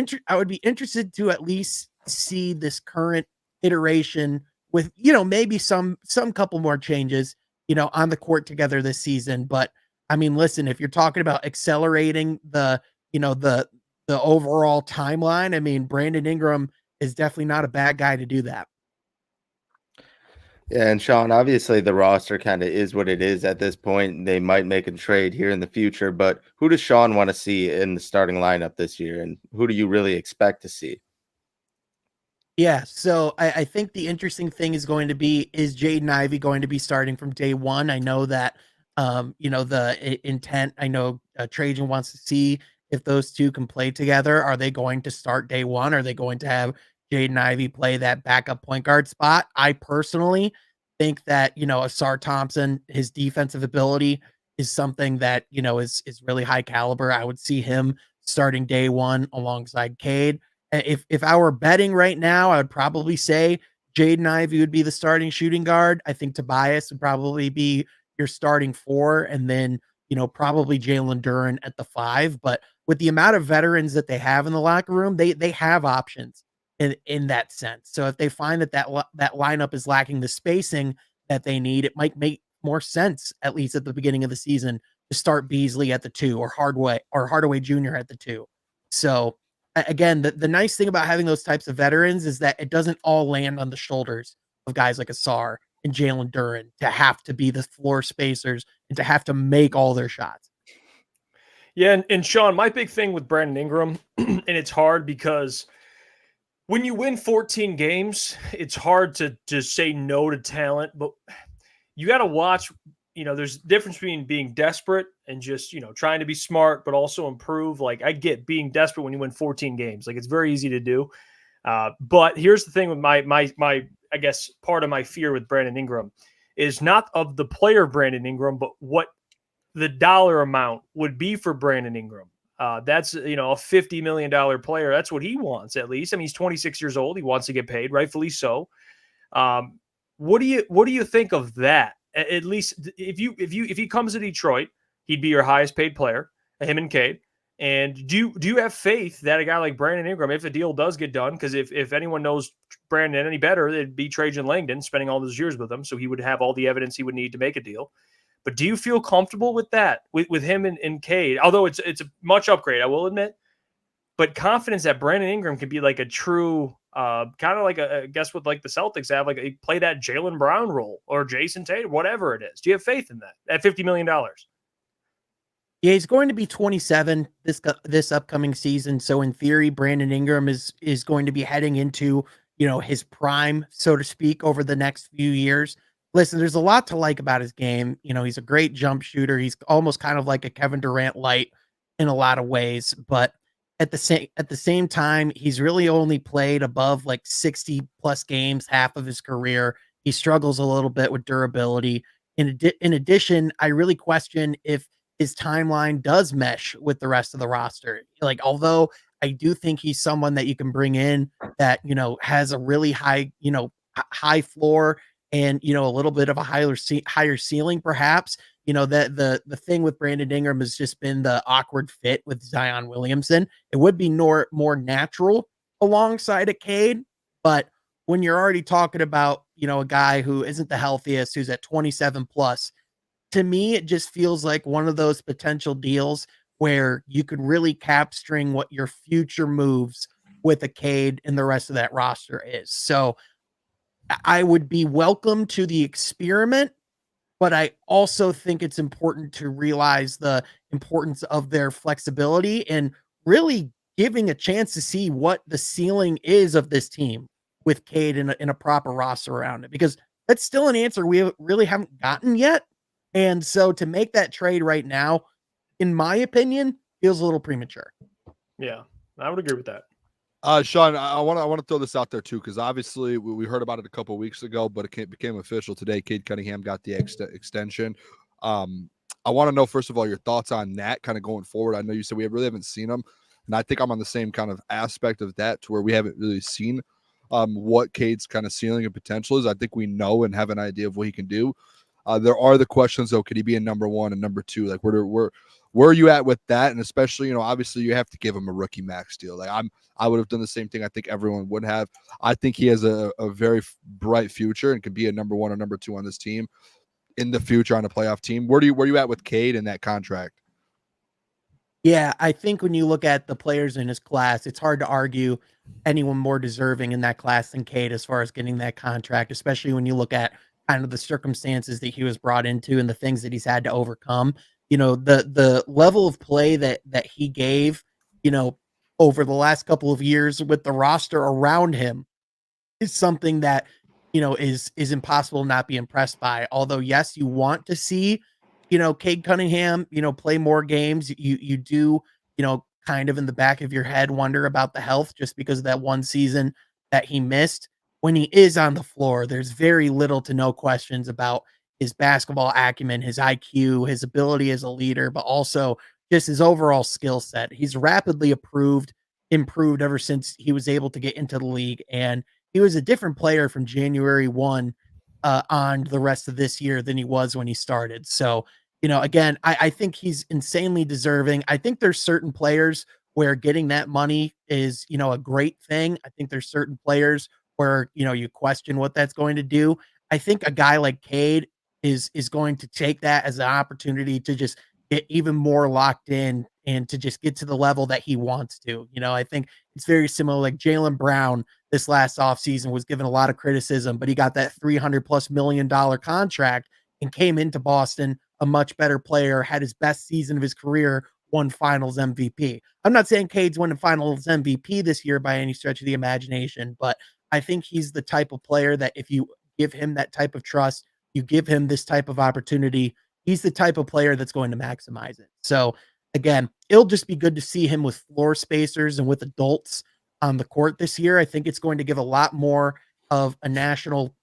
be interested to at least see this current iteration with, maybe some couple more changes, on the court together this season. But I mean, listen, if you're talking about accelerating the overall timeline, I mean, Brandon Ingram is definitely not a bad guy to do that. Yeah, and Sean, obviously the roster kind of is what it is at this point. They might make a trade here in the future, but who does Sean want to see in the starting lineup this year, and who do you really expect to see? Yeah, so I think the interesting thing is going to be, is Jaden Ivey going to be starting from day one? I know that, the intent, I know Trajan wants to see if those two can play together. Are they going to start day one? Are they going to have Jaden Ivey play that backup point guard spot? I personally think that, Asar Thompson, his defensive ability is something that, is really high caliber. I would see him starting day one alongside Cade. If I were betting right now, I would probably say Jaden Ivey would be the starting shooting guard. I think Tobias would probably be your starting four, and then, probably Jalen Duren at the 5. But with the amount of veterans that they have in the locker room, they have options in that sense. So if they find that lineup is lacking the spacing that they need, it might make more sense, at least at the beginning of the season, to start Beasley at the 2 or Hardaway Jr. at the 2. So again, the nice thing about having those types of veterans is that it doesn't all land on the shoulders of guys like Asar and Jalen Duren to have to be the floor spacers and to have to make all their shots. Yeah, and Sean, my big thing with Brandon Ingram, and it's hard because when you win 14 games, it's hard to just say no to talent, but you got to watch, there's a difference between being desperate and just, trying to be smart, but also improve. Like, I get being desperate when you win 14 games. Like, it's very easy to do. But here's the thing with my I guess part of my fear with Brandon Ingram is not of the player Brandon Ingram, but what the dollar amount would be for Brandon Ingram. That's, a $50 million player. That's what he wants, at least. I mean, he's 26 years old. He wants to get paid, rightfully so. What do you think of that? At least if he comes to Detroit, he'd be your highest paid player, him and Cade. And do you have faith that a guy like Brandon Ingram, if a deal does get done, because if anyone knows Brandon any better, it'd be Trajan Langdon, spending all those years with him, so he would have all the evidence he would need to make a deal. But do you feel comfortable with that, with him and Cade? Although it's a much upgrade, I will admit, but confidence that Brandon Ingram could be like a true, kind of like I guess what like the Celtics have, like play that Jaylen Brown role or Jason Tatum, whatever it is. Do you have faith in that at $50 million? Yeah, he's going to be 27 this upcoming season. So in theory, Brandon Ingram is going to be heading into, his prime, so to speak, over the next few years. Listen, there's a lot to like about his game. He's a great jump shooter. He's almost kind of like a Kevin Durant light in a lot of ways, but at the same time, he's really only played above like 60 plus games, half of his career. He struggles a little bit with durability. In addition, I really question if his timeline does mesh with the rest of the roster. Like, although I do think he's someone that you can bring in that, has a really high, high floor and, a little bit of a higher ceiling, perhaps. That the thing with Brandon Ingram has just been the awkward fit with Zion Williamson. It would be more natural alongside a Cade, but when you're already talking about, a guy who isn't the healthiest, who's at 27 plus, to me, it just feels like one of those potential deals where you could really cap string what your future moves with a Cade and the rest of that roster is. So I would be welcome to the experiment, but I also think it's important to realize the importance of their flexibility and really giving a chance to see what the ceiling is of this team with Cade in a proper roster around it, because that's still an answer we really haven't gotten yet. And so to make that trade right now, in my opinion, feels a little premature. Yeah, I would agree with that. Sean, I want to throw this out there too, because obviously we heard about it a couple of weeks ago, but it became official today. Cade Cunningham got the extension. I want to know, first of all, your thoughts on that kind of going forward. I know you said we really haven't seen him, and I think I'm on the same kind of aspect of that, to where we haven't really seen what Cade's kind of ceiling and potential is. I think we know and have an idea of what he can do. There are the questions, though. Could he be a number one and number two? Like, where are you at with that? And especially, obviously you have to give him a rookie max deal. Like I would have done the same thing. I think everyone would have. I think he has a very bright future and could be a number one or number two on this team in the future on a playoff team. Where you at with Cade in that contract? Yeah, I think when you look at the players in his class, it's hard to argue anyone more deserving in that class than Cade as far as getting that contract, especially when you look at kind of the circumstances that he was brought into and the things that he's had to overcome. The level of play that he gave, over the last couple of years with the roster around him is something that, is impossible to not be impressed by. Although, yes, you want to see, Cade Cunningham, play more games. You do, kind of in the back of your head wonder about the health just because of that one season that he missed. When he is on the floor, there's very little to no questions about his basketball acumen, his IQ, his ability as a leader, but also just his overall skill set. He's rapidly improved ever since he was able to get into the league. And he was a different player from January 1 on the rest of this year than he was when he started. So, again, I think he's insanely deserving. I think there's certain players where getting that money is, a great thing. I think there's certain players where, you question what that's going to do. I think a guy like Cade is going to take that as an opportunity to just get even more locked in and to just get to the level that he wants to. I think it's very similar. Like Jaylen Brown this last offseason was given a lot of criticism, but he got that $300+ million contract and came into Boston a much better player, had his best season of his career, won finals MVP. I'm not saying Cade's winning finals MVP this year by any stretch of the imagination, but I think he's the type of player that if you give him that type of trust, you give him this type of opportunity, he's the type of player that's going to maximize it. So again, it'll just be good to see him with floor spacers and with adults on the court this year. I think it's going to give a lot more of a national,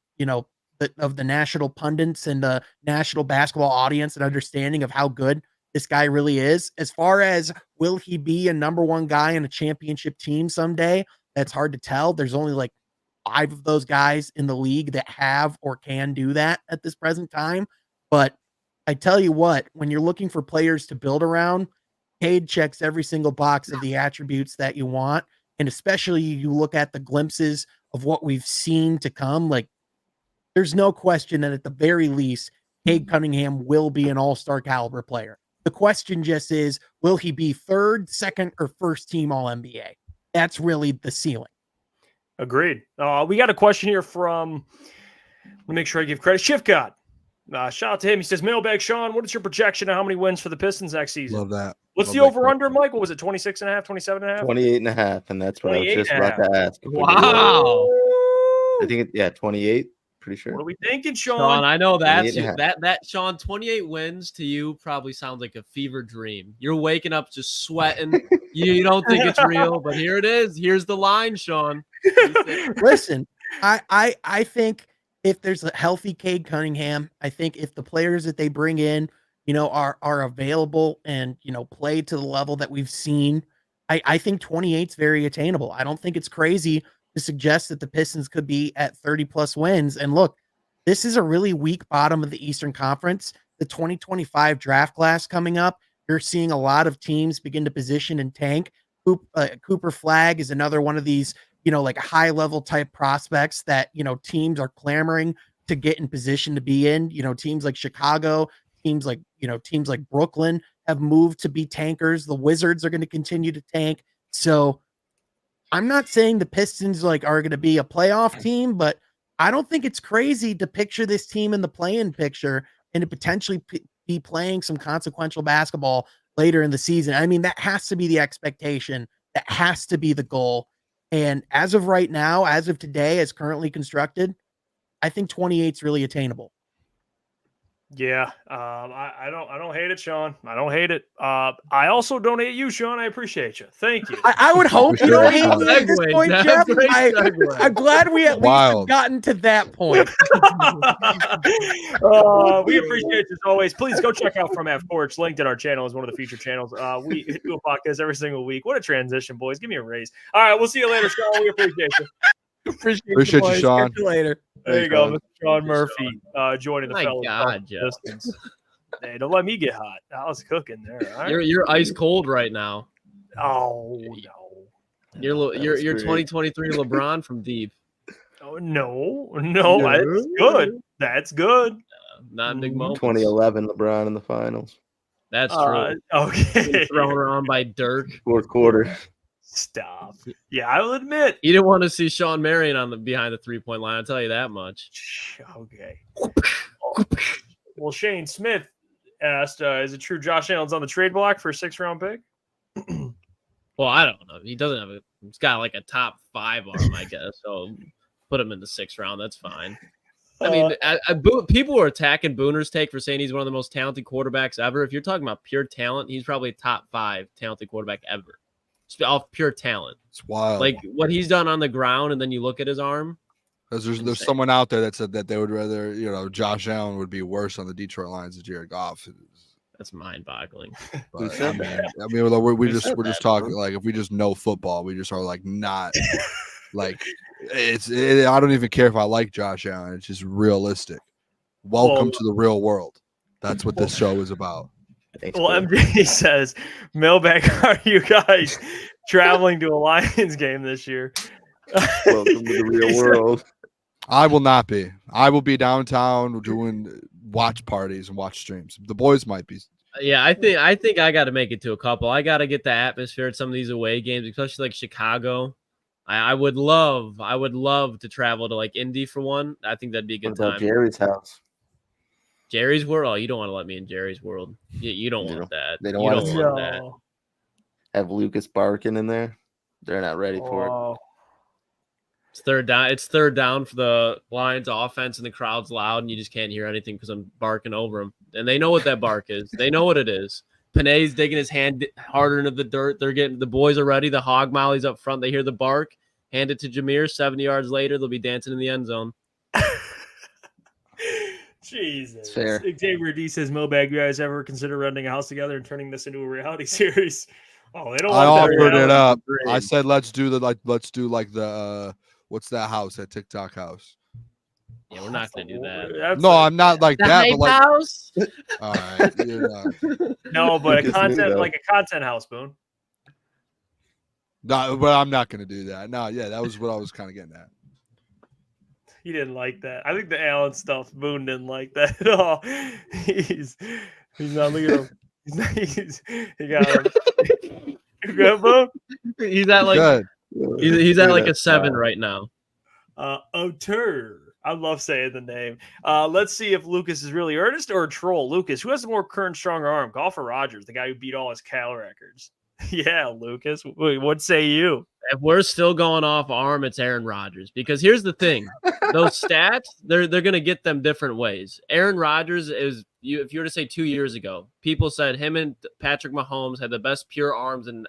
of the national pundits and the national basketball audience an understanding of how good this guy really is. As far as will he be a number one guy in a championship team someday, that's hard to tell. There's only like 5 of those guys in the league that have or can do that at this present time. But I tell you what, when you're looking for players to build around, Cade checks every single box of the attributes that you want. And especially you look at the glimpses of what we've seen to come. Like, there's no question that at the very least, Cade Cunningham will be an all-star caliber player. The question just is, will he be third, second, or first team All-NBA? That's really the ceiling. Agreed. We got a question here from, let me make sure I give credit, Shift God. Shout out to him. He says, Mailbag Sean, what is your projection of how many wins for the Pistons next season? Love that. What's the over-under, Mike? What was it, 26.5, 27.5? 28.5, and that's what I was just about to ask. Wow. I think 28. Pretty sure. What are we thinking, Sean? Sean, I know that's 28.5. that Sean, 28 wins to you probably sounds like a fever dream. You're waking up just sweating. you don't think it's real, but here it is. Here's the line, Sean. Listen, I think if there's a healthy Cade Cunningham, I think if the players that they bring in, are available and, play to the level that we've seen, I think 28 is very attainable. I don't think it's crazy to suggest that the Pistons could be at 30+ wins. And look, this is a really weak bottom of the Eastern Conference. The 2025 draft class coming up, you're seeing a lot of teams begin to position and tank. Cooper Flagg is another one of these, like high level type prospects that, teams are clamoring to get in position to be in. Teams like Chicago, teams like Brooklyn have moved to be tankers. The Wizards are going to continue to tank. So I'm not saying the Pistons are going to be a playoff team, but I don't think it's crazy to picture this team in the play-in picture and to potentially be playing some consequential basketball later in the season. I mean, that has to be the expectation. That has to be the goal. And as of right now, as of today, as currently constructed, I think 28 is really attainable. Yeah, I don't hate it, Sean. I don't hate it. I also don't hate you, Sean. I appreciate you. Thank you. I would hope you don't hate me at this Segue, point, Jeff. Jeff. Great segue. I'm glad we at least have Wild. gotten to that point. We appreciate you as always. Please go check out From Half Court. Linked in our channel as one of the featured channels. We do a podcast every single week. What a transition, boys. Give me a raise. All right, we'll see you later, Sean. We appreciate you. Appreciate you, boys. Sean. Catch you later. There you go, Mr. Sean Murphy, joining the My fellow. God, Jeff. Pistons. Hey, don't let me get hot. I was cooking there. All right? You're ice cold right now. Oh no. You're great. 2023 LeBron from deep. Oh no, that's good. That's good. Not big moment. 2011 LeBron in the finals, That's true. Okay. Thrown around by Dirk. fourth quarter. Stop. Yeah, I will admit. You didn't want to see Sean Marion behind the 3-point line. I'll tell you that much. Okay. Well, Shane Smith asked, "Is it true Josh Allen's on the trade block for a 6th-round pick?" Well, I don't know. He doesn't have he's got like a top 5 arm, I guess. So put him in the 6th round. That's fine. I mean, people were attacking Booner's take for saying he's one of the most talented quarterbacks ever. If you're talking about pure talent, he's probably a top 5 talented quarterback ever. Just off pure talent. It's wild. Like what he's done on the ground, and then you look at his arm. Because there's someone out there that said that they would rather, Josh Allen would be worse on the Detroit Lions than Jared Goff. That's mind-boggling. But, I mean, we're just talking like if we just know football, we just are like not like I don't even care if I like Josh Allen. It's just realistic. Welcome to the real world. That's what this show is about. Thanks, Well, bro. MJ says, "Mailbag, are you guys traveling to a Lions game this year?" Welcome to the real world. I will not be. I will be downtown doing watch parties and watch streams. The boys might be. Yeah, I think I got to make it to a couple. I got to get the atmosphere at some of these away games, especially like Chicago. I would love to travel to like Indy for one. I think that'd be a good What about time. Jerry's house? Jerry's World. Oh, you don't want to let me in Jerry's World. You don't want that. They don't You want don't us- want that. Have Lukas barking in there? They're not ready for it. Oh, It's third down. It's third down for the Lions offense, and the crowd's loud, and you just can't hear anything because I'm barking over them. And they know what that bark is. They know what it is. Panay's digging his hand harder into the dirt. The boys are ready. The hog molly's up front. They hear the bark. Hand it to Jahmyr. 70 yards later, they'll be dancing in the end zone. Jesus. It's fair. Xavier D says, "Mailbag, you guys ever consider renting a house together and turning this into a reality series?" Oh, they don't. I want that offered it reality up. grade. I said let's do the what's that house? That TikTok house. Yeah, we're not going to do that. That's No, a- I'm not like that. But like, house. all right, you're not. no, but a Lucas content Nuno. like a content house, Boone. No, but I'm not gonna do that. No, yeah, that was what I was kind of getting at. He didn't like that. I think the Allen stuff, Boone didn't like that at all. He's not looking at him. He got him. You good, Boone? He's at like Good. he's at like a 7 right now. Otur. I love saying the name. Let's see if Lucas is really earnest or a troll. Lucas, who has the more current, stronger arm, Golf or Rogers, the guy who beat all his Cal records? Yeah, Lucas. What say you? If we're still going off arm, it's Aaron Rodgers. Because here's the thing: those stats, they're gonna get them different ways. Aaron Rodgers is if you were to say 2 years ago, people said him and Patrick Mahomes had the best pure arms and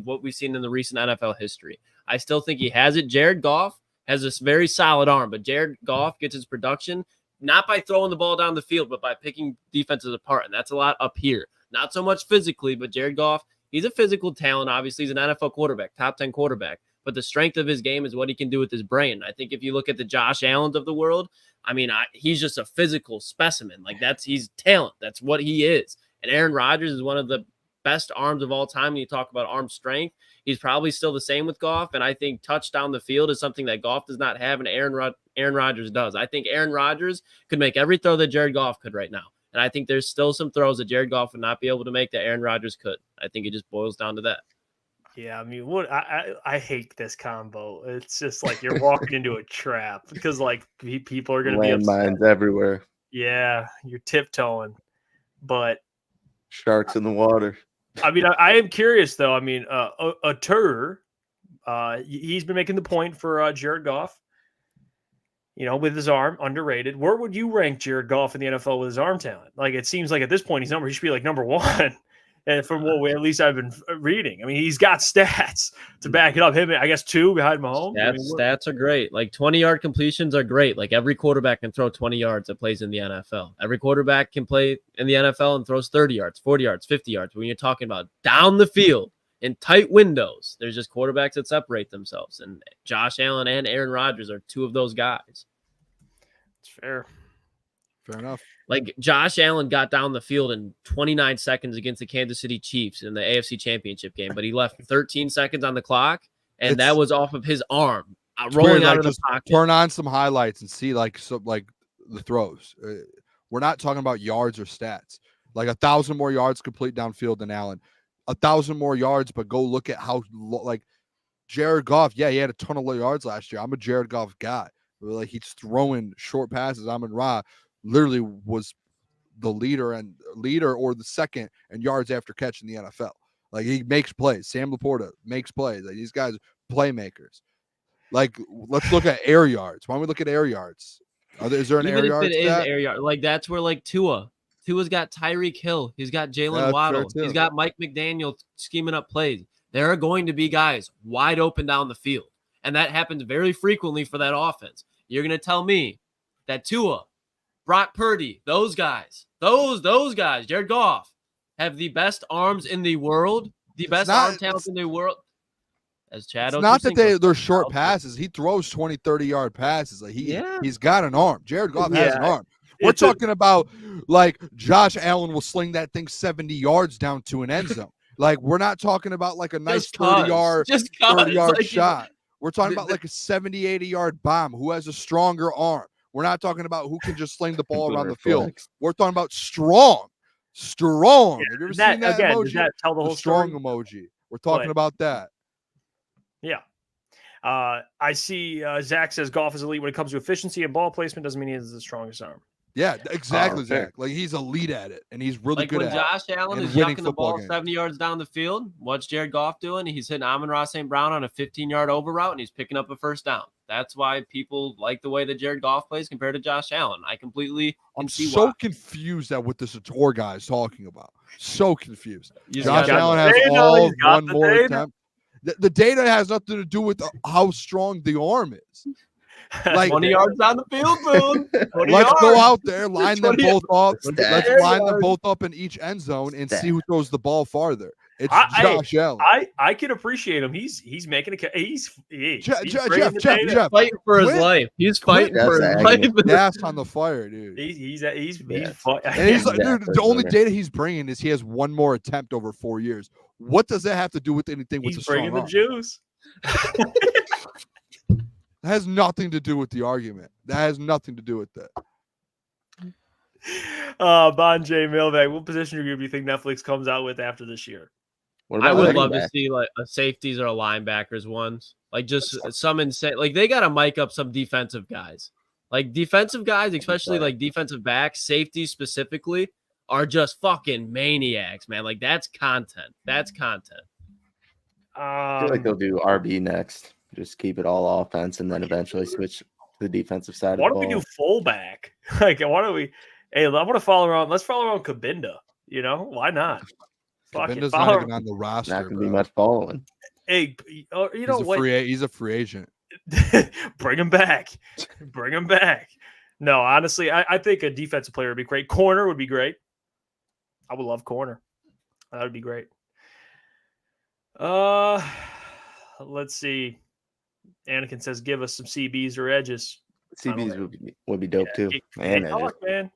what we've seen in the recent NFL history. I still think he has it. Jared Goff has this very solid arm, but Jared Goff gets his production not by throwing the ball down the field, but by picking defenses apart, and that's a lot up here. Not so much physically, but Jared Goff. He's a physical talent. Obviously, he's an NFL quarterback, top 10 quarterback. But the strength of his game is what he can do with his brain. I think if you look at the Josh Allens of the world, I mean, he's just a physical specimen. Like he's talent. That's what he is. And Aaron Rodgers is one of the best arms of all time. When you talk about arm strength, he's probably still the same with Goff. And I think touch down the field is something that Goff does not have, and Aaron Rodgers does. I think Aaron Rodgers could make every throw that Jared Goff could right now. And I think there's still some throws that Jared Goff would not be able to make that Aaron Rodgers could. I think it just boils down to that. Yeah, I mean, what I hate this combo. It's just like you're walking into a trap because like people are going to be upset. Landmines everywhere. Yeah, you're tiptoeing. But Sharks in the water. I mean, I am curious though. I mean, a Tur, he's been making the point for Jared Goff. You know, with his arm, underrated. Where would you rank Jared Goff in the NFL with his arm talent? Like, it seems like at this point, he should be like number one. And from what at least I've been reading, I mean, he's got stats to back it up. Him, I guess, 2 behind Mahomes. Stats are great. Like 20-yard completions are great. Like every quarterback can throw 20 yards that plays in the NFL. Every quarterback can play in the NFL and throws 30 yards, 40 yards, 50 yards. When you're talking about down the field in tight windows, there's just quarterbacks that separate themselves. And Josh Allen and Aaron Rodgers are 2 of those guys. It's fair. Fair enough. Like Josh Allen got down the field in 29 seconds against the Kansas City Chiefs in the AFC Championship game, but he left 13 seconds on the clock, and that was off of his arm rolling out of the pocket. Turn on some highlights and see like the throws. We're not talking about yards or stats. Like 1,000 more yards complete downfield than Allen. 1,000 more yards, but go look at how like Jared Goff. Yeah, he had a ton of yards last year. I'm a Jared Goff guy. Like he's throwing short passes. Amon-Ra literally was the leader or the second in yards after catch in the NFL. Like he makes plays. Sam Laporta makes plays. Like these guys are playmakers. Like let's look at air yards. Why don't we look at air yards? Is there an Even air if yard? it is air yard, like that's where like Tua's got Tyreek Hill. He's got Jalen Waddle. He's got Mike McDaniel scheming up plays. There are going to be guys wide open down the field. And that happens very frequently for that offense. You're going to tell me that Tua, Brock Purdy, those guys, Jared Goff, have the best arms in the world, the best arm talent in the world. As Chad, it's not that they're short passes. He throws 20, 30-yard passes. Like he's got an arm. Jared Goff has an arm. We're talking about like Josh Allen will sling that thing 70 yards down to an end zone. Like we're not talking about like a nice 30-yard shot. We're talking about like a 70, 80-yard bomb. Who has a stronger arm? We're not talking about who can just sling the ball around the field. We're talking about strong. Yeah, have you ever seen that again, emoji? does that tell the whole strong story? emoji. We're talking about that. Yeah. I see Zach says Goff is elite when it comes to efficiency and ball placement. Doesn't mean he has the strongest arm. Yeah, exactly, Zach. Like he's elite at it, and he's really good at it. Like when Josh Allen is yucking the ball 70 yards down the field, what's Jared Goff doing? He's hitting Amon-Ra St. Brown on a 15-yard over route, and he's picking up a first down. That's why people like the way that Jared Goff plays compared to Josh Allen. I completely I'm see so why. confused at what this tour guy is talking about. So confused. You Josh got Allen the has data. all He's got one the more data. attempt. The data has nothing to do with how strong the arm is. Like 20 yards on the field, Boone. let's go out there, line them both up. Let's Stats. line them both up in each end zone and see who throws the ball farther. It's Josh Allen. I can appreciate him. He's making a he's Jeff, Fighting for his life. He's fighting for his life. gas on the fire, dude. He's And he's like, dude, the only data he's bringing is he has one more attempt over 4 years. What does that have to do with anything with he's the strong bringing the arm? juice. That has nothing to do with the argument. That has nothing to do with that. Bon J Mailbag. What position group do you think Netflix comes out with after this year? I would love to see like a safeties or a linebackers ones. Like just some insane. Like they got to mic up some defensive guys. Like defensive guys, especially like defensive backs, safeties specifically, are just fucking maniacs, man. Like that's content. That's content. I feel like they'll do RB next. Just keep it all offense and then eventually switch to the defensive side. Why of the don't we ball. do fullback? Like, why don't we? Hey, I want to follow around. Let's follow around Kabinda. You know, why not? Kabinda's not even on the roster. Not gonna be much following. Hey, you know what? He's a free agent. Bring him back. Bring him back. No, honestly, I think a defensive player would be great. Corner would be great. I would love corner. That would be great. Let's see. Anakin says, "Give us some CBs or edges." CBs would be dope too. Man,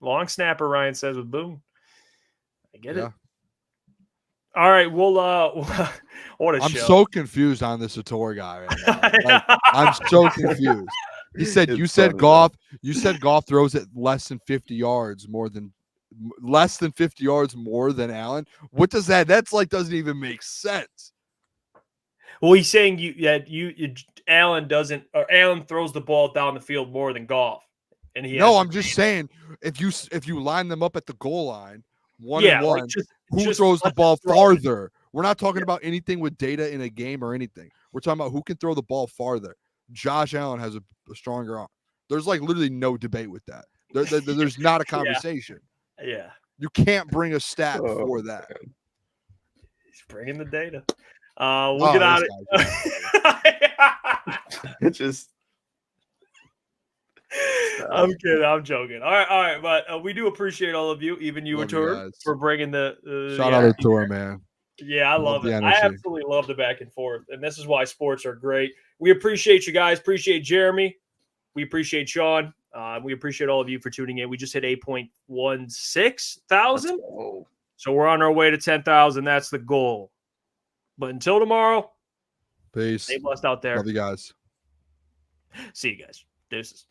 long snapper. Ryan says with Boone. I get it. All right, we'll what a I'm show. so confused on this Sator guy right now. Like, I'm so confused. He said you said Goff throws it less than 50 yards more than Allen. What does that's like doesn't even make sense. Well, he's saying Allen throws the ball down the field more than Goff. and he No, has I'm just saying if you line them up at the goal line, one yeah, and one, like who just throws the let them ball throw it. farther? We're not talking about anything with data in a game or anything. We're talking about who can throw the ball farther. Josh Allen has a stronger arm. There's like literally no debate with that. There's not a conversation. Yeah, You can't bring a stat Oh, for that. he's bringing the data. We'll Oh, get out this of It's just I'm kidding. I'm joking. All right. But we do appreciate all of you, even you, Love you Atur, guys. for bringing the Shout yeah, out to Tour, man. Yeah, I love the it. I energy. absolutely love the back and forth, and this is why sports are great. We appreciate you guys. Appreciate Jeremy. We appreciate Sean. We appreciate all of you for tuning in. We just hit 8.16 thousand. So we're on our way to 10,000. That's the goal. But until tomorrow, Peace. stay blessed out there. Love you guys. See you guys. Deuces.